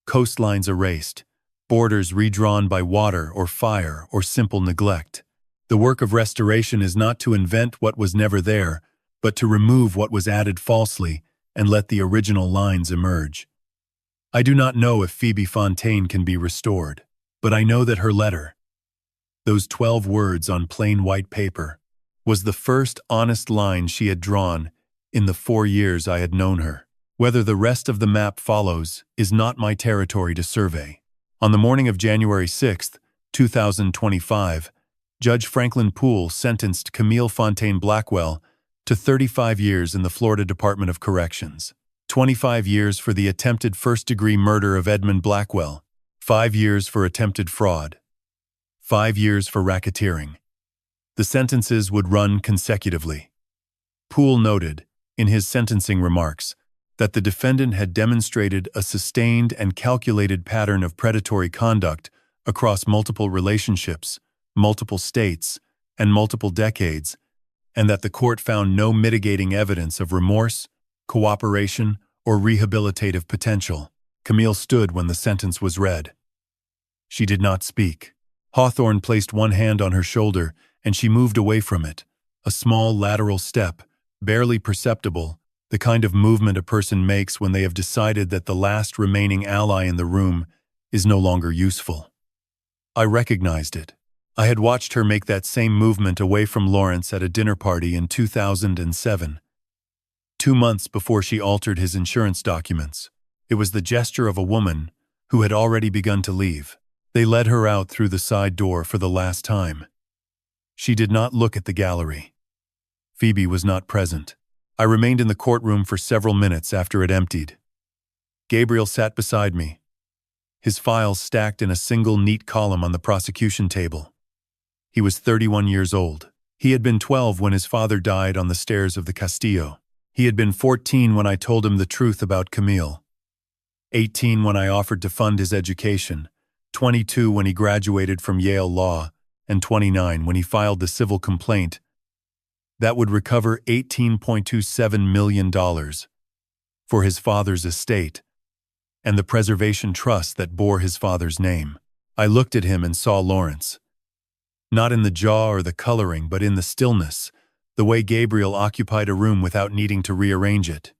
Coastlines erased, borders redrawn by water or fire or simple neglect. The work of restoration is not to invent what was never there, but to remove what was added falsely and let the original lines emerge. I do not know if Phoebe Fontaine can be restored, but I know that her letter, those 12 words on plain white paper, was the first honest line she had drawn in the 4 years I had known her. Whether the rest of the map follows is not my territory to survey. On the morning of January 6, 2025, Judge Franklin Poole sentenced Camille Fontaine Blackwell to 35 years in the Florida Department of Corrections, 25 years for the attempted first-degree murder of Edmund Blackwell, 5 years for attempted fraud, 5 years for racketeering. The sentences would run consecutively. Poole noted, in his sentencing remarks, that the defendant had demonstrated a sustained and calculated pattern of predatory conduct across multiple relationships, multiple states, and multiple decades, and that the court found no mitigating evidence of remorse, cooperation, or rehabilitative potential. Camille stood when the sentence was read. She did not speak. Hawthorne placed one hand on her shoulder, and she moved away from it, a small lateral step, barely perceptible, the kind of movement a person makes when they have decided that the last remaining ally in the room is no longer useful. I recognized it. I had watched her make that same movement away from Lawrence at a dinner party in 2007. 2 months before she altered his insurance documents. It was the gesture of a woman who had already begun to leave. They led her out through the side door for the last time. She did not look at the gallery. Phoebe was not present. I remained in the courtroom for several minutes after it emptied. Gabriel sat beside me, his files stacked in a single neat column on the prosecution table. He was 31 years old. He had been 12 when his father died on the stairs of the Castillo. He had been 14 when I told him the truth about Camille. 18 when I offered to fund his education. 22 when he graduated from Yale Law, and 29 when he filed the civil complaint that would recover $18.27 million for his father's estate and the preservation trust that bore his father's name. I looked at him and saw Lawrence. Not in the jaw or the coloring, but in the stillness, the way Gabriel occupied a room without needing to rearrange it.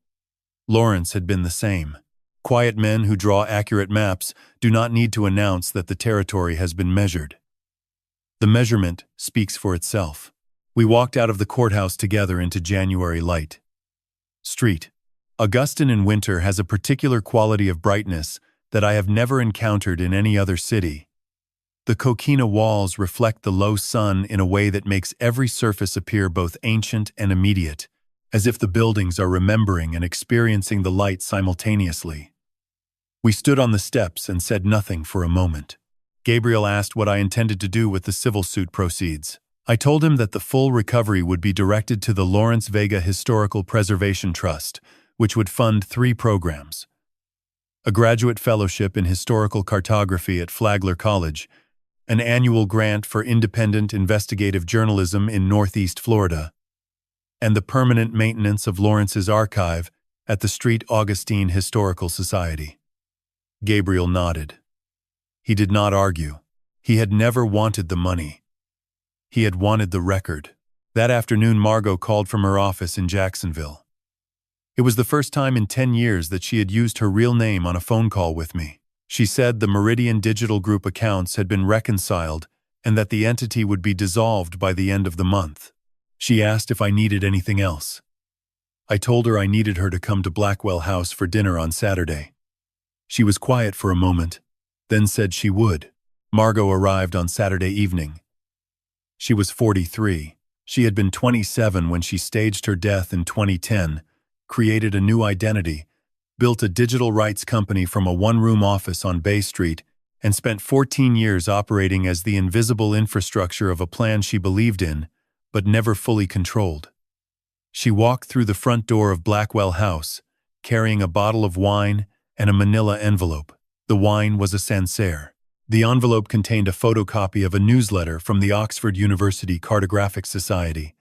Lawrence had been the same. Quiet men who draw accurate maps do not need to announce that the territory has been measured. The measurement speaks for itself. We walked out of the courthouse together into January light. Street. Augustin in winter has a particular quality of brightness that I have never encountered in any other city. The coquina walls reflect the low sun in a way that makes every surface appear both ancient and immediate, as if the buildings are remembering and experiencing the light simultaneously. We stood on the steps and said nothing for a moment. Gabriel asked what I intended to do with the civil suit proceeds. I told him that the full recovery would be directed to the Lawrence Vega Historical Preservation Trust, which would fund 3 programs: a graduate fellowship in historical cartography at Flagler College, an annual grant for independent investigative journalism in Northeast Florida, and the permanent maintenance of Lawrence's archive at the St. Augustine Historical Society. Gabriel nodded. He did not argue. He had never wanted the money. He had wanted the record. That afternoon, Margot called from her office in Jacksonville. It was the first time in 10 years that she had used her real name on a phone call with me. She said the Meridian Digital Group accounts had been reconciled and that the entity would be dissolved by the end of the month. She asked if I needed anything else. I told her I needed her to come to Blackwell House for dinner on Saturday. She was quiet for a moment, then said she would. Margot arrived on Saturday evening. She was 43. She had been 27 when she staged her death in 2010, created a new identity, built a digital rights company from a one-room office on Bay Street, and spent 14 years operating as the invisible infrastructure of a plan she believed in, but never fully controlled. She walked through the front door of Blackwell House, carrying a bottle of wine and a manila envelope. The wine was a Sancerre. The envelope contained a photocopy of a newsletter from the Oxford University Cartographic Society,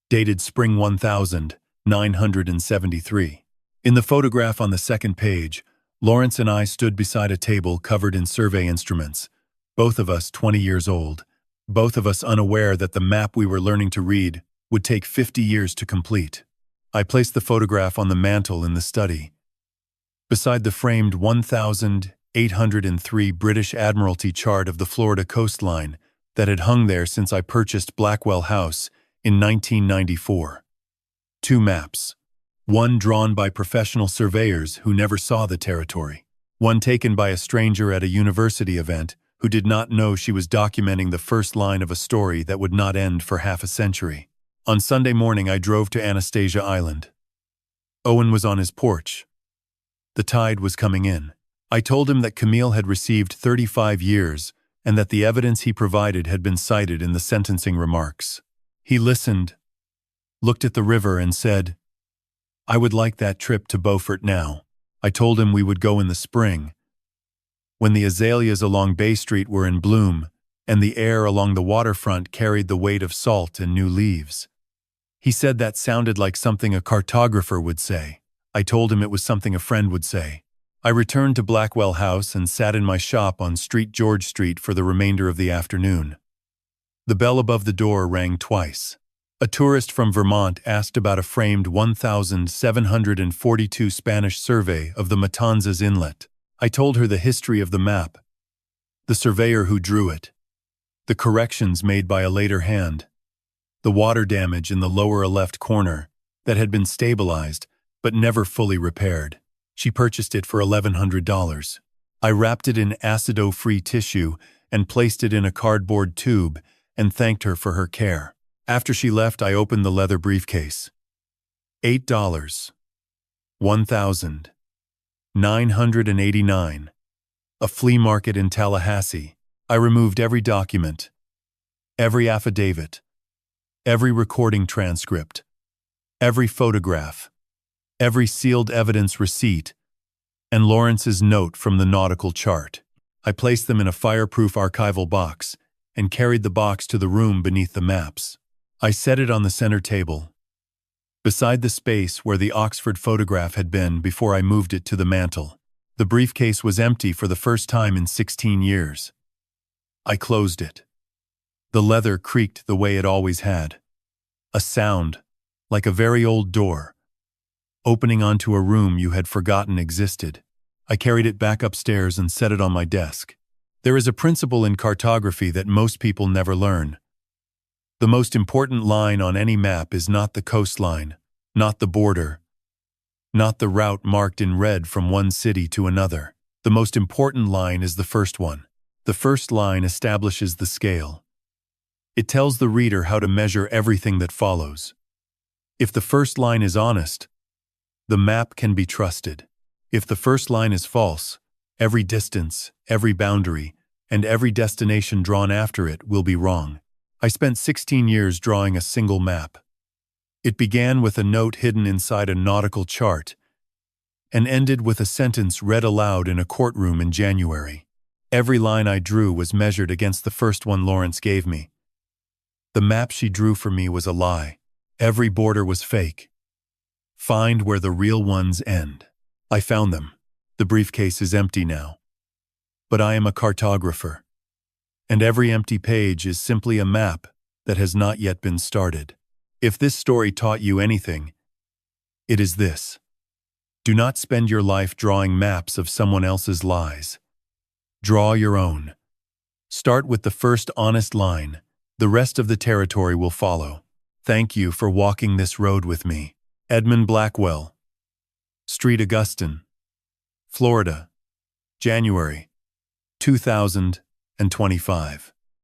dated spring 1973. In the photograph on the second page, Lawrence and I stood beside a table covered in survey instruments, both of us 20 years old, both of us unaware that the map we were learning to read would take 50 years to complete. I placed the photograph on the mantel in the study, beside the framed 1,803 British Admiralty chart of the Florida coastline that had hung there since I purchased Blackwell House in 1994. Two maps. One drawn by professional surveyors who never saw the territory. One taken by a stranger at a university event who did not know she was documenting the first line of a story that would not end for half a century. On Sunday morning, I drove to Anastasia Island. Owen was on his porch. The tide was coming in. I told him that Camille had received 35 years and that the evidence he provided had been cited in the sentencing remarks. He listened, looked at the river and said, "I would like that trip to Beaufort now." I told him we would go in the spring, when the azaleas along Bay Street were in bloom and the air along the waterfront carried the weight of salt and new leaves. He said that sounded like something a cartographer would say. I told him it was something a friend would say. I returned to Blackwell House and sat in my shop on George Street for the remainder of the afternoon. The bell above the door rang twice. A tourist from Vermont asked about a framed 1,742 Spanish survey of the Matanzas Inlet. I told her the history of the map, the surveyor who drew it, the corrections made by a later hand, the water damage in the lower left corner that had been stabilized but never fully repaired. She purchased it for $1,100. I wrapped it in acido-free tissue and placed it in a cardboard tube and thanked her for her care. After she left, I opened the leather briefcase. $8. $1,989. A flea market in Tallahassee. I removed every document, every affidavit, every recording transcript, every photograph, every sealed evidence receipt, and Lawrence's note from the nautical chart. I placed them in a fireproof archival box and carried the box to the room beneath the maps. I set it on the center table, beside the space where the Oxford photograph had been before I moved it to the mantel. The briefcase was empty for the first time in 16 years. I closed it. The leather creaked the way it always had. A sound, like a very old door, opening onto a room you had forgotten existed. I carried it back upstairs and set it on my desk. There is a principle in cartography that most people never learn. The most important line on any map is not the coastline, not the border, not the route marked in red from one city to another. The most important line is the first one. The first line establishes the scale. It tells the reader how to measure everything that follows. If the first line is honest, the map can be trusted. If the first line is false, every distance, every boundary, and every destination drawn after it will be wrong. I spent 16 years drawing a single map. It began with a note hidden inside a nautical chart and ended with a sentence read aloud in a courtroom in January. Every line I drew was measured against the first one Lawrence gave me. The map she drew for me was a lie. Every border was fake. Find where the real ones end. I found them. The briefcase is empty now. But I am a cartographer. And every empty page is simply a map that has not yet been started. If this story taught you anything, it is this. Do not spend your life drawing maps of someone else's lies. Draw your own. Start with the first honest line. The rest of the territory will follow. Thank you for walking this road with me. Edmund Blackwell. Street Augustine, Florida, January 2025.